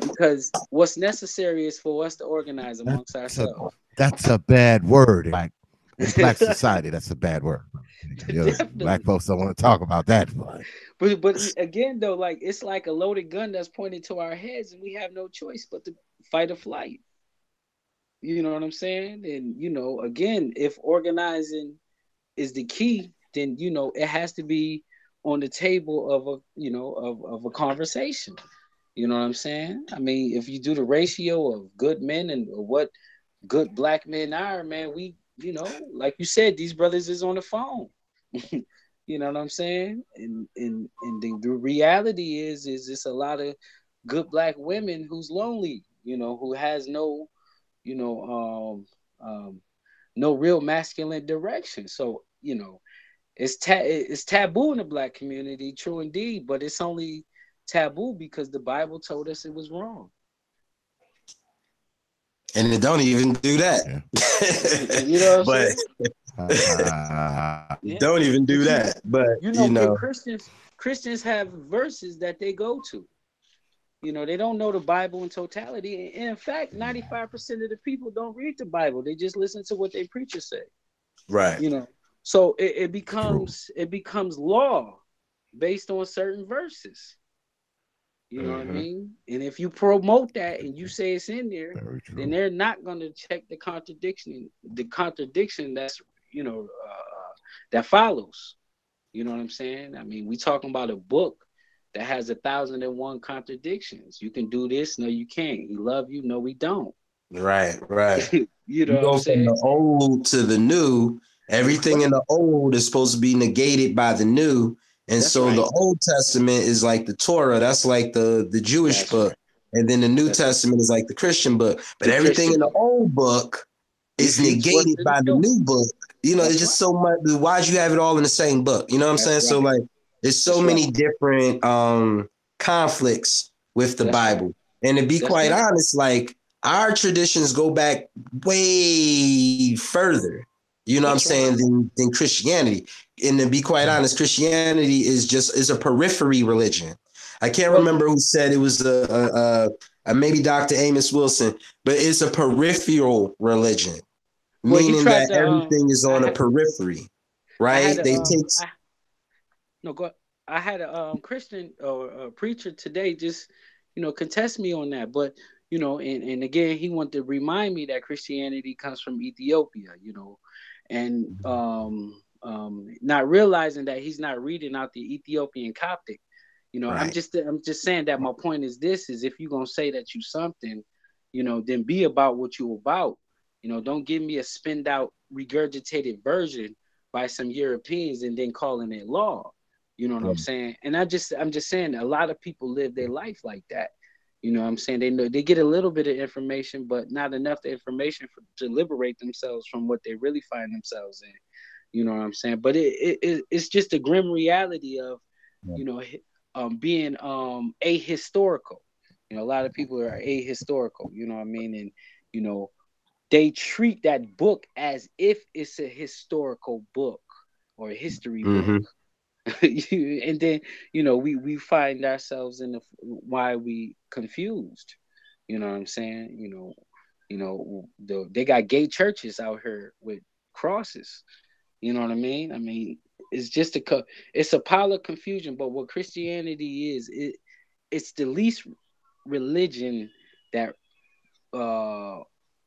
Because what's necessary is for us to organize amongst ourselves. That's a bad word. Like in black society, that's a bad word. Black folks don't want to talk about that. But again, though, like it's like a loaded gun that's pointed to our heads, and we have no choice but to fight or flight. You know what I'm saying? And again, if organizing is the key, then it has to be on the table of a conversation. You know what I'm saying? I mean, if you do the ratio of good men and what good black men are, man, we, like you said, these brothers is on the phone. You know what I'm saying? And the reality is it's a lot of good black women who's lonely, who has no, no real masculine direction. So, it's taboo in the black community, true indeed, but it's only taboo because the Bible told us it was wrong. And it don't even do that. Don't even do that. But Christians have verses that they go to. They don't know the Bible in totality. In fact, 95% of the people don't read the Bible. They just listen to what their preachers say. Right. So it becomes law based on certain verses. You know what I mean? And if you promote that and you say it's in there, then they're not going to check the contradiction that's, that follows. You know what I'm saying? I mean, we talking about a book that has 1,001 contradictions. You can do this, no, you can't. He love you, no, we don't. Right. You know You what I'm go from saying? the old to the new. Everything in the old is supposed to be negated by the new. And That's so right. the Old Testament is like the Torah. That's like the Jewish That's book. right. And then the New That's right. Testament is like the Christian book. But The everything in Christian the book old book is refutes what's negated in by the the new. new book. You know, it's That's just right. so much. Why'd you have it all in the same book? You know what I'm saying? That's So right. like there's so That's many right. different conflicts with the That's right. Bible. And to be That's quite right. honest, like our traditions go back way further, you know what I'm That's right. saying, than Christianity. And to be quite honest, Christianity is a periphery religion. I can't Well, remember who said it was maybe Dr. Amos Wilson, but it's a peripheral religion, he meaning tried that to. everything is on a periphery, I had right? a. They take No, go. I had a Christian or a preacher today just, contest me on that. But and again, he wanted to remind me that Christianity comes from Ethiopia. And not realizing that he's not reading out the Ethiopian Coptic. I'm right. just saying that my point is this: is if you're gonna say that you something, then be about what you about. Don't give me a spinned out, regurgitated version by some Europeans and then calling it law. You know what I'm saying? And I'm just saying a lot of people live their life like that. You know what I'm saying? They know they get a little bit of information, but not enough information to liberate themselves from what they really find themselves in. You know what I'm saying? But it's just a grim reality of, you know, being ahistorical. A lot of people are ahistorical. You know what I mean? And they treat that book as if it's a historical book or a history book. Mm-hmm. And then we find ourselves in why we confused. You know what I'm saying? They got gay churches out here with crosses. You know what I mean? I mean, it's just it's a pile of confusion. But what Christianity is, it's the least religion that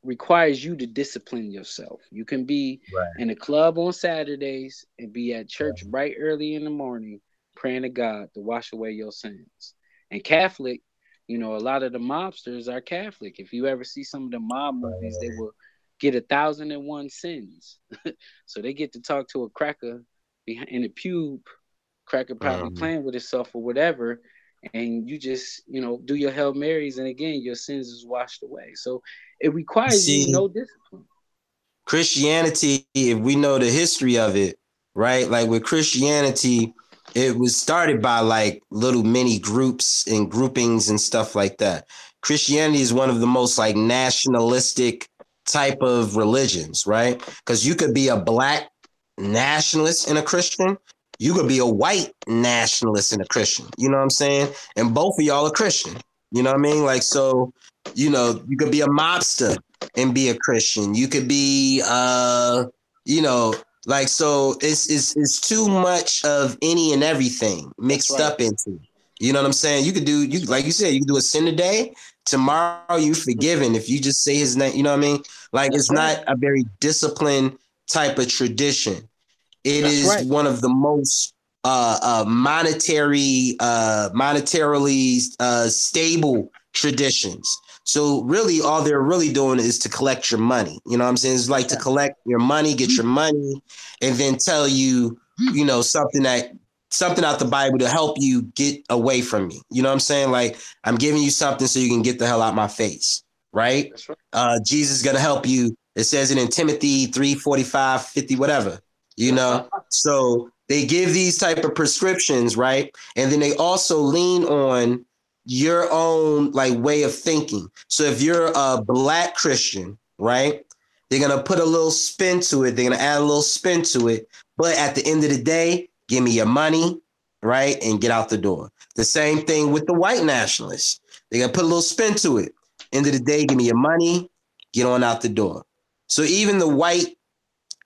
requires you to discipline yourself. You can be in a club on Saturdays and be at church bright early in the morning praying to God to wash away your sins. And Catholic, a lot of the mobsters are Catholic. If you ever see some of the mob movies, they will get 1,001 sins. So they get to talk to a cracker in a pube, cracker probably playing with himself or whatever, and you just do your Hail Marys, and again your sins is washed away. So it requires you See, no discipline. Christianity, if we know the history of it, right? Like with Christianity, it was started by like little mini groups and groupings and stuff like that. Christianity is one of the most like nationalistic type of religions, right? Because you could be a black nationalist and a Christian. You could be a white nationalist and a Christian. You know what I'm saying? And both of y'all are Christian. You know what I mean? Like, so, you could be a mobster and be a Christian. You could be like, so it's too much of any and everything mixed up into. You know what I'm saying? You could do like you said, you could do a sin today, tomorrow you forgiven if you just say his name, you know what I mean? Like it's not a very disciplined type of tradition. It is one of the most monetarily stable traditions. So really all they're really doing is to collect your money. You know what I'm saying? It's like to collect your money, get your money, and then tell you, something out the Bible to help you get away from me. You know what I'm saying? Like I'm giving you something so you can get the hell out my face. Right? That's right. Jesus is gonna help you. It says it in Timothy 3:45, 50, whatever. So they give these type of prescriptions, right? And then they also lean on your own like way of thinking. So if you're a black Christian, right, they're gonna put a little spin to it. They're gonna add a little spin to it. But at the end of the day, give me your money, right, and get out the door. The same thing with the white nationalists. They're gonna put a little spin to it. End of the day, give me your money, get on out the door. So even the white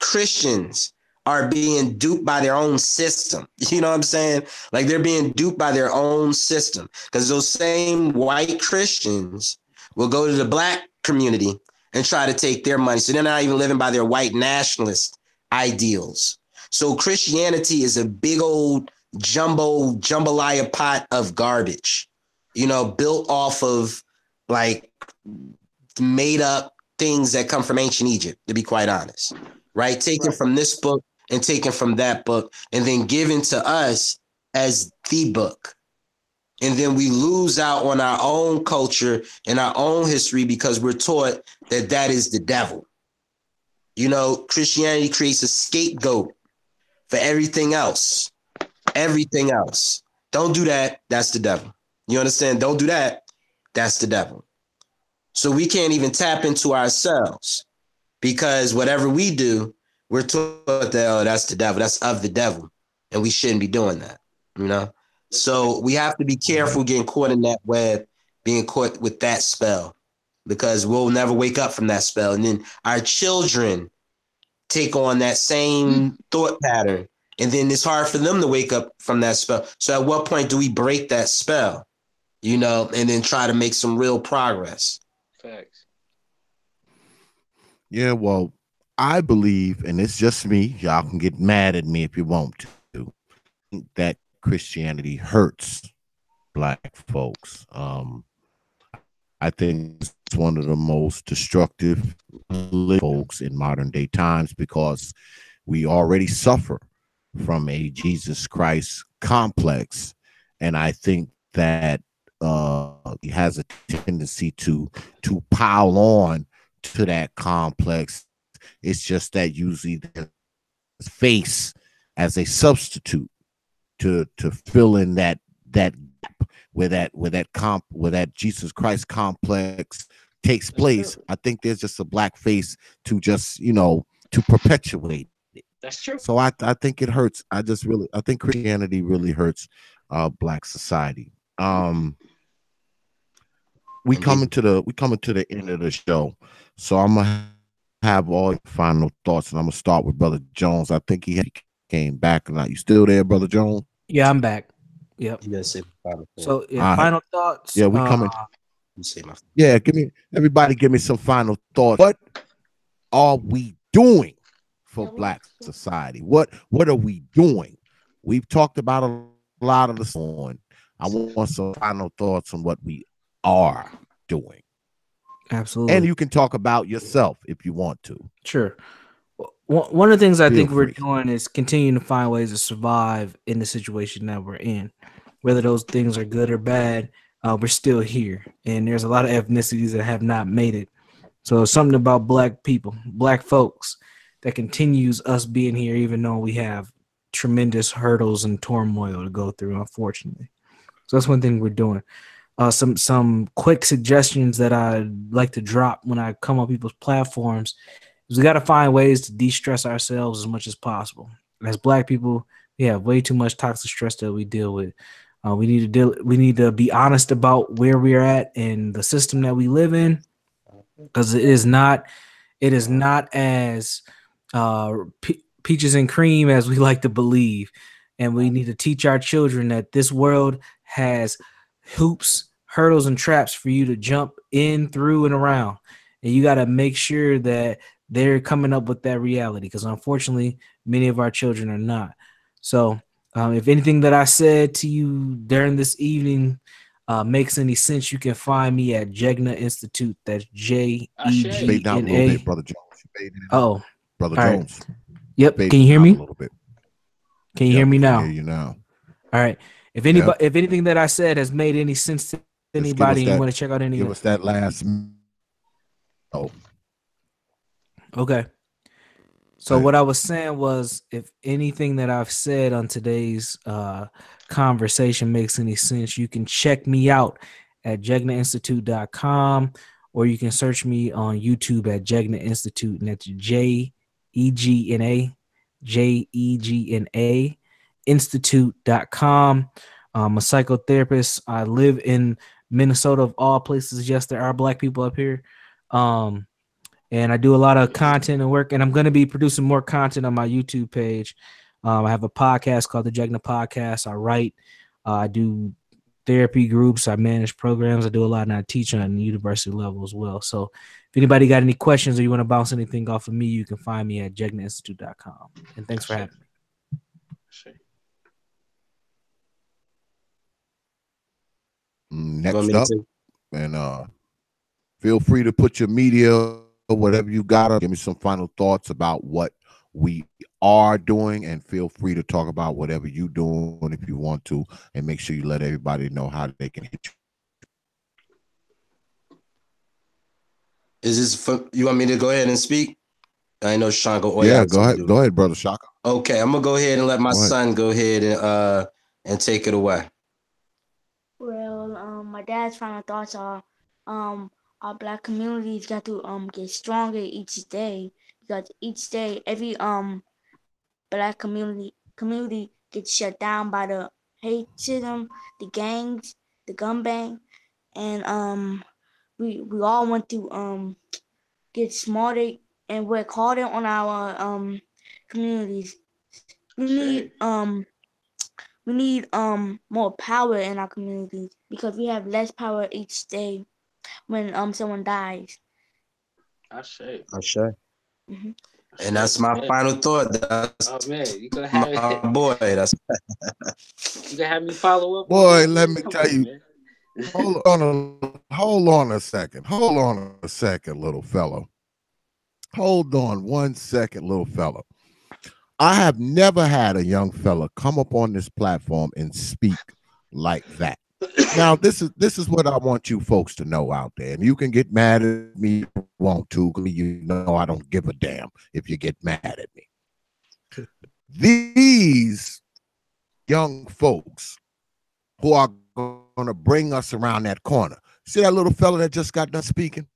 Christians are being duped by their own system. You know what I'm saying? Like they're being duped by their own system, because those same white Christians will go to the black community and try to take their money. So they're not even living by their white nationalist ideals. So Christianity is a big old jambalaya pot of garbage, you know, built off of like made up things that come from ancient Egypt, to be quite honest, right? Taken from this book and taken from that book, and then given to us as the book. And then we lose out on our own culture and our own history because we're taught that that is the devil. You know, Christianity creates a scapegoat for everything else. Everything else. Don't do that. That's the devil. You understand? Don't do that. That's the devil. So we can't even tap into ourselves, because whatever we do, we're taught that, oh, that's the devil. That's of the devil. And we shouldn't be doing that, you know? So we have to be careful getting caught in that web, being caught with that spell, because we'll never wake up from that spell. And then our children take on that same thought pattern. And then it's hard for them to wake up from that spell. So at what point do we break that spell, you know, and then try to make some real progress? Facts. Yeah, well, I believe, and it's just me, y'all can get mad at me if you want to, that Christianity hurts black folks. I think it's one of the most destructive folks in modern day times, because we already suffer from a Jesus Christ complex. And I think that he has a tendency to pile on to that complex. It's just that usually the face as a substitute to fill in that gap where that Jesus Christ complex takes place. I think there's just a black face to just, you know, to perpetuate it. That's true. So I think it hurts. I think Christianity really hurts black society. We coming to the end of the show, so I'm gonna have all your final thoughts, and I'm gonna start with Brother Jones. I think he came back or not. You still there, Brother Jones? Yeah, I'm back. Yep. You gotta say So yeah, final thoughts. Yeah, we coming. say my Yeah, give me some final thoughts. What are we doing for black society? What are we doing? We've talked about a lot of this on. I want some final thoughts on what we are doing. Absolutely. And you can talk about yourself if you want to. Sure. One of the things I think Feel we're free. doing is continuing to find ways to survive in the situation that we're in. Whether those things are good or bad, we're still here. And there's a lot of ethnicities that have not made it. So something about black people, black folks, that continues us being here, even though we have tremendous hurdles and turmoil to go through, unfortunately. So that's one thing we're doing. Some quick suggestions that I'd like to drop when I come on people's platforms is we got to find ways to de-stress ourselves as much as possible. As black people, we have way too much toxic stress that we deal with. We need to be honest about where we are at and the system that we live in, because it is not as peaches and cream as we like to believe. And we need to teach our children that this world has hoops, hurdles, and traps for you to jump in, through, and around. And you got to make sure that they're coming up with that reality, because unfortunately, many of our children are not. So if anything that I said to you during this evening makes any sense, you can find me at Jegna Institute. That's JEGNA. Brother Jones. Oh, Brother all Jones. Right. Yep. Can you hear me? A little bit. Can you hear me now? I hear you now. All right. If anything that I said has made any sense to anybody, you want to check out any, give us that last. Oh. Okay. So what I was saying was, if anything that I've said on today's conversation makes any sense, you can check me out at jegnainstitute.com, or you can search me on YouTube at Jegna Institute, and that's JEGNA institute.com. I'm a psychotherapist. I live in Minnesota, of all places. Yes, there are black people up here. And I do a lot of content and work, and I'm going to be producing more content on my YouTube page. I have a podcast called the Jegna Podcast. I write, I do therapy groups, I manage programs, I do a lot, and I teach on the university level as well. So if anybody got any questions or you want to bounce anything off of me, you can find me at jegnainstitute.com. And thanks for having me. Next up, and feel free to put your media or whatever you got. Give me some final thoughts about what we are doing, and feel free to talk about whatever you're doing if you want to, and make sure you let everybody know how they can hit you. Is this for, you want me to go ahead and speak? I know Shango. Yeah, go ahead. Go ahead, brother Shaka. Okay, I'm gonna go ahead and let my son go ahead and take it away. Well, my dad's final thoughts are, our Black communities got to get stronger each day, because each day every Black community gets shut down by the hateism, the gangs, the gun bang, and we all want to get smarter and work harder on our communities. We need more power in our communities, because we have less power each day when someone dies. I say. Mm-hmm. And that's my final thought. That's you gonna have my boy. That's you gonna have me follow up. Boy, let me tell you. Hold on a second. Hold on a second, little fellow. Hold on 1 second, little fellow. I have never had a young fella come up on this platform and speak like that. Now, this is what I want you folks to know out there. And you can get mad at me if you want to. You know I don't give a damn if you get mad at me. These young folks who are going to bring us around that corner. See that little fella that just got done speaking?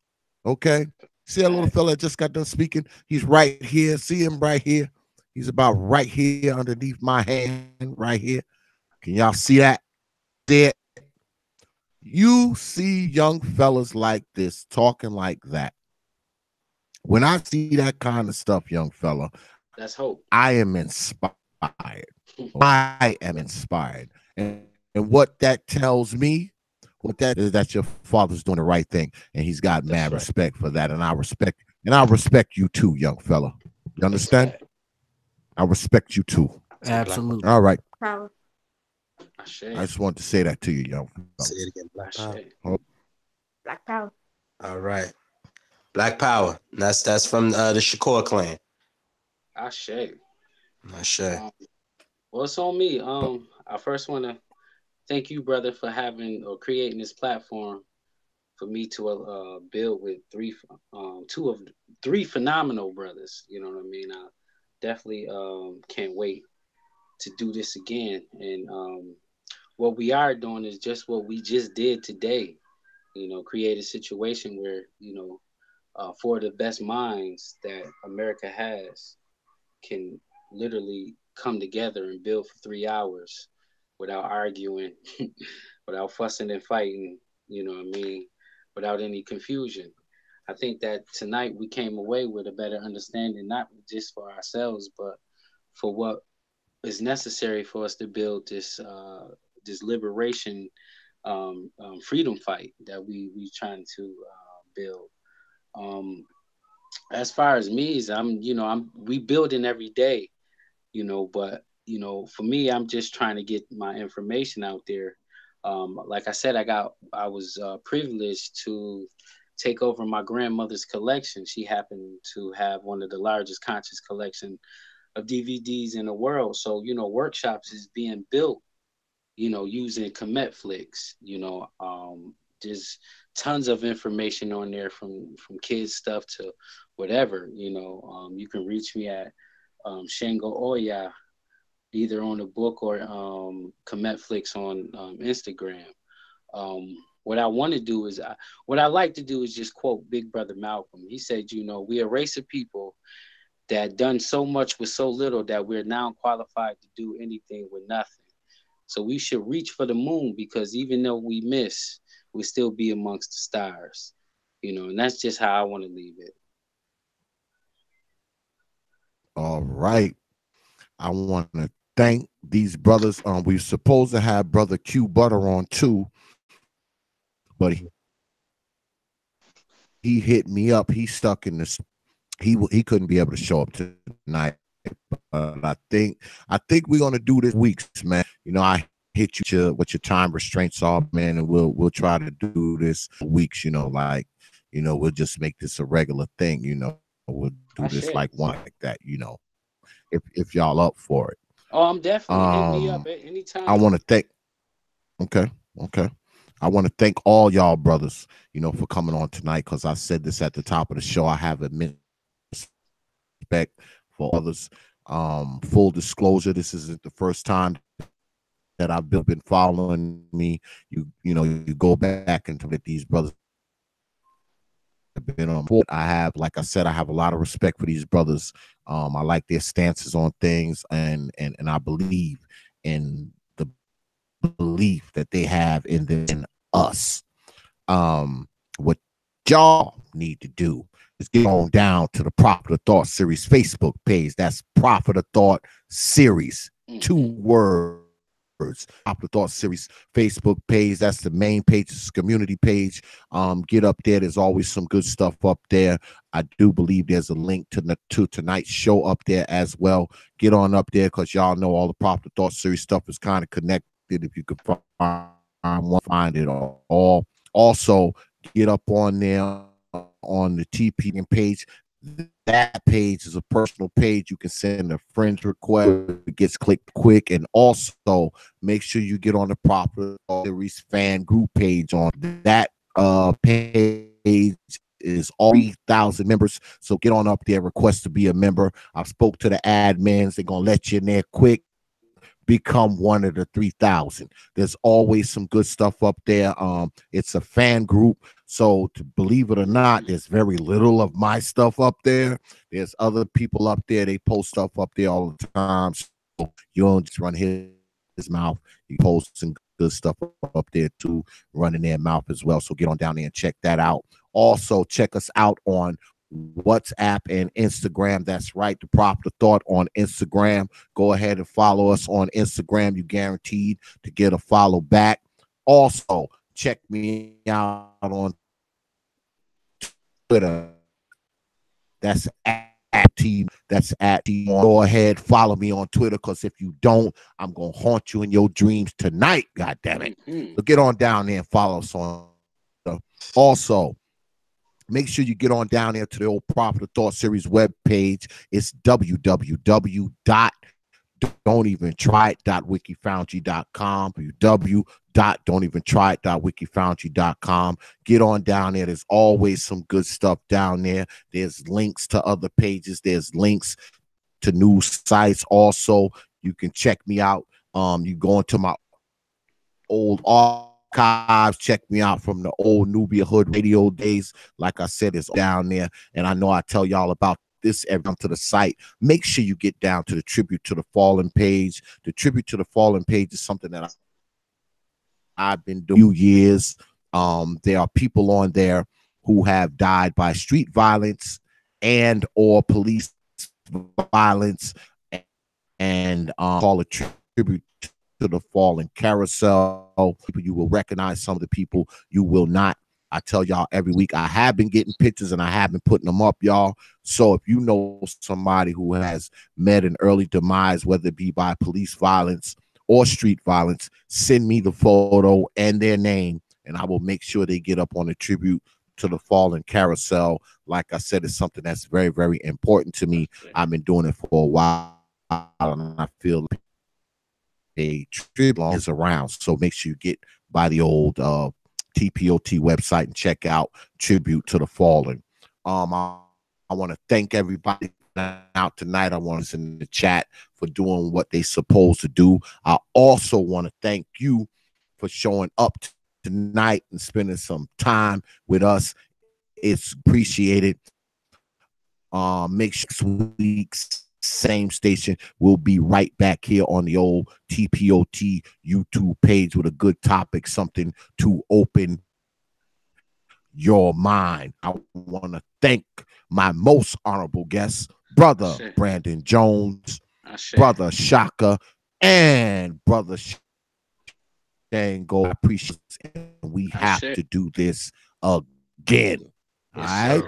Okay? See that little fella that just got done speaking? He's right here. See him right here? He's about right here underneath my hand, right here. Can y'all see that? There. You see young fellas like this talking like that. When I see that kind of stuff, young fella, that's hope. I am inspired. I am inspired. And what that tells me, what that is, that your father's doing the right thing, and he's got mad respect for that. And I respect you too, young fella. You understand? I respect you too. Absolutely. All right. Power. I just want to say that to you, young fella. Say it again. Black power. Black power. All right. Black power. That's from the Shakur clan. Ashe. Well, it's on me. I first want to thank you, brother, for having or creating this platform for me to build with three phenomenal brothers. You know what I mean? I definitely can't wait to do this again. And what we are doing is just what we just did today. You know, create a situation where, you know, four of the best minds that America has can literally come together and build for 3 hours without arguing, without fussing and fighting, you know what I mean, without any confusion. I think that tonight we came away with a better understanding, not just for ourselves, but for what is necessary for us to build this liberation freedom fight that we trying to build. As far as me, is we building every day, you know, but you know, for me, I'm just trying to get my information out there. Like I said, I was privileged to take over my grandmother's collection. She happened to have one of the largest conscious collection of DVDs in the world. So, you know, workshops is being built, you know, using Cometflix, you know, there's tons of information on there from kids stuff to whatever, you know. You can reach me at Shango, either on the book or Cometflix on Instagram. What I want to do is, what I like to do is just quote Big Brother Malcolm. He said, you know, we are a race of people that done so much with so little that we're now qualified to do anything with nothing. So we should reach for the moon, because even though we miss, we'll still be amongst the stars, you know, and that's just how I want to leave it. All right. I want to thank these brothers. We were supposed to have Brother Q Butter on too, but he hit me up. He's stuck in this. He couldn't be able to show up tonight. I think we're gonna do this weeks, man. You know, I hit you what your time restraints are, man, and we'll try to do this weeks. You know, like we'll just make this a regular thing. You know, we'll do this like one like that. You know, if y'all up for it. Oh, I'm definitely hitting me up at any time. I want to thank. Okay. I want to thank all y'all brothers, for coming on tonight. Because I said this at the top of the show. I have immense respect for others. Full disclosure, this isn't the first time that I've been following me. You go back and that these brothers have been on board. Like I said, I have a lot of respect for these brothers. I like their stances on things, and I believe in the belief that they have in us. What y'all need to do is get on down to the Prophet of Thought Series Facebook page. That's Prophet of Thought Series, 2 words. Prophet of Thought Series Facebook page. That's the main page. It's a community page. Get up there. There's always some good stuff up there. I do believe there's a link to tonight's show up there as well. Get on up there because y'all know all the Prophet of Thought Series stuff is kind of connected. If you could find it all. Also, get up on there on the TP page. That page is a personal page. You can send a friend's request. It gets clicked quick. And also, make sure you get on the Proper Series fan group page. On that page is all 3,000 members. So get on up there, request to be a member. I spoke to the admins. They're going to let you in there quick. Become one of the 3,000. There's always some good stuff up there. It's a fan group, so to believe it or not, there's very little of my stuff up there. There's other people up there. They post stuff up there all the time. So you don't just run his mouth. He posts some good stuff up there too, running their mouth as well. So get on down there and check that out. Also, check us out on WhatsApp and Instagram. That's right, the Prophet of Thought on Instagram. Go ahead and follow us on Instagram. You guaranteed to get a follow back. Also, check me out on Twitter. That's at team. That's at team. Go ahead, follow me on Twitter, because if you don't, I'm gonna haunt you in your dreams tonight. God damn it! So get on down there and follow us on. Also, make sure you get on down there to the old Prophet of Thought Series webpage. It's www.don'teventryit.wikifoundry.com. www.don'teventryit.wikifoundry.com. Get on down there. There's always some good stuff down there. There's links to other pages. There's links to news sites. Also, you can check me out. You go into my old archives, check me out from the old Nubia Hood radio days. Like I said, it's down there, and I know I tell y'all about this every time to the site. Make sure you get down to the Tribute to the Fallen page. The Tribute to the Fallen page is something that I've been doing years. There are people on there who have died by street violence and or police violence, and call a tribute to the Fallen carousel. People, you will recognize some of the people, you will not. I tell y'all every week, I have been getting pictures and I have been putting them up, y'all. So if you know somebody who has met an early demise, whether it be by police violence or street violence, send me the photo and their name, and I will make sure they get up on the Tribute to the Fallen carousel. Like I said, it's something that's very, very important to me. I've been doing it for a while, and I feel like a tribute is around. So make sure you get by the old TPOT website and check out Tribute to the Fallen. I want to thank everybody out tonight. I want us in the chat for doing what they supposed to do. I also want to thank you for showing up tonight and spending some time with us. It's appreciated. Make sure week's same station, we'll be right back here on the old TPOT YouTube page with a good topic, something to open your mind. I want to thank my most honorable guest, brother Brandon Jones, brother Shaka, and brother Shango. I appreciate it. And we have to do this again. All right.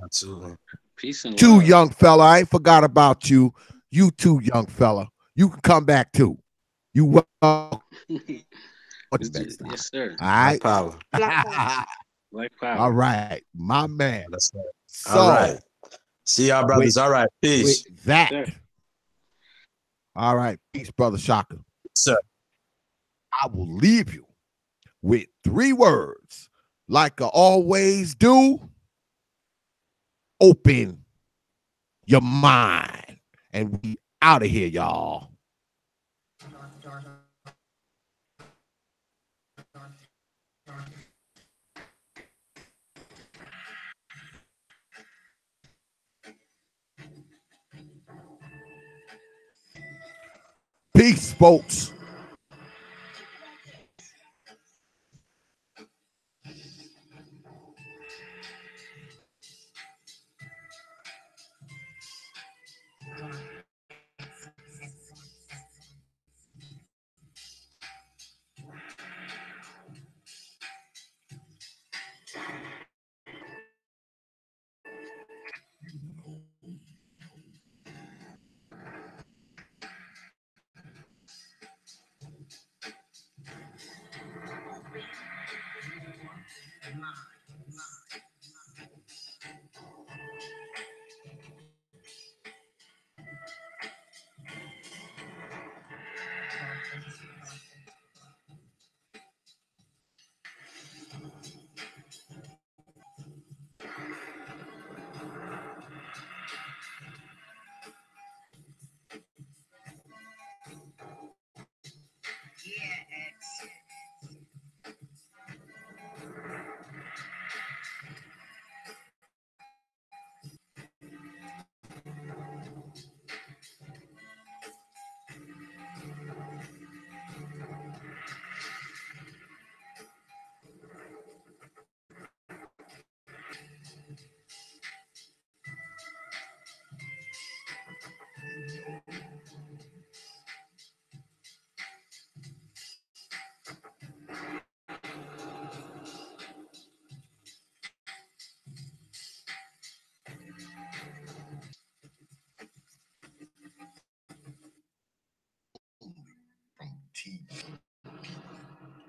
Absolutely. Peace and love. Love. Young fella. I ain't forgot about you. You too, young fella. You can come back too. You welcome next time. Yes, sir. All right. Black power. Black power. All right, my man. That's right. So, all right. See y'all, brothers. All right. Peace. With that. Sure. All right. Peace, brother Shaka. Sir. I will leave you with 3 words, like I always do. Open your mind. And we out of here, y'all. Peace, folks.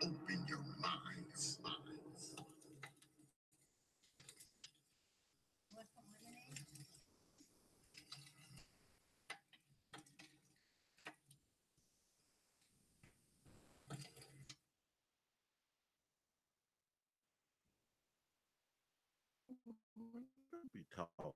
Open your minds. Be tall.